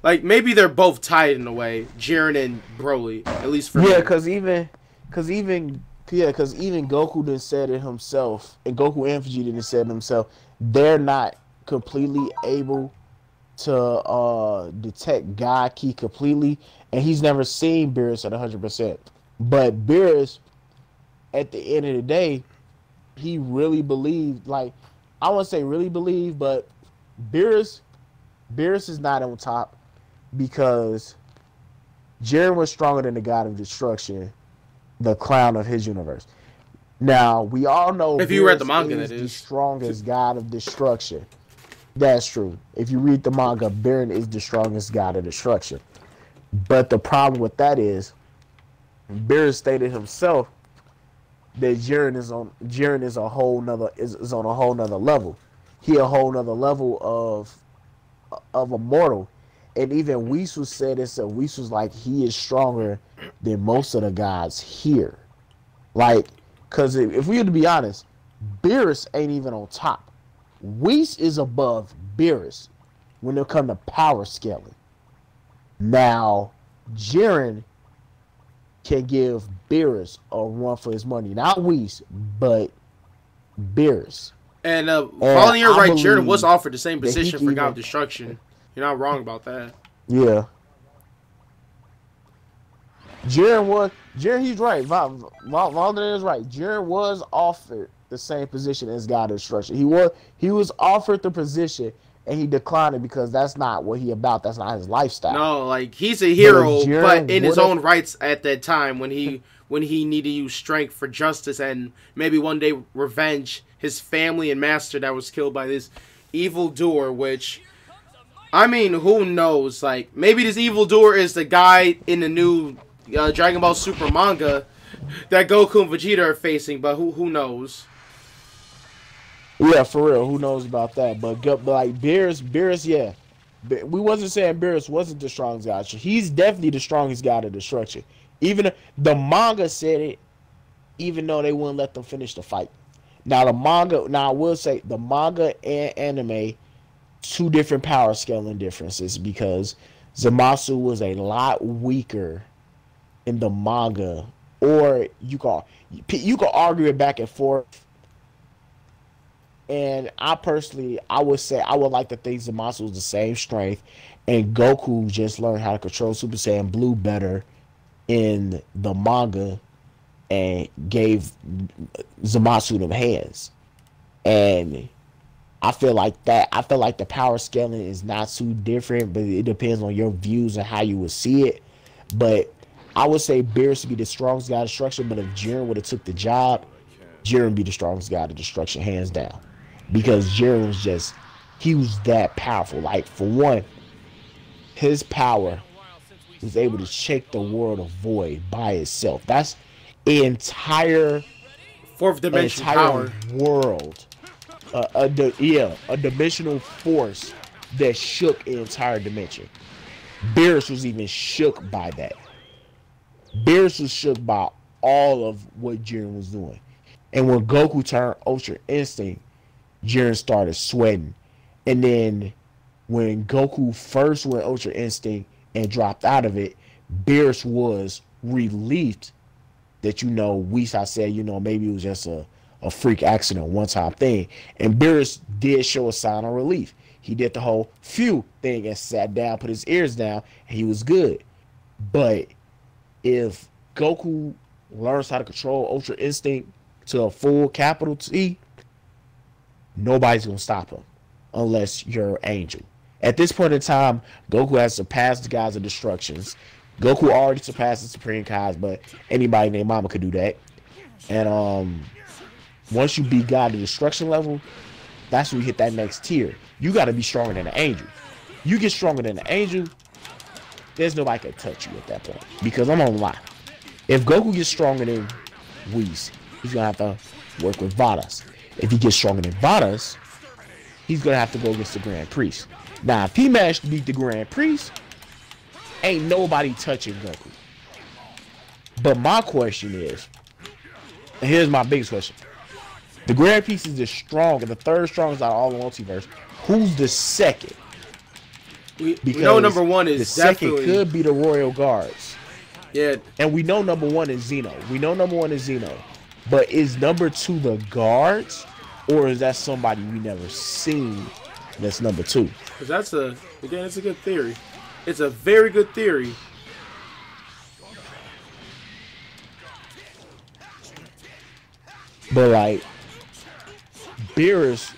like, maybe they're both tied in a way, Jiren and Broly, at least for me. Yeah, because even Goku didn't said it himself, and Goku and Vegeta didn't said it himself. They're not completely able to detect God Ki completely, and he's never seen Beerus at 100%. But Beerus, at the end of the day, he really believed, like, I wouldn't say really believed, but Beerus is not on top because Jiren was stronger than the God of Destruction, the clown of his universe. Now, we all know if you read the manga, that is the strongest God of Destruction. That's true. If you read the manga, Beerus is the strongest God of Destruction. But the problem with that is, Beerus stated himself that Jiren is on a whole nother level. He a whole nother level of immortal. And even Whis said it, so Whis was like, he is stronger than most of the gods here. Like, because if we were to be honest, Beerus ain't even on top. Whis is above Beerus when it comes to power scaling. Now, Jiren can give Beerus a run for his money. Not Whis, but Beerus. And following your right, Jiren was offered the same position for God of Destruction. You're not wrong about that. Yeah. Jiren, he's right. Valden is right. Jiren was offered the same position as God of Destruction. He was offered the position, and he declined it because that's not what he about. That's not his lifestyle. No, like, he's a hero, but in his own rights at that time when he needed to use strength for justice and maybe one day revenge his family and master that was killed by this evildoer, which, I mean, who knows? Like, maybe this evildoer is the guy in the new Dragon Ball Super manga that Goku and Vegeta are facing, but who knows? Yeah, for real, who knows about that? But like Beerus, yeah, we wasn't saying Beerus wasn't the strongest god. He's definitely the strongest god of destruction. Even the manga said it, even though they wouldn't let them finish the fight. Now I will say the manga and anime, two different power scaling differences, because Zamasu was a lot weaker in the manga, or you can argue it back and forth. And I would say I would like to think Zamasu was the same strength, and Goku just learned how to control Super Saiyan Blue better in the manga and gave Zamasu them hands. And I feel like the power scaling is not too different, but it depends on your views and how you would see it. But I would say Beerus would be the strongest god of destruction, but if Jiren would have took the job, Jiren would be the strongest god of destruction, hands down. Because Jiren was just He was that powerful. Like, for one, his power was able to shake the world of Void by itself. That's an entire Fourth dimension power world. A dimensional force that shook an entire dimension. Beerus was even shook by that. Beerus was shook by all of what Jiren was doing. And when Goku turned Ultra Instinct, Jiren started sweating. And then when Goku first went Ultra Instinct and dropped out of it, Beerus was relieved that, you know, Whis said, you know, maybe it was just a freak accident, one-time thing. And Beerus did show a sign of relief. He did the whole phew thing and sat down, put his ears down, and he was good. But if Goku learns how to control Ultra Instinct to a full capital T, nobody's going to stop him unless you're Angel. At this point in time, Goku has surpassed the Gods of Destructions. Goku already surpassed the Supreme Kais, but anybody named Mama could do that. And once you beat God of Destruction level, that's when you hit that next tier. You got to be stronger than an Angel. You get stronger than an Angel, there's nobody can touch you at that point. Because I'm gonna lie, if Goku gets stronger than Whis, he's gonna have to work with Vadas. If he gets stronger than Vadas, he's gonna have to go against the Grand Priest. Now, if he managed to beat the Grand Priest, ain't nobody touching Goku. But my question is, and here's my biggest question: the Grand Priest is the strongest, the third strongest out of all the multiverse. Who's the second? We know number one is the definitely... second could be the Royal Guards. Yeah. And we know number one is Zeno. But is number two the Guards? Or is that somebody we never seen that's number two? Because that's again, it's a good theory. It's a very good theory. But like, Beerus,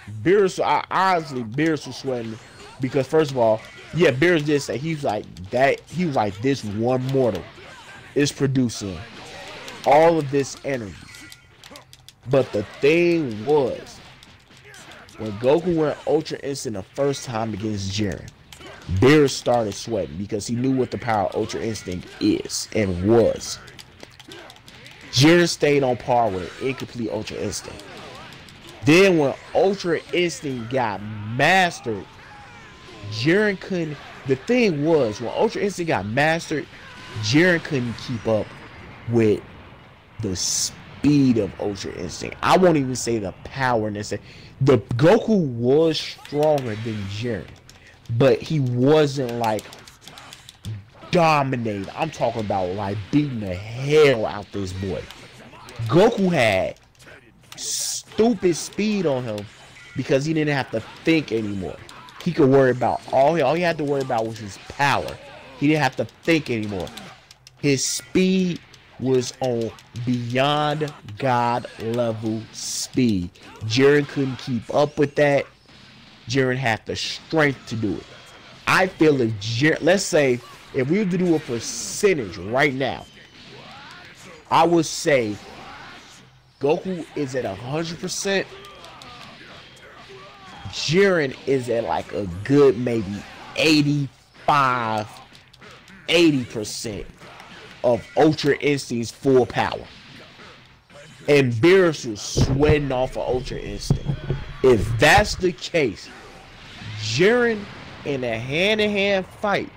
honestly, Beerus was sweating because, first of all, yeah, Beerus did say he was like, this one mortal is producing all of this energy. But the thing was, when Goku went Ultra Instinct the first time against Jiren, Beerus started sweating because he knew what the power of Ultra Instinct is and was. Jiren stayed on par with an incomplete Ultra Instinct. Then when Ultra Instinct got mastered, Jiren couldn't... The thing was, when Ultra Instinct got mastered, Jiren couldn't keep up with the speed of Ultra Instinct. I won't even say the power necessary. The Goku was stronger than Jiren, but he wasn't like dominating. I'm talking about like beating the hell out this boy. Goku had stupid speed on him because he didn't have to think anymore. He could worry about all he had to worry about was his power. He didn't have to think anymore. His speed was on beyond God level speed. Jiren couldn't keep up with that. Jiren had the strength to do it. I feel if Jiren, let's say if we were to do a percentage right now, I would say Goku is at 100%. Jiren is at like a good maybe 85, 80% of Ultra Instinct's full power. And Beerus was sweating off of Ultra Instinct. If that's the case, Jiren in a hand-to-hand fight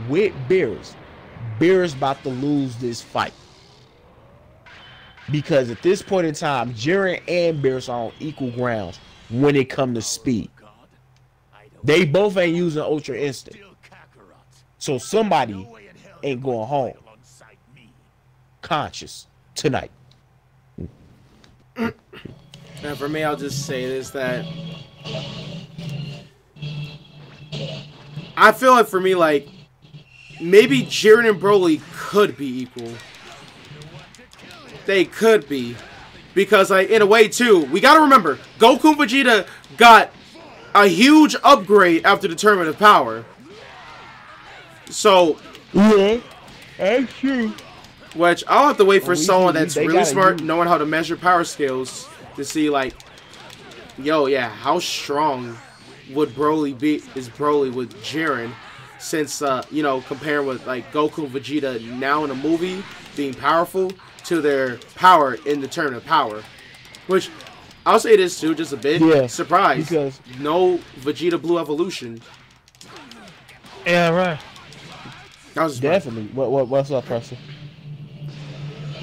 with Beerus about to lose this fight. Because at this point in time, Jiren and Beerus are on equal grounds when it comes to speed. They both ain't using Ultra Instinct. So somebody ain't going home conscious tonight. And for me, I'll just say this, that I feel like for me, like, maybe Jiren and Broly could be equal. They could be. Because, like, in a way, too, we gotta remember, Goku and Vegeta got a huge upgrade after the Tournament of Power. So, yeah, that's true. Which, I'll have to wait for someone that's really smart, knowing how to measure power scales, to see, like, yo, yeah, how strong would Broly be? Is Broly with Jiren? Since you know, comparing with like Goku and Vegeta now in the movie being powerful to their power in the tournament power, which I'll say this too, just a bit. Yeah, surprise because no Vegeta Blue Evolution. Yeah, right. That was definitely. What's up, Preston?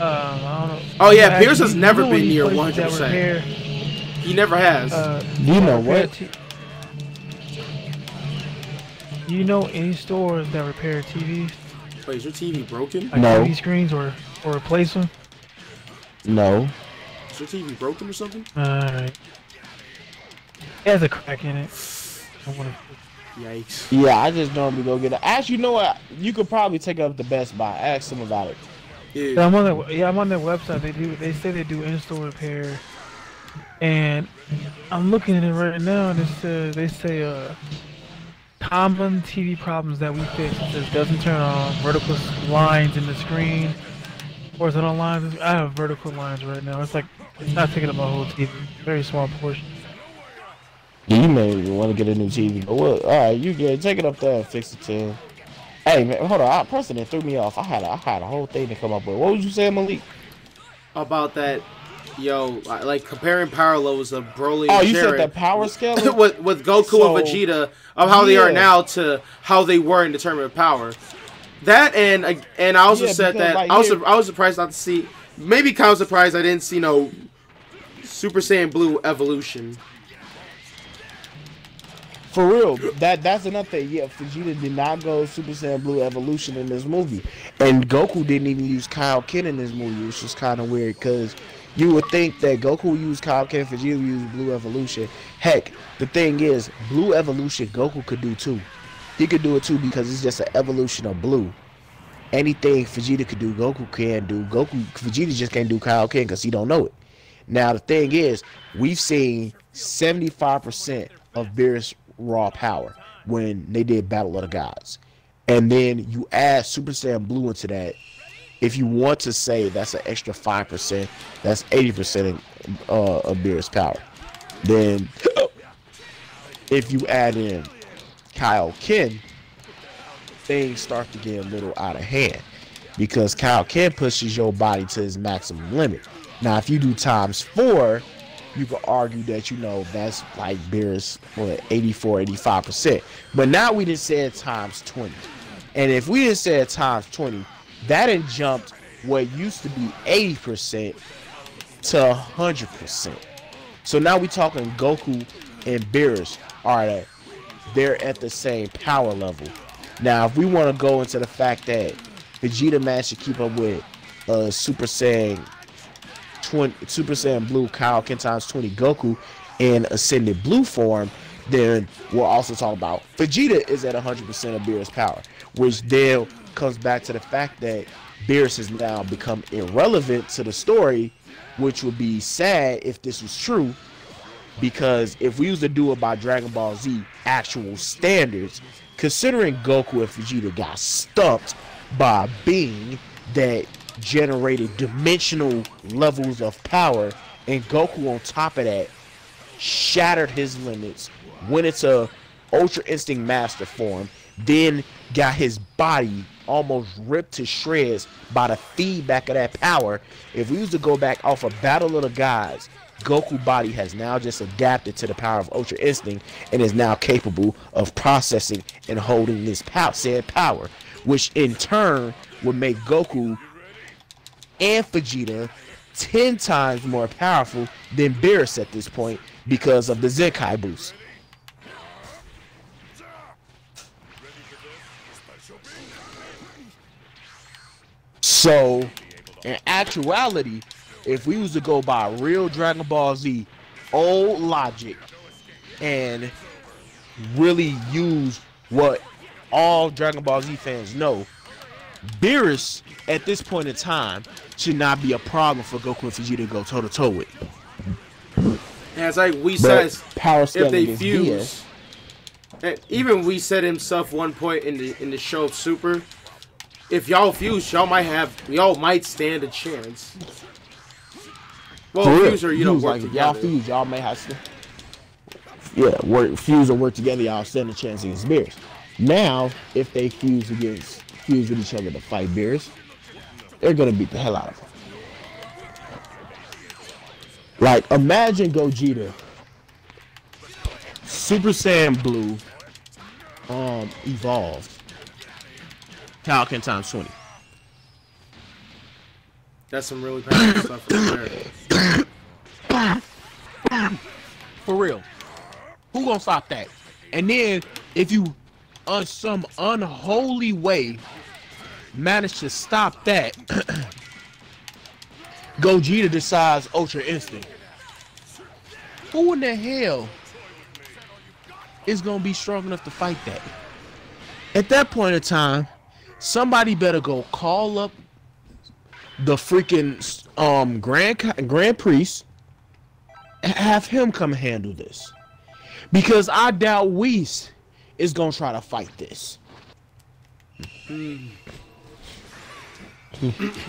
I don't know. Oh yeah, Pierce Actually, has never you know been any near places that 100%. repair, He never has. You know repair what? You know any stores that repair TVs? Wait, is your TV broken? Like No. TV screens or replace them? No. Is your TV broken or something? Alright. It has a crack in it. I wanna... Yikes. Yeah, I just normally go get it. Actually, you know what? You could probably take it up to Best Buy. Ask them about it. Yeah. I'm on their website. They say they do in-store repair, and I'm looking at it right now, and they say common TV problems that we fix. It says doesn't turn on, vertical lines in the screen, horizontal lines. I have vertical lines right now. It's like it's not taking up my whole TV. Very small portion. You may want to get a new TV, but what? All right, you get take it up there and fix it too. Hey man, hold on. Preston threw me off. I had a whole thing to come up with. What was you saying, Malik? About that, yo, like comparing power levels of Broly Oh, and you Jiren said that power scale with Goku So, and Vegeta of how they are yeah. now to how they were in the tournament of power. That and I also Yeah, said because, that like, I was surprised not to see, maybe kind of surprised I didn't see no Super Saiyan Blue evolution. For real, that's another thing. Yeah, Vegeta did not go Super Saiyan Blue Evolution in this movie, and Goku didn't even use Kaioken in this movie, which is kind of weird because you would think that Goku used Kaioken, Vegeta used Blue Evolution. Heck, the thing is, Blue Evolution Goku could do too. He could do it too because it's just an evolution of Blue. Anything Vegeta could do, Goku can do. Vegeta just can't do Kaioken because he don't know it. Now the thing is, we've seen 75% of Beerus raw power when they did Battle of the Gods, and then you add Super Saiyan Blue into that. If you want to say that's an extra 5%, that's 80% of Beerus power. Then if you add in Kaioken, things start to get a little out of hand because Kaioken pushes your body to its maximum limit. Now if you do ×4, you could argue that, you know, that's like Beerus, what, 84, 85%. But now we just said ×20. And if we just said ×20, that done jumped what used to be 80% to 100%. So now we talking Goku and Beerus are they're at the same power level. Now, if we want to go into the fact that Vegeta managed to keep up with Super Saiyan Blue Kaioken ×20 Goku in Ascended Blue form, then we'll also talk about Vegeta is at 100% of Beerus power, which then comes back to the fact that Beerus has now become irrelevant to the story, which would be sad if this was true, because if we used to do it by Dragon Ball Z actual standards, considering Goku and Vegeta got stumped by a being that generated dimensional levels of power, and Goku on top of that shattered his limits, went into Ultra Instinct Master form, then got his body almost ripped to shreds by the feedback of that power. If we used to go back off of Battle of the Gods, Goku body has now just adapted to the power of Ultra Instinct and is now capable of processing and holding this said power, which in turn would make Goku and Vegeta 10 times more powerful than Beerus at this point because of the Zenkai boost. So, in actuality, if we was to go by real Dragon Ball Z old logic and really use what all Dragon Ball Z fans know, Beerus at this point in time should not be a problem for Goku and Vegeta to go toe to toe with. Yeah, it's like we said, power if they is fuse, and even we said himself one point in the show of Super, if y'all fuse, y'all might stand a chance. Well, fuse or you don't work like, together. Y'all fuse, y'all may have to. fuse and work together, y'all stand a chance against Beerus. Now, if they fuse with each other to fight Beerus, they're gonna beat the hell out of them. Like, imagine Gogeta, Super Saiyan Blue, evolved, Kaioken times 20. That's some really powerful stuff right there. For real. Who gonna stop that? And then, if you, on some unholy way, manage to stop that, Gogeta decides Ultra Instinct. Who in the hell is gonna be strong enough to fight that? At that point in time, somebody better go call up the freaking Grand Priest and have him come handle this. Because I doubt Whis is gonna try to fight this.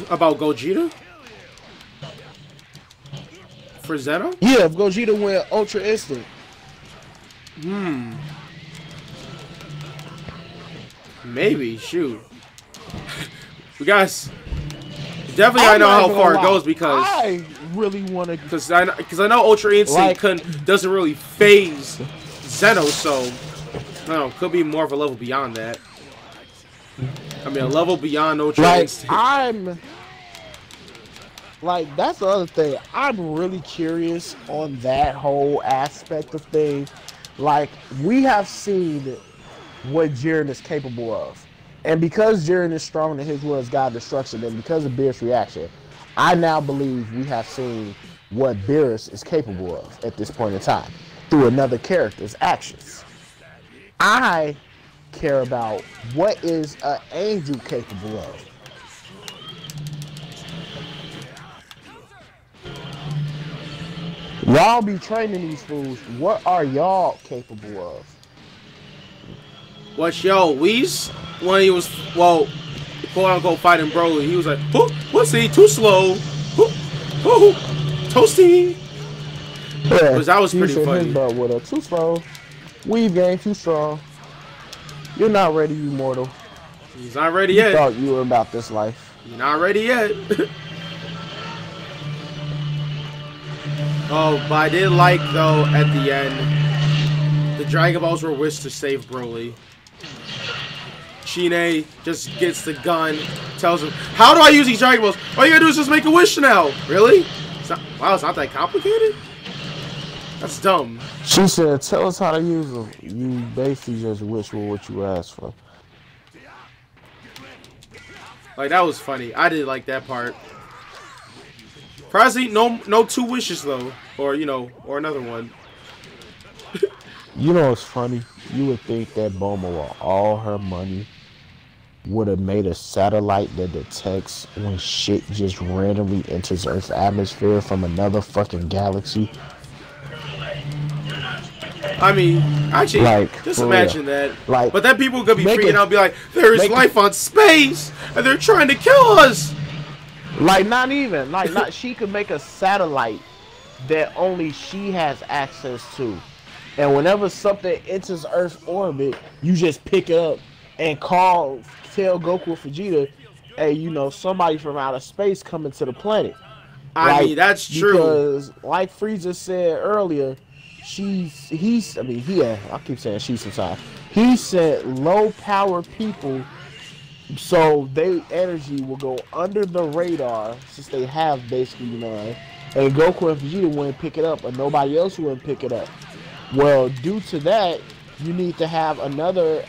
About Gogeta? For Zeno? Yeah, if Gogeta went Ultra Instinct. Maybe, shoot. We guys definitely gotta know how far it goes because I really want to. Because I know Ultra Instinct doesn't really phase Zeno, so I don't know, could be more of a level beyond that. I mean, a level beyond Ultra Instinct. That's the other thing. I'm really curious on that whole aspect of things. Like, we have seen what Jiren is capable of. And because Jiren is strong in his will as God Destruction, and because of Beerus' reaction, I now believe we have seen what Beerus is capable of at this point in time through another character's actions. I care about what is an angel capable of. Y'all be training these fools. What are y'all capable of? What's Whis? When he was, well, quote unquote fighting Broly, he was like, what's he? Too slow. Toasty. Yeah, because that was pretty funny. But with a too slow, weave game too strong. You're not ready, you mortal. He's not ready yet. You thought you were about this life. You're not ready yet. Oh, but I did like, though, at the end, the Dragon Balls were wished to save Broly. Shine just gets the gun, tells him, how do I use these Dragon Balls? All you gotta do is just make a wish now. Really? Wow, it's not that complicated? That's dumb. She said, tell us how to use them. You basically just wish for what you asked for. Like, that was funny. I did like that part. Probably no 2 wishes though, or or another one. You know what's funny? You would think that Bulma, with all her money, would have made a satellite that detects when shit just randomly enters Earth's atmosphere from another fucking galaxy. I mean, actually, just imagine that. But then people could be freaking out and be like, there is life on space, and they're trying to kill us. Not even. She could make a satellite that only she has access to. And whenever something enters Earth's orbit, you just pick it up and tell Goku or Vegeta, hey, somebody from outer space coming to the planet. I mean, that's true. Because, like Frieza said earlier, I keep saying she sometimes. He said low power people, so their energy will go under the radar since they have basically none. And Goku and Vegeta wouldn't pick it up, or nobody else wouldn't pick it up. Well, due to that, you need to have another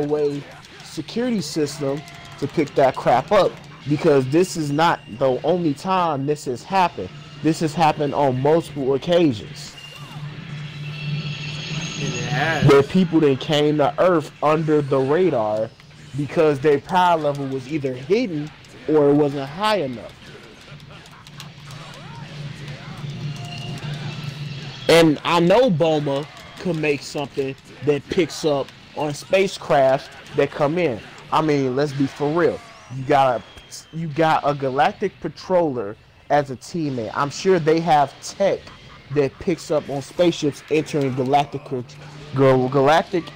way security system to pick that crap up, because this is not the only time this has happened. This has happened on multiple occasions. Where people then came to Earth under the radar because their power level was either hidden or it wasn't high enough. And I know Bulma could make something that picks up on spacecraft that come in. I mean, let's be for real. You got a galactic patroller as a teammate. I'm sure they have tech that picks up on spaceships entering Galactic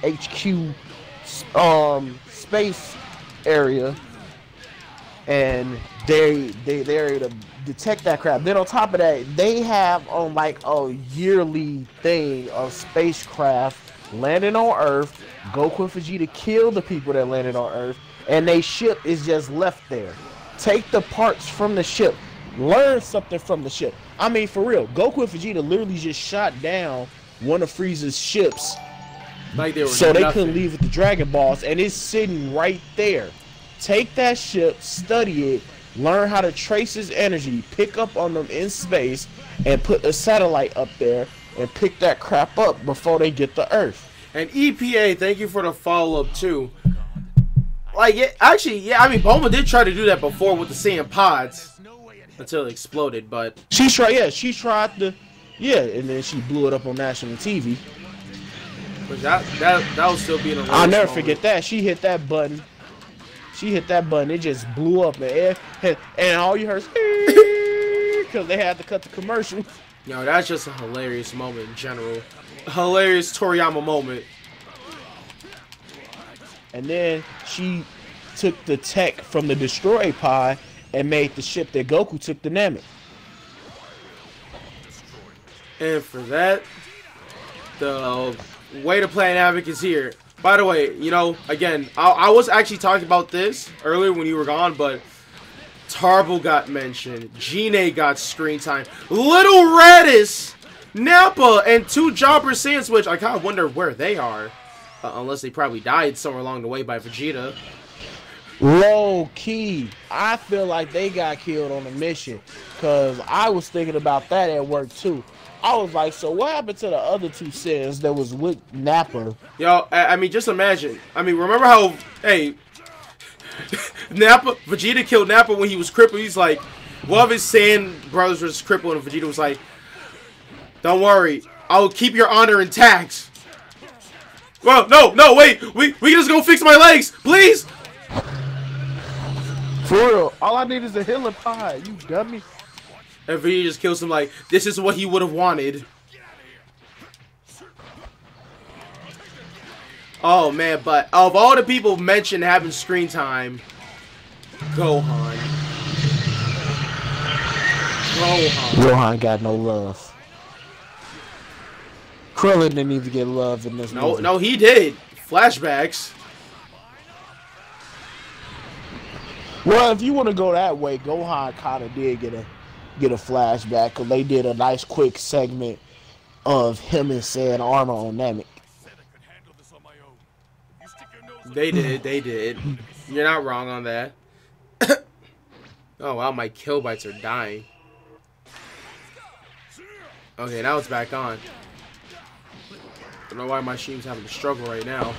HQ space area, and they're to detect that crap. Then on top of that, they have on like a yearly thing of spacecraft landing on Earth. Goku and Vegeta kill the people that landed on Earth, and they ship is just left there. Take the parts from the ship. Learn something from the ship. I mean, for real, Goku and Vegeta literally just shot down one of Frieza's ships, like they were so nothing. they couldn't leave with the Dragon Balls, and it's sitting right there. Take that ship, study it, learn how to trace his energy, pick up on them in space, and put a satellite up there and pick that crap up before they get to Earth. And EPA, thank you for the follow-up too. Like, yeah, I mean, Bulma did try to do that before with the Saiyan pods until it exploded, but she tried to, and then she blew it up on national TV. But that will still be in a I'll never forget that. She hit that button. It just blew up, man. And all you heard because they had to cut the commercial. Yo, that's just a hilarious moment in general. A hilarious Toriyama moment. And then she took the tech from the Destroy Pod and made the ship that Goku took to Namek. And for that, the way to play Namek is here. By the way, you know, again, I was actually talking about this earlier when you were gone, but Tarble got mentioned. Gine got screen time. Little Raditz, Nappa, and 2 Jobber Saiyans, which I kind of wonder where they are. Unless they probably died somewhere along the way by Vegeta. Low key, I feel like they got killed on a mission, because I was thinking about that at work too. I was like, so what happened to the other 2 Saiyans that was with Nappa? Yo, I mean, just imagine. I mean, remember how, hey, Vegeta killed Nappa when he was crippled. He's like, one of his Saiyan brothers was crippled, and Vegeta was like, don't worry, I'll keep your honor intact. Well, no, wait, we just go fix my legs, please. For real, all I need is a healing pod, you dummy. And Vegeta just kills him like, this is what he would have wanted. Oh, man, but of all the people mentioned having screen time, Gohan. Gohan got no love. Krillin didn't even get love in this movie. No, he did. Flashbacks. Well, if you want to go that way, Gohan kind of did get a flashback, because they did a nice quick segment of him and Saiyan armor on Namek. They did. You're not wrong on that. Oh wow, my kill bites are dying. Okay, now it's back on. I don't know why my stream's having a struggle right now.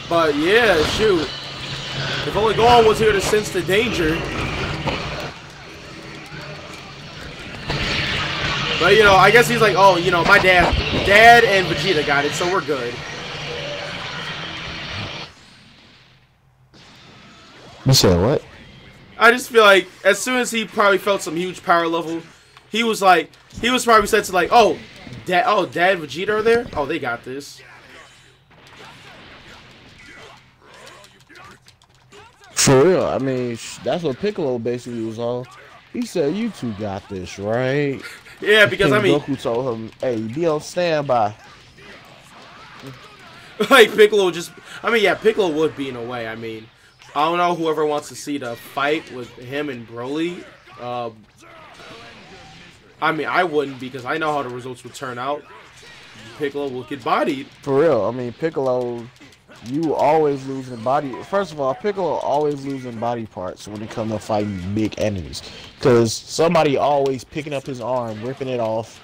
But yeah, shoot. If only Gohan was here to sense the danger. But you know, I guess he's like, oh, you know, my dad and Vegeta got it, so we're good. You said what? I just feel like as soon as he probably felt some huge power level, he was probably said to like, oh, Dad and Vegeta are there? Oh, they got this. For real, I mean, that's what Piccolo basically was on. He said, you two got this, right? Yeah, because I mean, Goku told him, hey, be on standby. Like Piccolo just, I mean, yeah, Piccolo would be in a way. I mean, I don't know whoever wants to see the fight with him and Broly. I mean, I wouldn't, because I know how the results would turn out. Piccolo will get bodied. For real, I mean, Piccolo, you always losing body. First of all, Piccolo always losing body parts when it comes to fighting big enemies, because somebody always picking up his arm, ripping it off,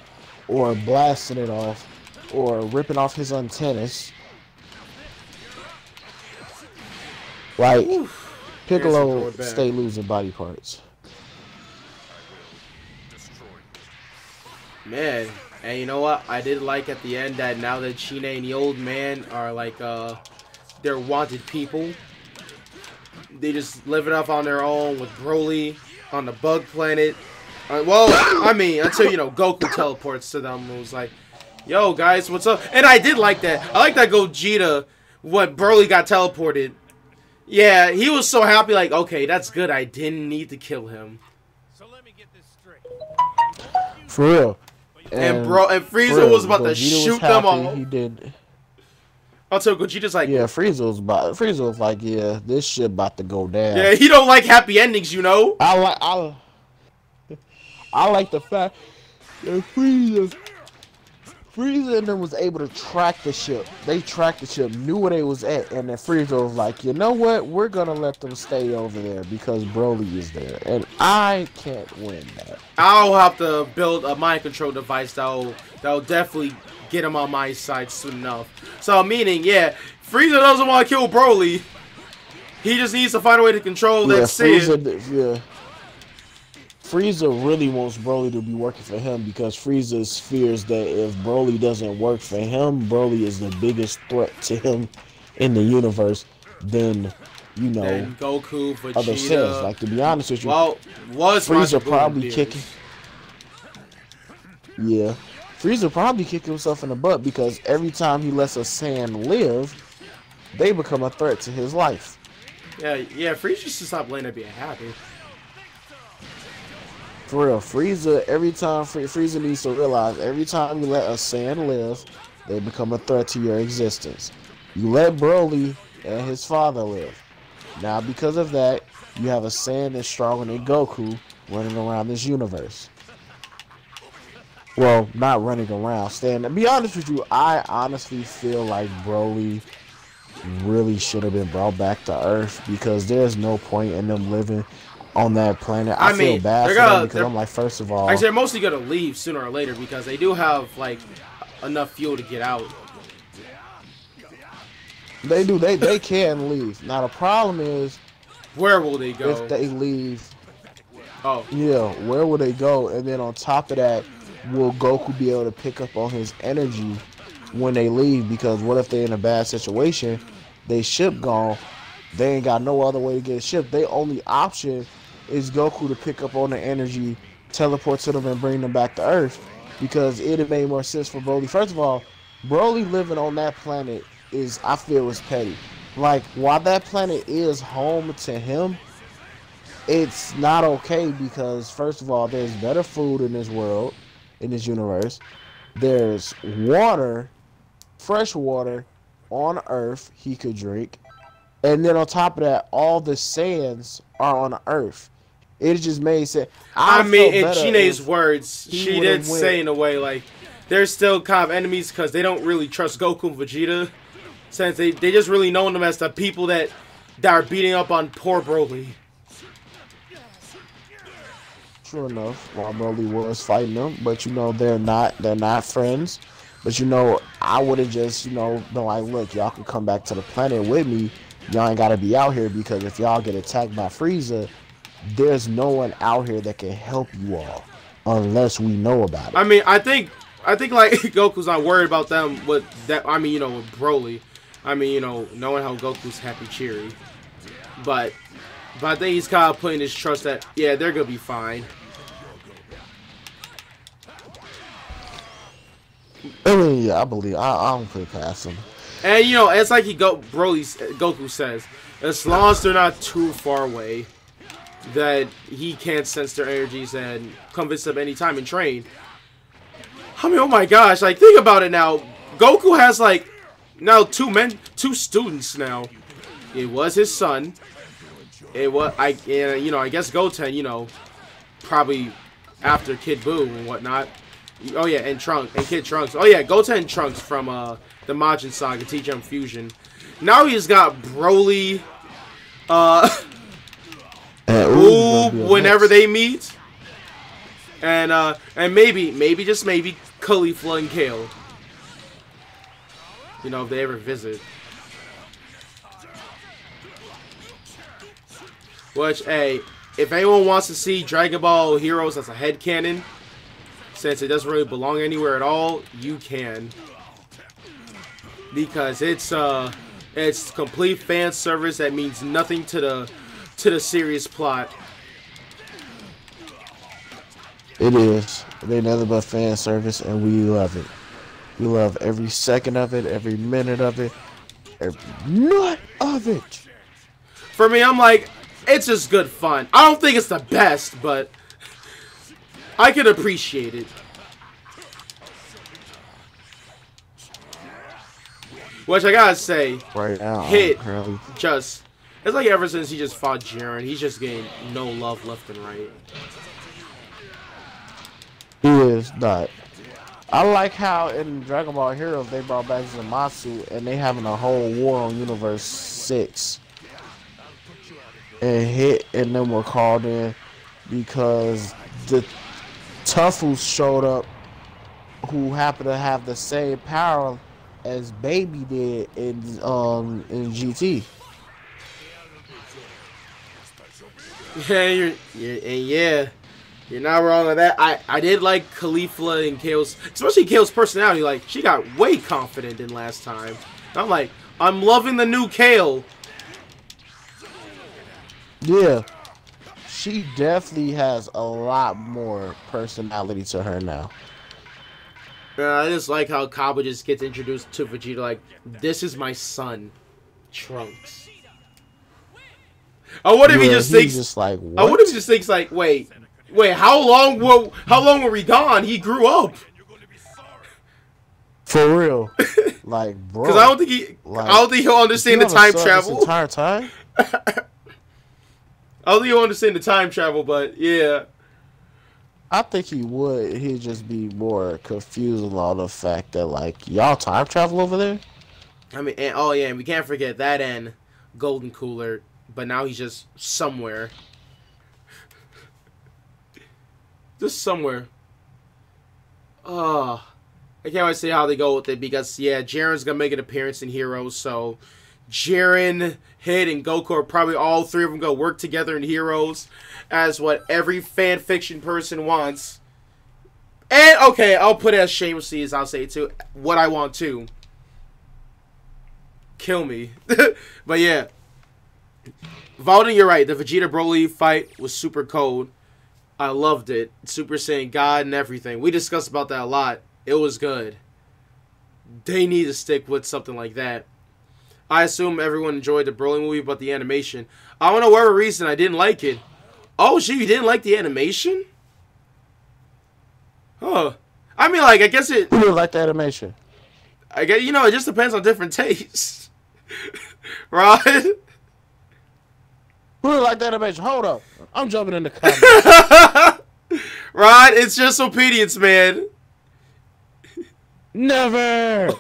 or blasting it off, or ripping off his antennas. Like, Piccolo stay losing body parts. Man, and you know what? I did like at the end that now that Shine and the old man are like, they're wanted people. They just live it up on their own with Broly on the bug planet. Well, I mean, until, you know, Goku teleports to them and was like, yo, guys, what's up? And I did like that. I like that Gogeta, when Broly got teleported. Yeah, he was so happy, like, okay, that's good. I didn't need to kill him. So let me get this straight. For real. And Frieza was about to shoot them all. He did. Until Gogeta's like, Yeah, Frieza was like, yeah, this shit about to go down. yeah, he don't like happy endings, you know. I like the fact that Frieza and them was able to track the ship. They tracked the ship, knew where they was at, and then Frieza was like, you know what? We're gonna let them stay over there because Broly is there, and I can't win that. I'll have to build a mind control device that'll definitely get him on my side soon enough. So meaning, yeah, Frieza doesn't want to kill Broly. He just needs to find a way to control that Saiyan. Yeah. Frieza really wants Broly to be working for him because Frieza fears that if Broly doesn't work for him, Broly is the biggest threat to him in the universe. Then, you know, then Goku, Vegeta. Other Saiyans. Like, to be honest with you, well, Frieza probably kicking. Yeah, Frieza probably kicking himself in the butt because every time he lets a Saiyan live, they become a threat to his life. Yeah, Frieza should stop letting it being happy. For real, Frieza, every time Frieza needs to realize, every time you let a Saiyan live, they become a threat to your existence. You let Broly and his father live. Now, because of that, you have a Saiyan that's stronger than Goku running around this universe. Well, not running around, staying. To be honest with you, I honestly feel like Broly really should have been brought back to Earth because there's no point in them living on that planet. I feel bad for them because I'm like, first of all, actually, they're mostly gonna leave sooner or later because they do have like enough fuel to get out. They do. They can leave. Now the problem is, where will they go if they leave? Oh, yeah, where will they go? And then on top of that, will Goku be able to pick up on his energy when they leave? Because what if they're in a bad situation? They ship gone. They ain't got no other way to get a ship. Their only option is Goku to pick up on the energy, teleport to them, and bring them back to Earth. Because it'd have made more sense for Broly. First of all, Broly living on that planet is, I feel, is petty. Like, while that planet is home to him, it's not okay because, first of all, there's better food in this world, in this universe. There's water, fresh water on Earth he could drink. And then on top of that, all the Saiyans are on Earth. It just made sense. I mean, in Chine's words, she did say in a way, like, they're still kind of enemies because they don't really trust Goku and Vegeta. Since they just really know them as the people that are beating up on poor Broly. True enough, while Broly was fighting them, but you know, they're not friends. But you know, I would have just, you know, been like, look, y'all can come back to the planet with me. Y'all ain't gotta be out here because if y'all get attacked by Frieza, there's no one out here that can help you all unless we know about it. I mean, I think like Goku's not worried about them with that. I mean, you know, with Broly. I mean, you know, knowing how Goku's happy cheery, but I think he's kind of putting his trust that yeah, they're gonna be fine. I mean, yeah, I believe I don't put it past him. And you know, it's like Goku says, as long as they're not too far away, that he can't sense their energies and come visit them anytime and train. I mean, oh my gosh, like think about it now. Goku has like now two students now. It was his son. It was you know, I guess Goten, you know, probably after Kid Buu and whatnot. Oh yeah, and Kid Trunks. Oh yeah, Goten and Trunks from the Majin Saga TGM Fusion. Now he's got Broly, whenever they meet, and maybe just maybe Caulifla and Kale. You know, if they ever visit. Which, hey, if anyone wants to see Dragon Ball Heroes as a headcanon, since it doesn't really belong anywhere at all, you can. Because it's complete fan service that means nothing to the serious plot. It is. It ain't nothing but fan service, and we love it. We love every second of it, every minute of it, every nut of it. For me, I'm like, it's just good fun. I don't think it's the best, but I can appreciate it. Which I gotta say, Right now, Hit currently. just, it's like ever since he just fought Jiren, he's just getting no love left and right. He is not. I like how in Dragon Ball Heroes they brought back Zamasu and they having a whole war on Universe 6. And Hit and them were called in because the Tuffles showed up who happened to have the same power as Baby did in GT. Yeah, you're not wrong on that. I did like Khalifa and Kale's, especially Kale's personality. Like, she got way confident than last time. I'm like, I'm loving the new Kale. Yeah, she definitely has a lot more personality to her now. I just like how Kaba just gets introduced to Vegeta like, this is my son, Trunks. Oh, what if he just thinks? Just like, what? I wonder if he just thinks like, wait, how long were we gone? He grew up. For real, like, bro. Because I don't think he'll understand the time travel. This entire time. I don't think he'll understand the time travel, but yeah. I think he would. He'd just be more confused on all the fact that, like, y'all time travel over there. I mean, and, oh yeah, and we can't forget that and Golden Cooler, but now he's just somewhere. Just somewhere. I can't wait to see how they go with it because, yeah, Jiren's gonna make an appearance in Heroes, so Jiren, Hit, and Goku are probably all three of them gonna work together in Heroes as what every fan fiction person wants. And, okay, I'll put it as shamelessly as I'll say it too, what I want too. Kill me. But yeah. Valden, you're right. The Vegeta Broly fight was super cold. I loved it. Super Saiyan God and everything. We discussed about that a lot. It was good. They need to stick with something like that. I assume everyone enjoyed the Broly movie, but the animation, I don't know whatever reason I didn't like it. Oh, shit, you didn't like the animation? Huh. I mean, like, I guess it... Who didn't like the animation? I guess, you know, it just depends on different tastes. Right? Who didn't like the animation? Hold up. I'm jumping in the comments. Right? It's just opinions, man. Never!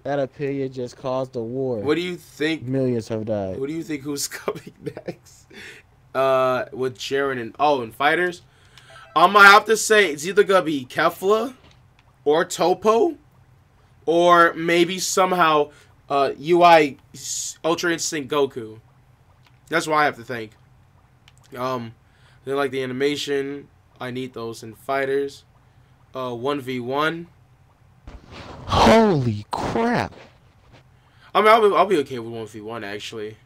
That opinion just caused a war. What do you think? Millions have died. What do you think who's coming next? With Jiren and fighters? I'm gonna have to say it's either gonna be Kefla or Topo, or maybe somehow UI Ultra Instinct Goku. That's what I have to think. They like the animation. I need those in fighters. 1v1. Holy crap! I mean, I'll be okay with 1v1 actually.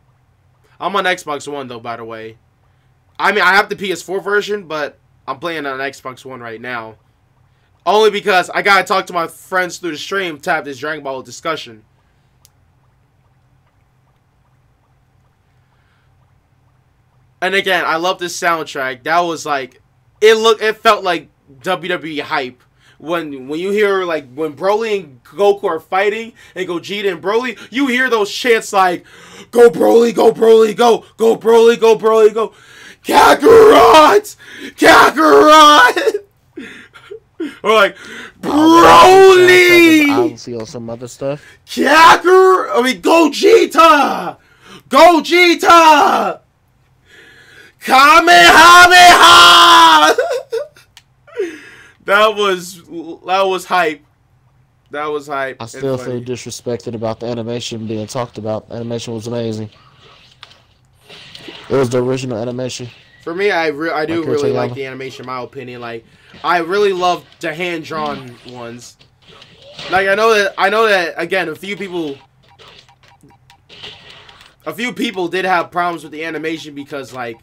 I'm on Xbox One though, by the way. I mean, I have the PS4 version, but I'm playing on Xbox One right now. Only because I gotta talk to my friends through the stream to have this Dragon Ball discussion. And again, I love this soundtrack. That was like, it felt like WWE hype. When you hear, like, when Broly and Goku are fighting, and Gogeta and Broly, you hear those chants like, go Broly, go Broly, go Broly, go Broly, go, Kakarot! Kakarot! Or like, Broly! Obviously on some other stuff. Gogeta! Gogeta! Kamehameha! That was hype. That was hype. I still feel disrespected about the animation being talked about. The animation was amazing. It was the original animation. For me, I do really like the animation. In my opinion, like, I really love the hand drawn ones. Like, I know that again, a few people did have problems with the animation because, like,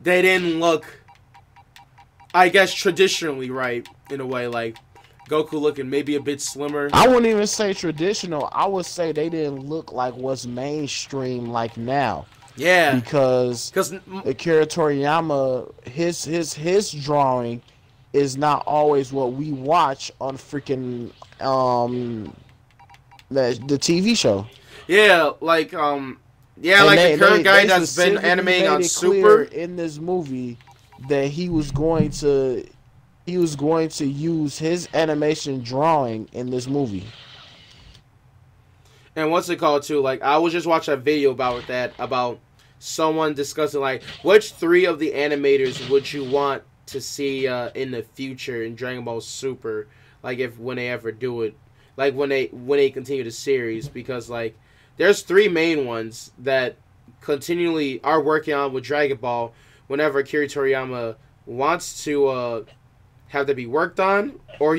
they didn't look I guess traditionally right in a way, like Goku looking maybe a bit slimmer. I wouldn't even say traditional. I would say they didn't look like what's mainstream like now. Yeah, because Akira Toriyama, his drawing is not always what we watch on freaking the TV show. Yeah, like yeah, and like the current guy that's been animating on Super in this movie that he was going to use his animation drawing in this movie. And what's it called too? Like I was just watching a video about someone discussing like which 3 of the animators would you want to see in the future in Dragon Ball Super, like when they ever do it, like when they continue the series, because like there's 3 main ones that continually are working on with Dragon Ball whenever Akira Toriyama wants to have to be worked on, or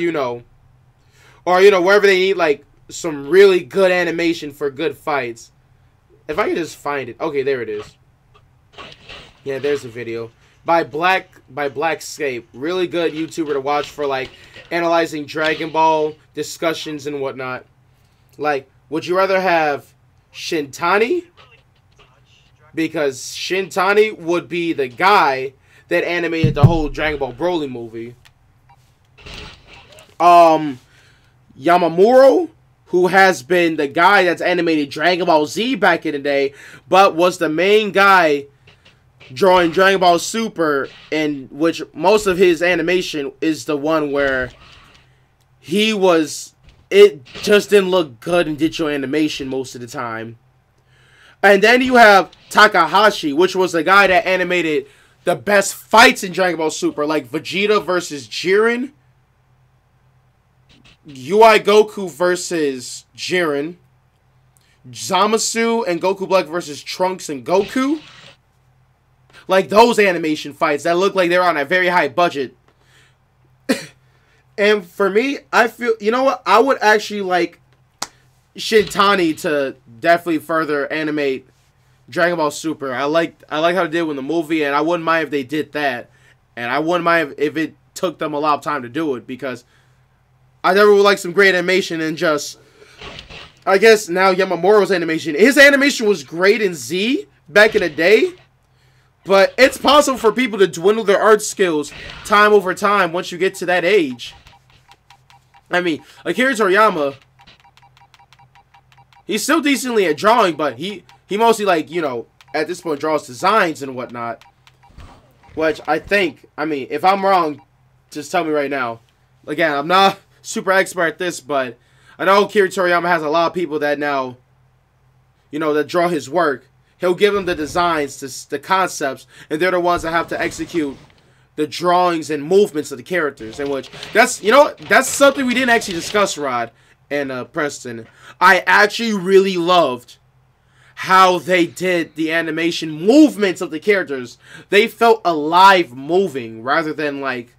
wherever they need like some really good animation for good fights. If I can just find it. Okay, there it is. Yeah, there's a video by Blackscape. Really good YouTuber to watch for like analyzing Dragon Ball discussions and whatnot. Like, would you rather have Shintani? Because Shintani would be the guy that animated the whole Dragon Ball Broly movie. Yamamuro, who has been the guy that's animated Dragon Ball Z back in the day, but was the main guy drawing Dragon Ball Super, in which most of his animation is the one where it just didn't look good in digital animation most of the time. And then you have Takahashi, which was the guy that animated the best fights in Dragon Ball Super, like Vegeta versus Jiren, UI Goku versus Jiren, Zamasu and Goku Black versus Trunks and Goku. Like those animation fights that look like they're on a very high budget. And for me, I feel, you know what? I would actually like Shintani to definitely further animate Dragon Ball Super. I like how they did with the movie, and I wouldn't mind if they did that. And I wouldn't mind if it took them a lot of time to do it, because I never would like some great animation and just, I guess now Yamamuro's animation. His animation was great in Z back in the day, but it's possible for people to dwindle their art skills time over time once you get to that age. I mean, Akira Toriyama, he's still decently at drawing, but he mostly, like, at this point draws designs and whatnot. Which I think, I mean, if I'm wrong, just tell me right now. Again, I'm not super expert at this, but I know Akira Toriyama has a lot of people that now, that draw his work. He'll give them the designs, the concepts, and they're the ones that have to execute the drawings and movements of the characters. In which, that's something we didn't actually discuss, Rod and Preston. I actually really loved how they did the animation movements of the characters. They felt alive moving rather than like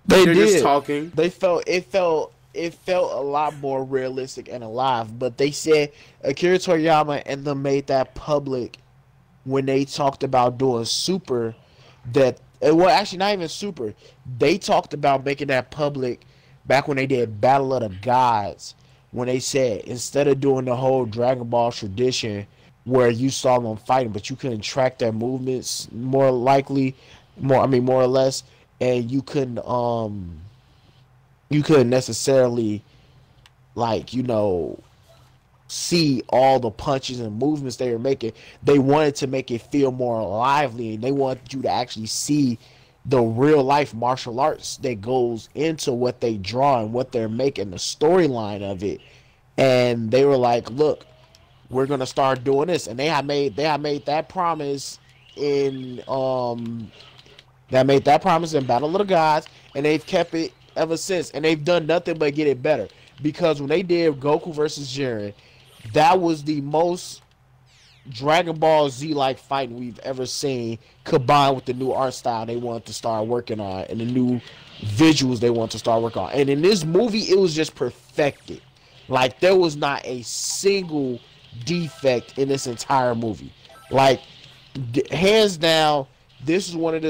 they're just talking. It felt a lot more realistic and alive. But they said Akira Toriyama and them made that public when they talked about doing Super. Well, actually not even Super. They talked about making that public back when they did Battle of the Gods, when they said instead of doing the whole Dragon Ball tradition where you saw them fighting but you couldn't track their movements more or less, and you couldn't necessarily see all the punches and movements they were making. They wanted to make it feel more lively, and they wanted you to actually see the real life martial arts that goes into what they draw and what they're making, the storyline of it. And they were like, look, we're gonna start doing this. And they had made that promise in Battle of the Gods, and they've kept it ever since, and they've done nothing but get it better. Because when they did Goku versus Jiren, that was the most Dragon Ball Z-like fighting we've ever seen, combined with the new art style they wanted to start working on and the new visuals they want to start working on. And in this movie, it was just perfected. Like, there was not a single defect in this entire movie. Like, hands down, this is one of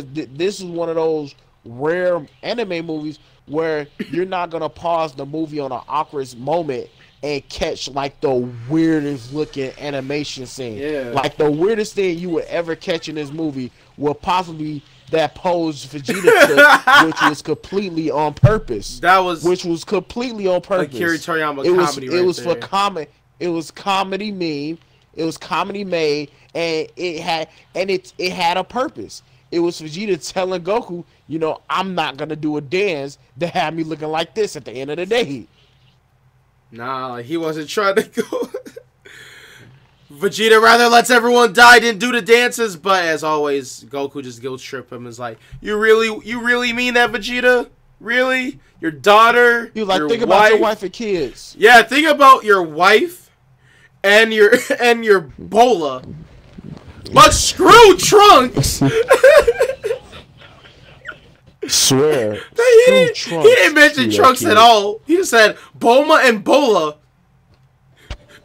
those rare anime movies where you're not gonna pause the movie on an awkward moment and catch like the weirdest looking animation scene. Yeah. Like the weirdest thing you would ever catch in this movie will possibly that pose Vegeta took, which was completely on purpose. Which was completely on purpose. Akira Toriyama comedy. It was for comedy. It was comedy meme. It was comedy made, and it had a purpose. It was Vegeta telling Goku, you know, I'm not gonna do a dance that had me looking like this at the end of the day. Nah, he wasn't trying to go. Vegeta rather lets everyone die than do the dances, but as always, Goku just guilt trip him. Is like, you really mean that, Vegeta? Really? Your daughter? You like, your think wife? about your wife and kids. Yeah, think about your wife and your Bola. But screw Trunks. Swear. He didn't mention Trunks at all. He just said Bulma and Bola.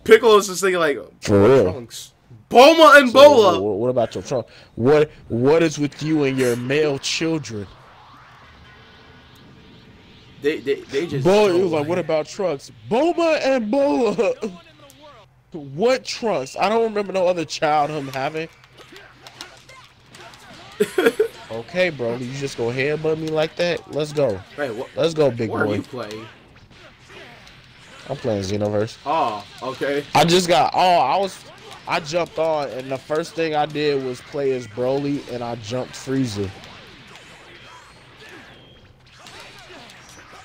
Piccolo's just thinking like, for real. Trunks. Bulma and Bola. What about your Trunks? What is with you and your male children? They just. Bola, it was like, what about Trunks? Bulma and Bola. What Trunks? I don't remember no other child him having. Okay, bro, you just go headbutt me like that? Let's go. Hey, let's go, big boy. boy. Are you playing? I'm playing Xenoverse. Oh, okay. I jumped on, and the first thing I did was play as Broly, and I jumped Frieza.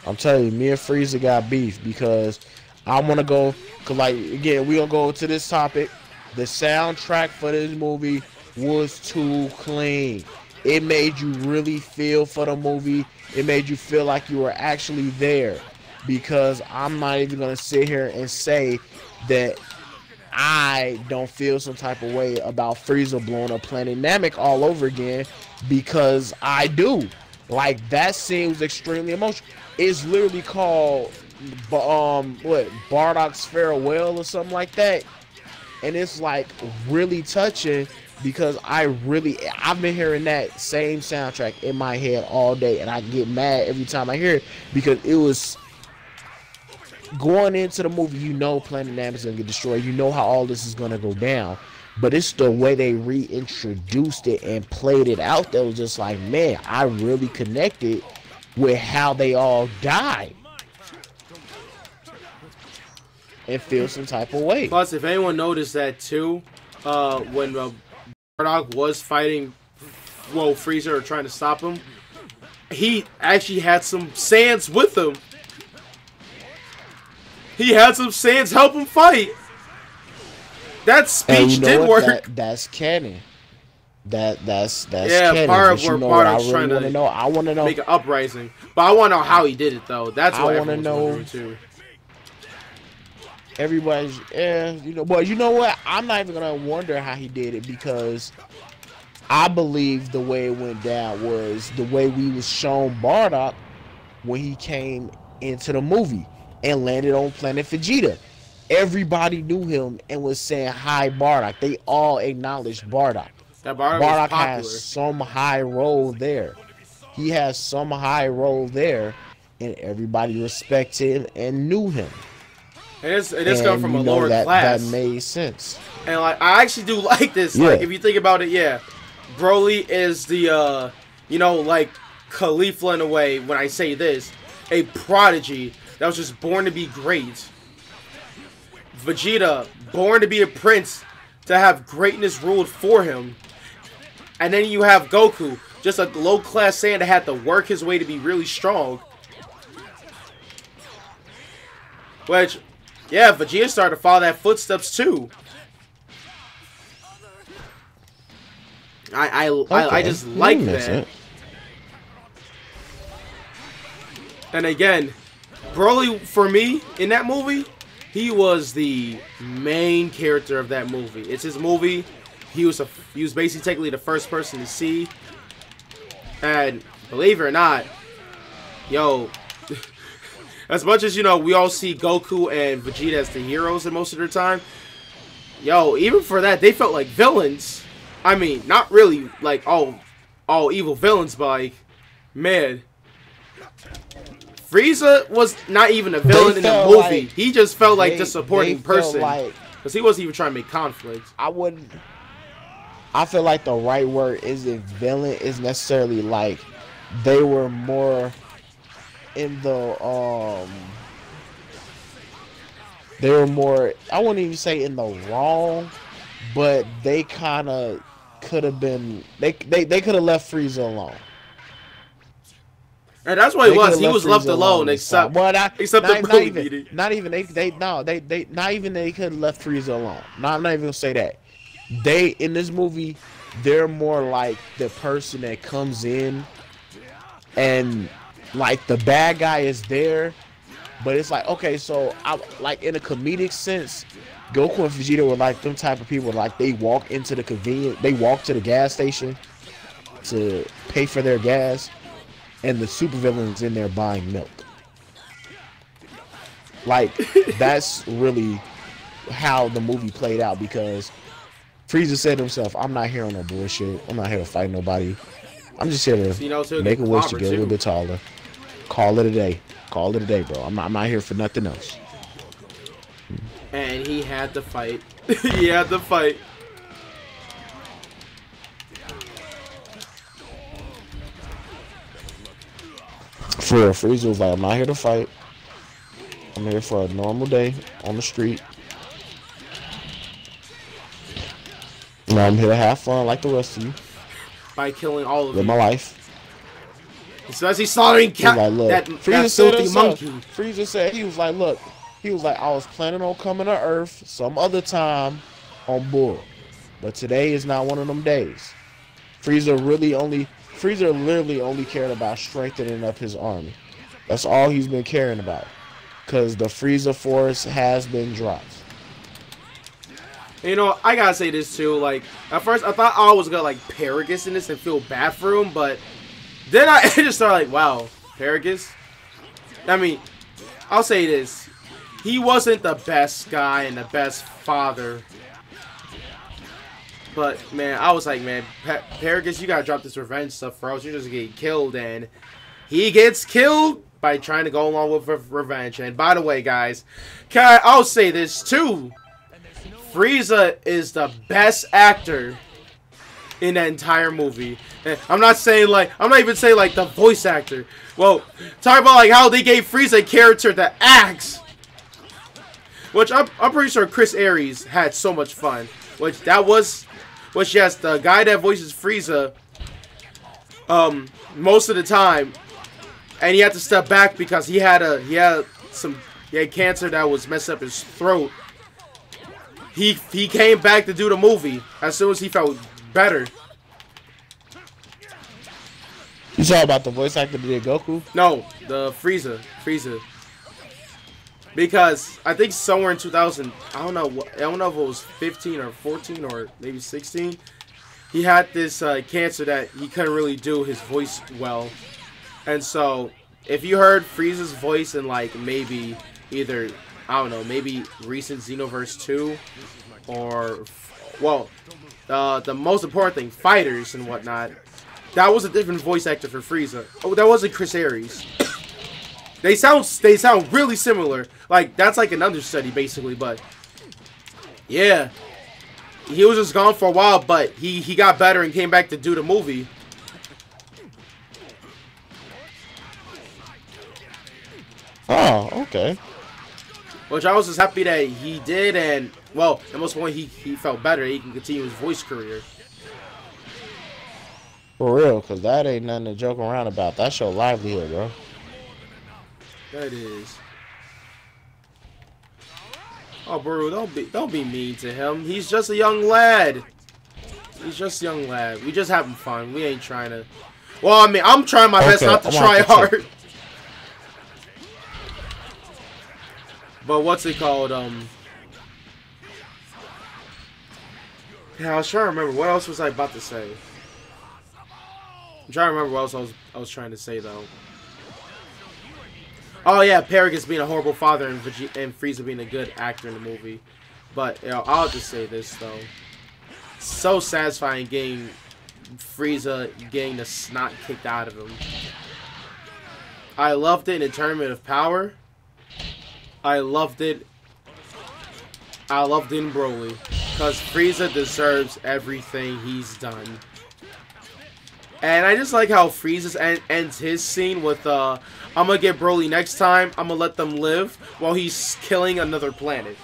I'm telling you, me and Frieza got beef because I want to go, cause like again, we gonna go to this topic. The soundtrack for this movie was too clean. It made you really feel for the movie. It made you feel like you were actually there. Because I'm not even gonna sit here and say that I don't feel some type of way about Frieza blowing up Planet Namek all over again, because I do. Like, that scene was extremely emotional. It's literally called Bardock's Farewell or something like that, and it's like really touching because I've been hearing that same soundtrack in my head all day, and I get mad every time I hear it because it was. Going into the movie, you know Planet Namek is gonna get destroyed. You know how all this is gonna go down, but it's the way they reintroduced it and played it out that was just like, man, I really connected with how they all died and feel some type of way. Plus, if anyone noticed that too, when Bardock was fighting, Frieza or trying to stop him, he actually had some Saiyans with him. He had some Saiyans help him fight. That speech did work. That's canon. That's yeah, canon. Part of where Bardock's trying to know. I want to know. Make an uprising, but I want to know how he did it though. That's what I want to know too. Everybody's but you know what? I'm not even gonna wonder how he did it because I believe the way it went down was the way we was shown Bardock when he came into the movie and landed on Planet Vegeta. Everybody knew him and was saying, hi, Bardock. They all acknowledged Bardock. That Bardock has some high role there. He has some high role there, and everybody respected him and knew him. It is coming from a lower class. That made sense. And like, I actually do like this. Yeah. Like, if you think about it, yeah. Broly is the, like Khalifa in a way, when I say this, a prodigy that was just born to be great. Vegeta, born to be a prince, to have greatness ruled for him. And then you have Goku, just a low-class Saiyan that had to work his way to be really strong. Which, yeah, Vegeta started to follow that footsteps too. I just like that. And again, Broly, for me, in that movie, he was the main character of that movie. It's his movie. He was basically technically the first person to see. And believe it or not, yo, as much as, we all see Goku and Vegeta as the heroes in most of their time, yo, even for that, they felt like villains. I mean, not really like all evil villains, but like, Man, Frieza was not even a villain in the movie. Like, he just felt like the supporting person. Like, because he wasn't even trying to make conflict. I feel like the right word isn't villain. Is necessarily like they were more in the they were more, I wouldn't even say in the wrong, but they kind of could have been, they could have left Frieza alone. And that's what he was. He was left alone, except the movie. Not even they could have left Frieza alone. No, I'm not even gonna say that. They, in this movie, they're more like the person that comes in and like the bad guy is there, but it's like, okay, so I like in a comedic sense, Goku and Vegeta were like them type of people. Like they walk into they walk to the gas station to pay for their gas, and the supervillain's in there buying milk. Like that's really how the movie played out, because Frieza said to himself, I'm not here on no bullshit. I'm not here to fight nobody. I'm just here to make a wish to get a little bit taller. Call it a day. Call it a day, bro. I'm not here for nothing else. And he had to fight. He had to fight. For real, Frieza was like, I'm not here to fight. I'm here for a normal day on the street. And I'm here to have fun like the rest of you. By killing all of you. Live my life. Especially slaughtering that filthy monkey. Frieza said, he was like, look, I was planning on coming to Earth some other time on Bull. But today is not one of them days. Frieza literally only cared about strengthening up his army. That's all he's been caring about. Because the Frieza Force has been dropped. You know, I gotta say this too. Like, at first I thought I was gonna like Paragus in this and feel bad for him, but then I just started like, wow, Paragus? I mean, I'll say this. He wasn't the best guy and the best father. But, man, I was like, man, Paragus, you gotta drop this revenge stuff, or else you're just getting killed. And he gets killed by trying to go along with revenge. And by the way, guys, I'll say this too. Frieza is the best actor in that entire movie. And I'm not even saying like the voice actor. Well, talk about like how they gave Frieza a character that acts. Which I'm pretty sure Chris Aries had so much fun. Which yes, the guy that voices Frieza most of the time, and he had to step back because he had cancer that was messing up his throat. He came back to do the movie as soon as he felt better. You talking about the voice actor that did Goku? No, the Frieza. Because I think somewhere in 2000, I don't know if it was 15 or 14 or maybe 16, he had this cancer that he couldn't really do his voice well. And so, if you heard Frieza's voice in like maybe either, I don't know, maybe recent Xenoverse 2, or, well, the most important thing, Fighters and whatnot, that was a different voice actor for Frieza. Oh, that wasn't Chris Aries. They sound really similar. Like, that's like an understudy, basically, but yeah. He was just gone for a while, but he got better and came back to do the movie. Oh, okay. Which I was just happy that he did, and, well, at most point he felt better. He can continue his voice career. For real, because that ain't nothing to joke around about. That's your livelihood, bro. That is. Oh, bro, don't be mean to him. He's just a young lad. He's just a young lad. We just having fun. We ain't trying to. Well, I mean, I'm trying my best not to try hard. But what's it called? Yeah, I was trying to remember. What else was I about to say? I'm trying to remember what else I was trying to say though. Oh yeah, Paragus being a horrible father and Frieza being a good actor in the movie. But you know, I'll just say this though. So satisfying getting Frieza getting the snot kicked out of him. I loved it in Tournament of Power. I loved it. I loved it in Broly. Because Frieza deserves everything he's done. And I just like how Frieza ends his scene with, I'm gonna get Broly next time. I'm gonna let them live while he's killing another planet.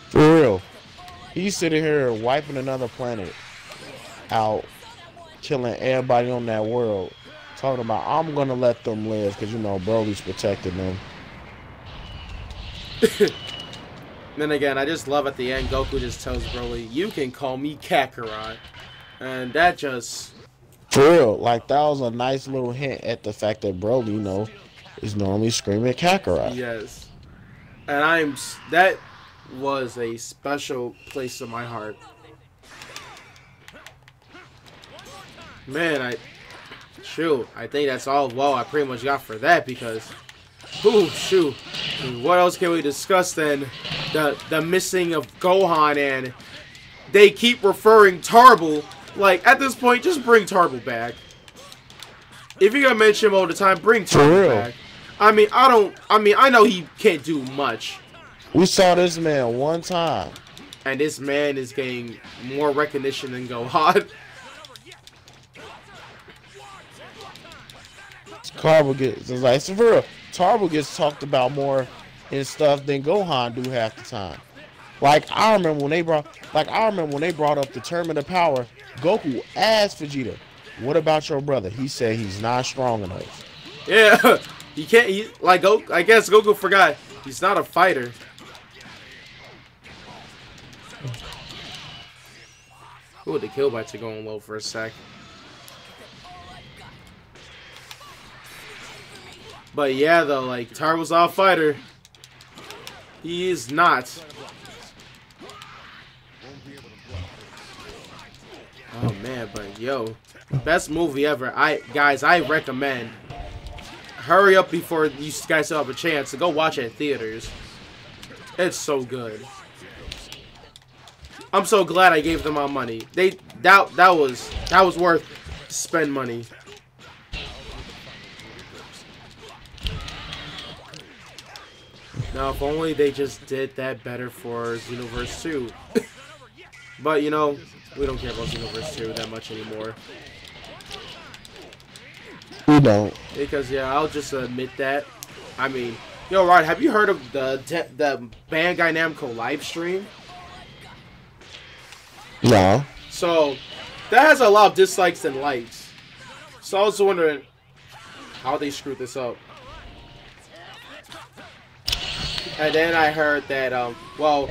For real. He's sitting here wiping another planet out, killing everybody on that world. Talking about, I'm gonna let them live because, you know, Broly's protecting them. Then again, I just love at the end, Goku just tells Broly, you can call me Kakarot. And that just... For real, like, that was a nice little hint at the fact that Broly, you know, is normally screaming Kakarot. Yes. And that was a special place in my heart. Man, I think that's all I pretty much got for that because... Ooh, shoot. What else can we discuss then? The missing of Gohan, and they keep referring Tarble. Like, at this point, just bring Tarble back. If you're gonna mention him all the time, bring Tarble back. I mean, I know he can't do much. We saw this man one time. And this man is getting more recognition than Gohan. Tarble gets, it's like, for real, Tarble gets talked about more and stuff than Gohan do half the time. Like, I remember when they brought up the Tournament of Power, Goku asked Vegeta, what about your brother? He said he's not strong enough. Yeah, he can't, I guess Goku forgot, he's not a fighter. Ooh, the kill bites are going low for a sec. But yeah, though, like, Tarble's not a fighter. He is not. Oh man, but yo, best movie ever. Guys, I recommend. Hurry up before you guys still have a chance to go watch it in theaters. It's so good. I'm so glad I gave them my money. That was worth to spend money. Now, if only they just did that better for Xenoverse 2. But, you know, we don't care about Xenoverse 2 that much anymore. We don't. Because, yeah, I'll just admit that. I mean, yo, Rod, have you heard of the Bandai Namco live stream? No. So, that has a lot of dislikes and likes. So, I was wondering how they screwed this up. And then I heard that, well,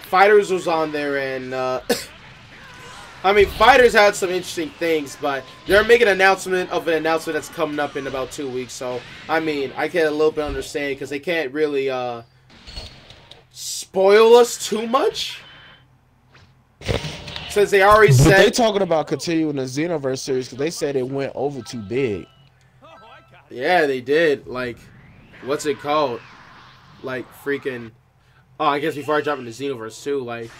Fighters was on there, and, I mean, Fighters had some interesting things, but they're making an announcement that's coming up in about 2 weeks, so, I mean, I get a little bit understanding, because they can't really, spoil us too much, since they already said... But they talking about continuing the Xenoverse series, because they said it went over too big. Yeah, they did, like, what's it called? Like, freaking... Oh, I guess before I jump into Xenoverse 2, like...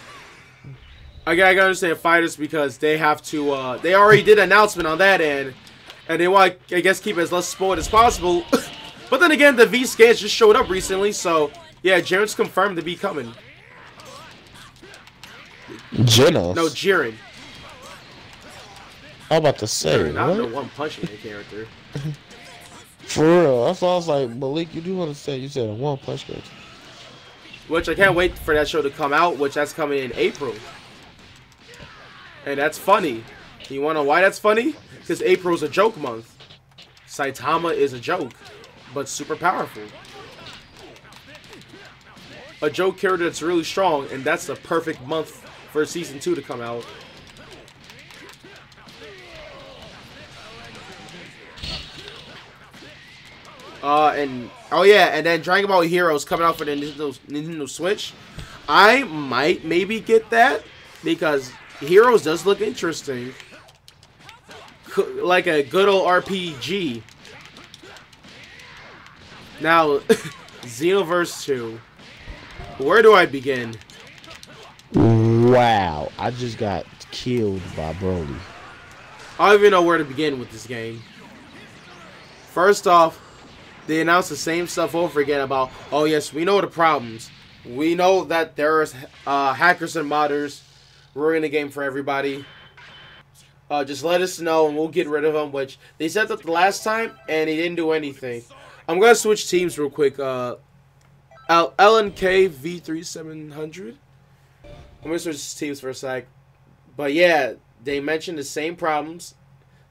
I gotta understand Fighters because they have to, they already did an announcement on that end. And they want to, I guess, keep it as less spoiled as possible. But then again, the V-Scans just showed up recently, so... Yeah, Jiren's confirmed to be coming. Genos? No, Jiren. I'm about to say, Jiren, not the One Punch Man character. For real, that's why I was like, Malik, you do want to say, you said a One Punch Man. Which I can't wait for that show to come out, which that's coming in April. And that's funny. You wanna know why that's funny? Because April's a joke month. Saitama is a joke, but super powerful. A joke character that's really strong, and that's the perfect month for season 2 to come out. And oh yeah, and then Dragon Ball Heroes coming out for the Nintendo Switch. I might maybe get that because Heroes does look interesting, like a good old RPG. Now, Xenoverse 2. Where do I begin? Wow, I just got killed by Broly. I don't even know where to begin with this game. First off, they announced the same stuff over again about, oh yes, we know the problems. We know that there's hackers and modders ruining the game for everybody. Just let us know and we'll get rid of them, which they said that the last time and they didn't do anything. I'm going to switch teams real quick. LNK V3700. I'm going to switch teams for a sec. But yeah, they mentioned the same problems.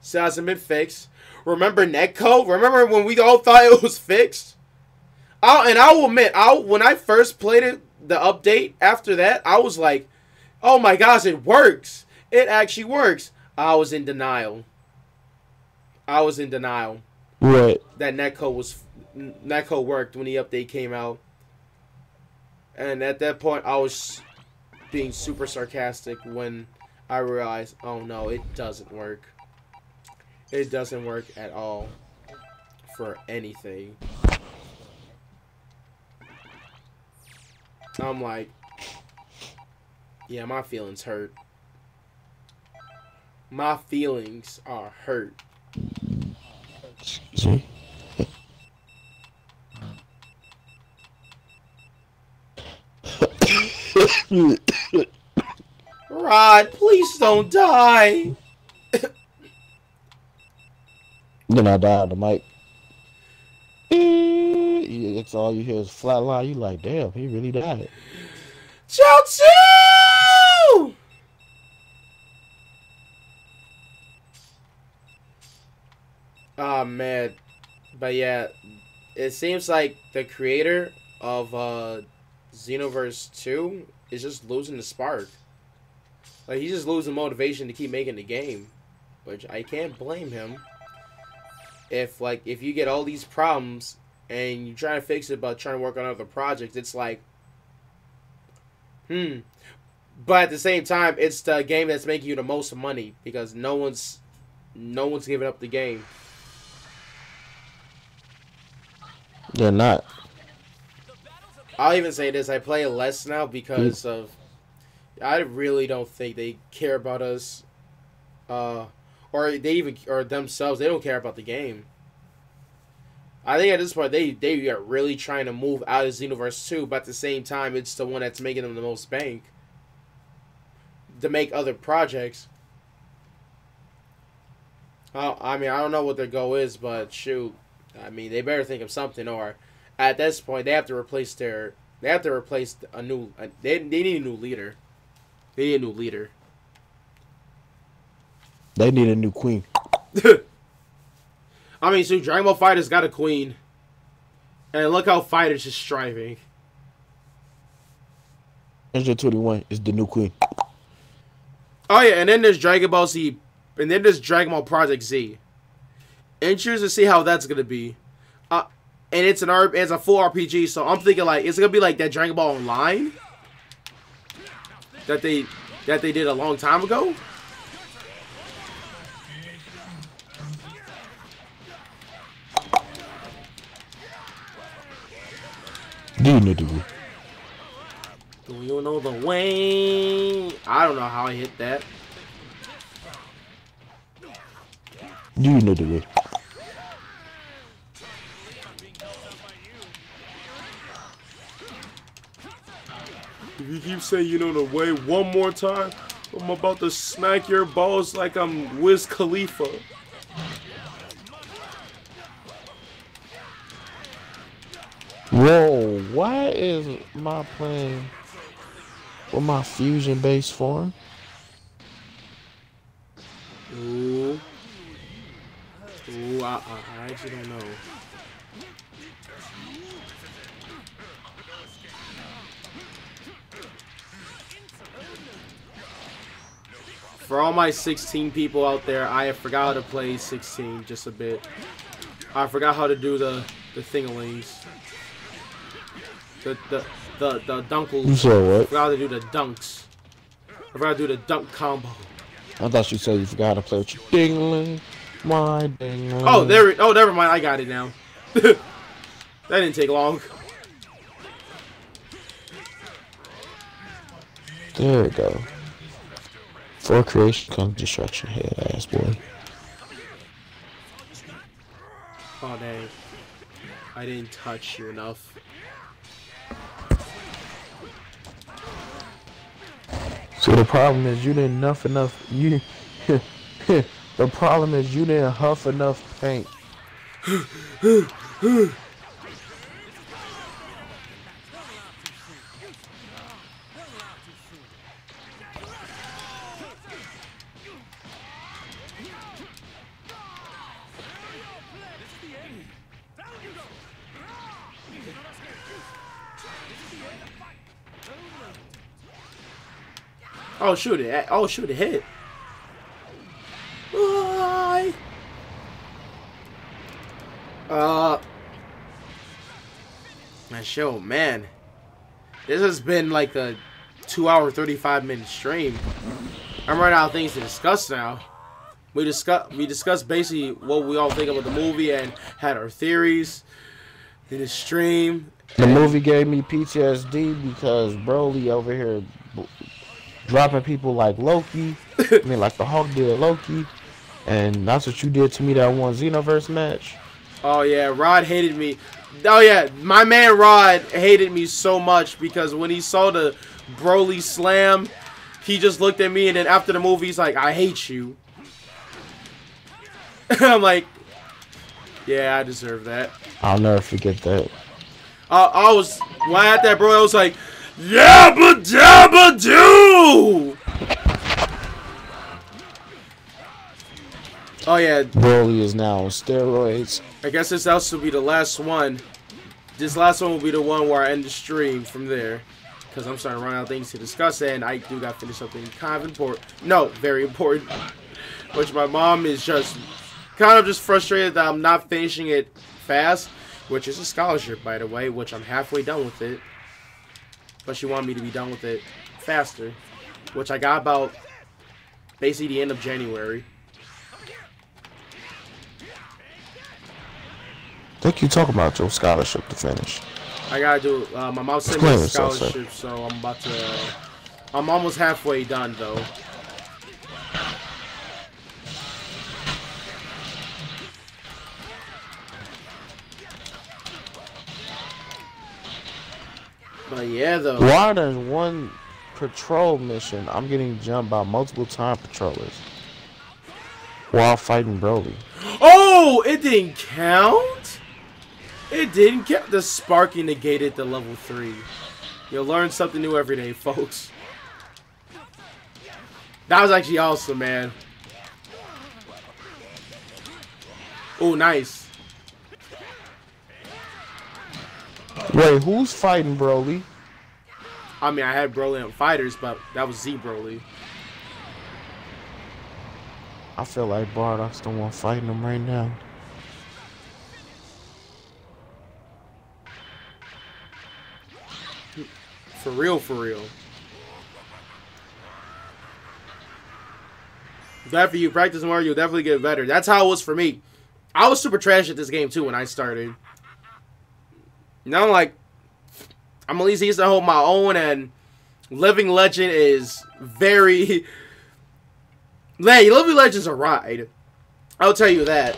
Still hasn't been fixed. Remember netcode? Remember when we all thought it was fixed? I will admit, when I first played it, the update after that, I was like, oh my gosh, it works. It actually works. I was in denial. Right. That netcode worked when the update came out. And at that point, I was being super sarcastic when I realized, oh no, it doesn't work. It doesn't work at all for anything. I'm like, yeah, my feelings hurt. My feelings are hurt. Excuse me. Rod, please don't die. Then I died on the mic. It's all you hear is flat line. You like, damn, he really died. Choo-choo! Oh man, but yeah, it seems like the creator of Xenoverse 2 is just losing the spark. Like he's just losing motivation to keep making the game, which I can't blame him. If you get all these problems and you try to fix it but trying to work on other projects, it's like, But at the same time, it's the game that's making you the most money because no one's giving up the game. They're not. I'll even say this: I play less now because of. I really don't think they care about us, or themselves. They don't care about the game. I think at this point they are really trying to move out of Xenoverse 2, but at the same time, it's the one that's making them the most bank to make other projects. I mean, I don't know what their goal is, but shoot, I mean, they better think of something, or at this point, they have to replace a new. They need a new leader. They need a new leader. They need a new queen. I mean, so Dragon Ball Fighters got a queen, and look how Fighters is striving. Ninja 21 is the new queen. Oh yeah, and then there's Dragon Ball Z, and then there's Dragon Ball Project Z. Interested to see how that's gonna be. And it's a full RPG, so I'm thinking like it's gonna be like that Dragon Ball Online that they did a long time ago. Do you know the way? Do you know the way? I don't know how I hit that. Do you know the way? If you keep saying you know the way one more time, I'm about to smack your balls like I'm Wiz Khalifa. Whoa, why is my playing with my fusion base form? Ooh. Ooh, I actually don't know. For all my 16 people out there, I have forgot how to play 16 just a bit. I forgot how to do the thingalings. The dunkles. You said what? I forgot how to do the dunks. I forgot how to do the dunk combo. I thought you said you forgot how to play with your dingling. My dingling. Oh, never mind. I got it now. That didn't take long. There we go. For creation comes destruction, head ass boy. Oh, dang. I didn't touch you enough. So the problem is you didn't enough. You. The problem is you didn't huff enough paint. Oh shoot it! Oh shoot it hit! Why? My show, man. This has been like a 2-hour, 35-minute stream. I'm running out of things to discuss now. We discussed basically what we all think about the movie and had our theories in the stream. The movie gave me PTSD because Broly over here dropping people like Loki. I mean, like the Hulk did Loki. And that's what you did to me that one Xenoverse match. Oh, yeah. Rod hated me. Oh, yeah. My man Rod hated me so much because when he saw the Broly slam, he just looked at me and then after the movie, he's like, I hate you. I'm like, yeah, I deserve that. I'll never forget that. When I had that, bro, I was like, yabba dabba doo! Oh, yeah. Broly is now on steroids. I guess this else will be the last one. This last one will be the one where I end the stream from there. Because I'm starting to run out of things to discuss, and I do got to finish something kind of important. No, very important. Which my mom is just kind of just frustrated that I'm not finishing it fast. Which is a scholarship, by the way, which I'm halfway done with it. But she wanted me to be done with it faster. Which I got about basically the end of January. I think you talking about your scholarship to finish. I gotta do my mom sent me a scholarship, so I'm almost halfway done though. But yeah though. Why does one patrol mission I'm getting jumped by multiple time patrollers while fighting Broly? Oh, it didn't count? It didn't count. The Sparky negated the level 3. You'll learn something new every day, folks. That was actually awesome, man. Oh, nice. Wait, who's fighting Broly? I mean, I had Broly on Fighters, but that was Z Broly. I feel like Bardock's the one fighting him right now. For real, for real. After you practice more, you'll definitely get better. That's how it was for me. I was super trash at this game, too, when I started. Now, like, I'm at least used to hold my own, and Living Legend is very... Hey, Living Legend's a ride. I'll tell you that.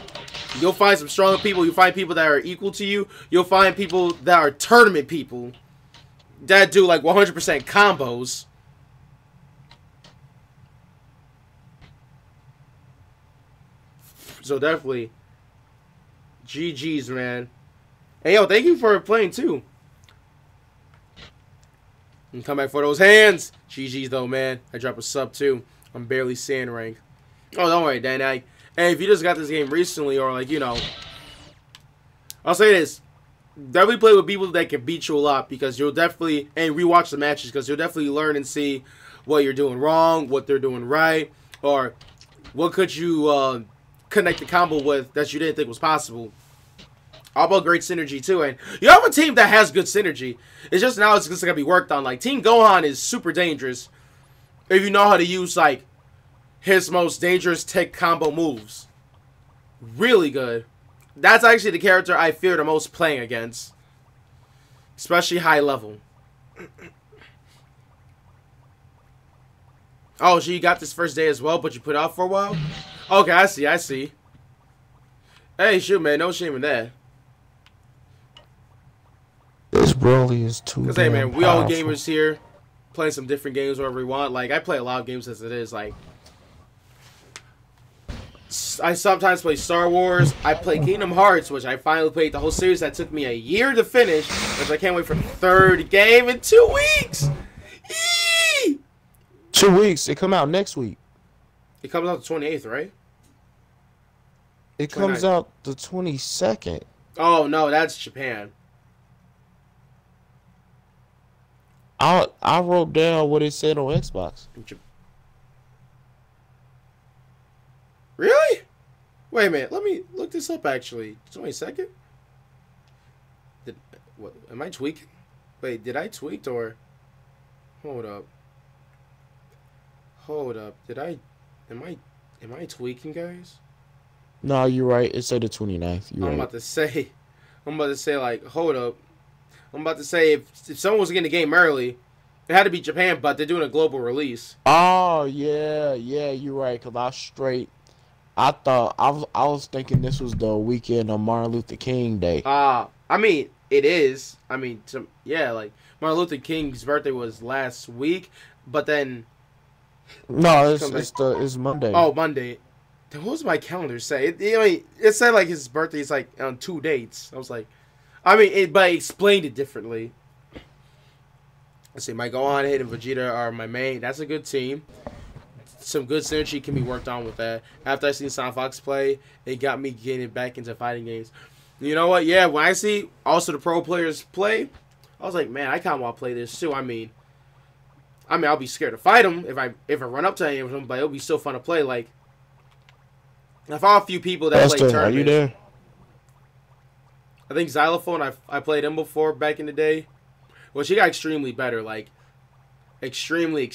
You'll find some stronger people. You'll find people that are equal to you. You'll find people that are tournament people that do, like, 100% combos. So, definitely, GG's, man. Hey, yo, thank you for playing, too. And come back for those hands. GG's, though, man. I dropped a sub, too. I'm barely seeing rank. Oh, don't worry, Dan. Hey, if you just got this game recently, or, like, you know, I'll say this. Definitely play with people that can beat you a lot, because you'll definitely, and rewatch the matches, because you'll definitely learn and see what you're doing wrong, what they're doing right, or what could you connect the combo with that you didn't think was possible. All about great synergy, too. And you have a team that has good synergy. It's just now it's just going to be worked on. Like, Team Gohan is super dangerous if you know how to use, like, his most dangerous tech combo moves. Really good. That's actually the character I fear the most playing against. Especially high level. Oh, so you got this first day as well, but you put it out for a while? Okay, I see, I see. Hey, shoot, man, no shame in that. This Broly is too. Cause hey, man, we all gamers here, playing some different games wherever we want. Like I play a lot of games as it is. Like I sometimes play Star Wars. I play Kingdom Hearts, which I finally played the whole series. That took me a year to finish, which I can't wait for the third game in 2 weeks. Yee! 2 weeks. It come out next week. It comes out the 28th, right? It comes 29th. out the 22nd. Oh no, that's Japan. I wrote down what it said on Xbox. Really? Wait a minute. Let me look this up. Actually, 22nd. What? Am I tweaking? Wait, did I tweak or? Hold up. Hold up. Did I? Am I tweaking, guys? No, you're right. It said the 29th. You're I'm right. about to say like, hold up. I'm about to say if someone was getting the game early, it had to be Japan, but they're doing a global release. Oh yeah, you're right. Cause I thought I was thinking this was the weekend of Martin Luther King Day. I mean it is. I mean, yeah, like Martin Luther King's birthday was last week, but then No, it's Monday. oh, Monday. Then what was my calendar say? It said like his birthday is like on 2 dates. I was like, but I explained it differently. Let's see, my Gohan, Hit, and Vegeta are my main. That's a good team. Some good synergy can be worked on with that. After I seen Sonic Fox play, it got me getting back into fighting games. You know what? Yeah, when I see also the pro players play, I was like, man, I kind of want to play this too. I mean, I'll be scared to fight them if I run up to any of them, but it'll be still fun to play. Like, I found a few people that play tournaments. Are you there? I think Xylophone, I played him before back in the day. Well, she got extremely better, like extremely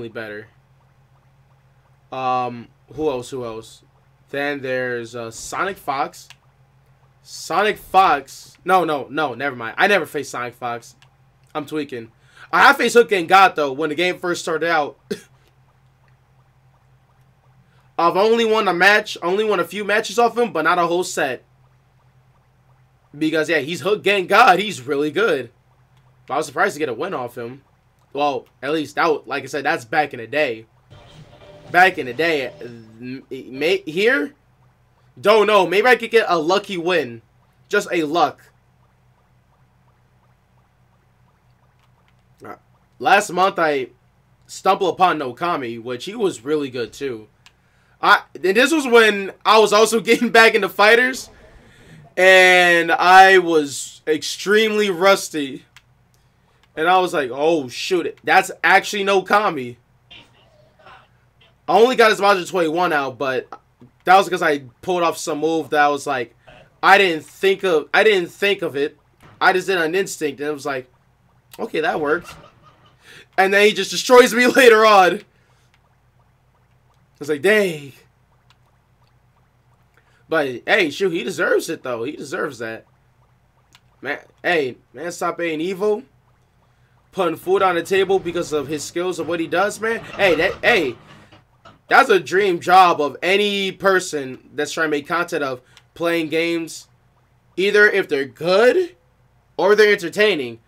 better. Who else? Then there's Sonic Fox. No, never mind. I never faced Sonic Fox. I'm tweaking. I have faced Hook and God though when the game first started out. I've only won a few matches off him, but not a whole set. Because yeah, he's Hook and God. He's really good. But I was surprised to get a win off him. Well, at least like I said, that's back in the day. Back in the day, here, don't know. Maybe I could get a lucky win, just a luck. Last month I stumbled upon Nokami, which he was really good too. And this was when I was also getting back into fighters, and I was extremely rusty. And I was like, oh shoot, that's actually Nokami. I only got his Majin 21 out, but that was because I pulled off some move that I was like, I didn't think of it. I just did an instinct, and it was like, okay, that worked. And then he just destroys me later on. I was like, dang. But hey, shoot, he deserves it though. He deserves that. Man, hey, man, stop being evil. Putting food on the table because of his skills of what he does, man. Hey, that's a dream job of any person that's trying to make content of playing games. Either if they're good or they're entertaining.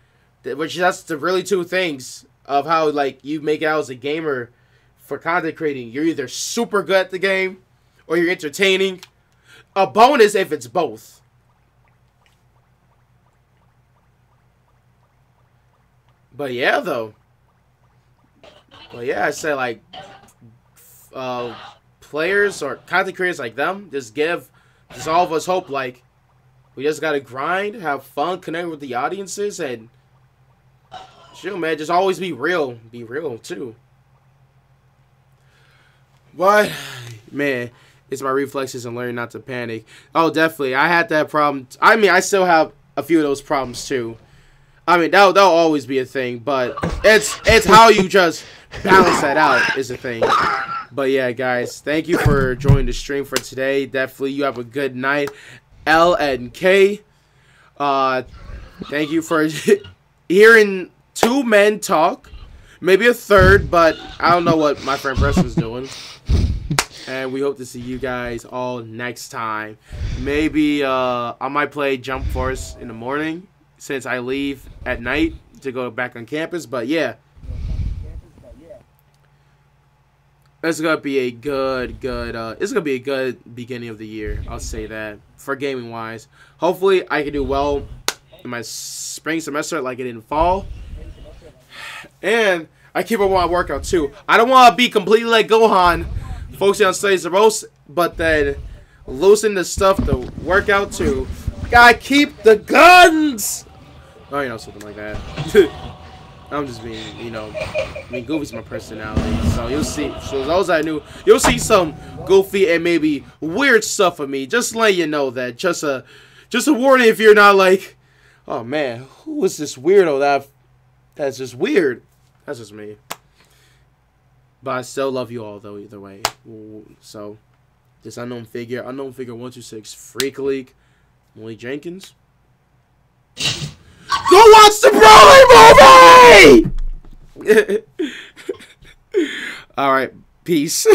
Which that's the really two things of how like you make it out as a gamer for content creating. You're either super good at the game or you're entertaining. A bonus if it's both. But yeah, though. Well, yeah, I say like players or content creators like them just all of us hope. Like we just gotta grind, have fun, connect with the audiences, and shoot, man, just always be real. Be real too. But man, it's my reflexes and learning not to panic. Oh, definitely, I had that problem. I mean, I still have a few of those problems too. I mean, that'll always be a thing, but it's how you just balance that out is a thing. But yeah, guys, thank you for joining the stream for today. Definitely, you have a good night. L and K, thank you for hearing two men talk. Maybe a third, but I don't know what my friend Preston's doing. And we hope to see you guys all next time. Maybe I might play Jump Force in the morning since I leave at night to go back on campus. But yeah. It's gonna be a good it's gonna be a good beginning of the year. I'll say that for gaming wise. Hopefully I can do well in my spring semester like it did in fall. And I keep up on my workout too. I don't want to be completely like Gohan, focusing on studies the most, but then loosen the stuff to work out too. Gotta keep the guns. Oh, you know, something like that. I'm just being, you know, Goofy's my personality. So you'll see. So those I knew, you'll see some goofy and maybe weird stuff of me. Just let you know that. Just a warning if you're not like, oh man, who is this weirdo that's just weird. That's just me. But I still love you all though either way. So this unknown figure 126 Freak League, Molly Jenkins. Go watch the Broly movie! Alright, peace.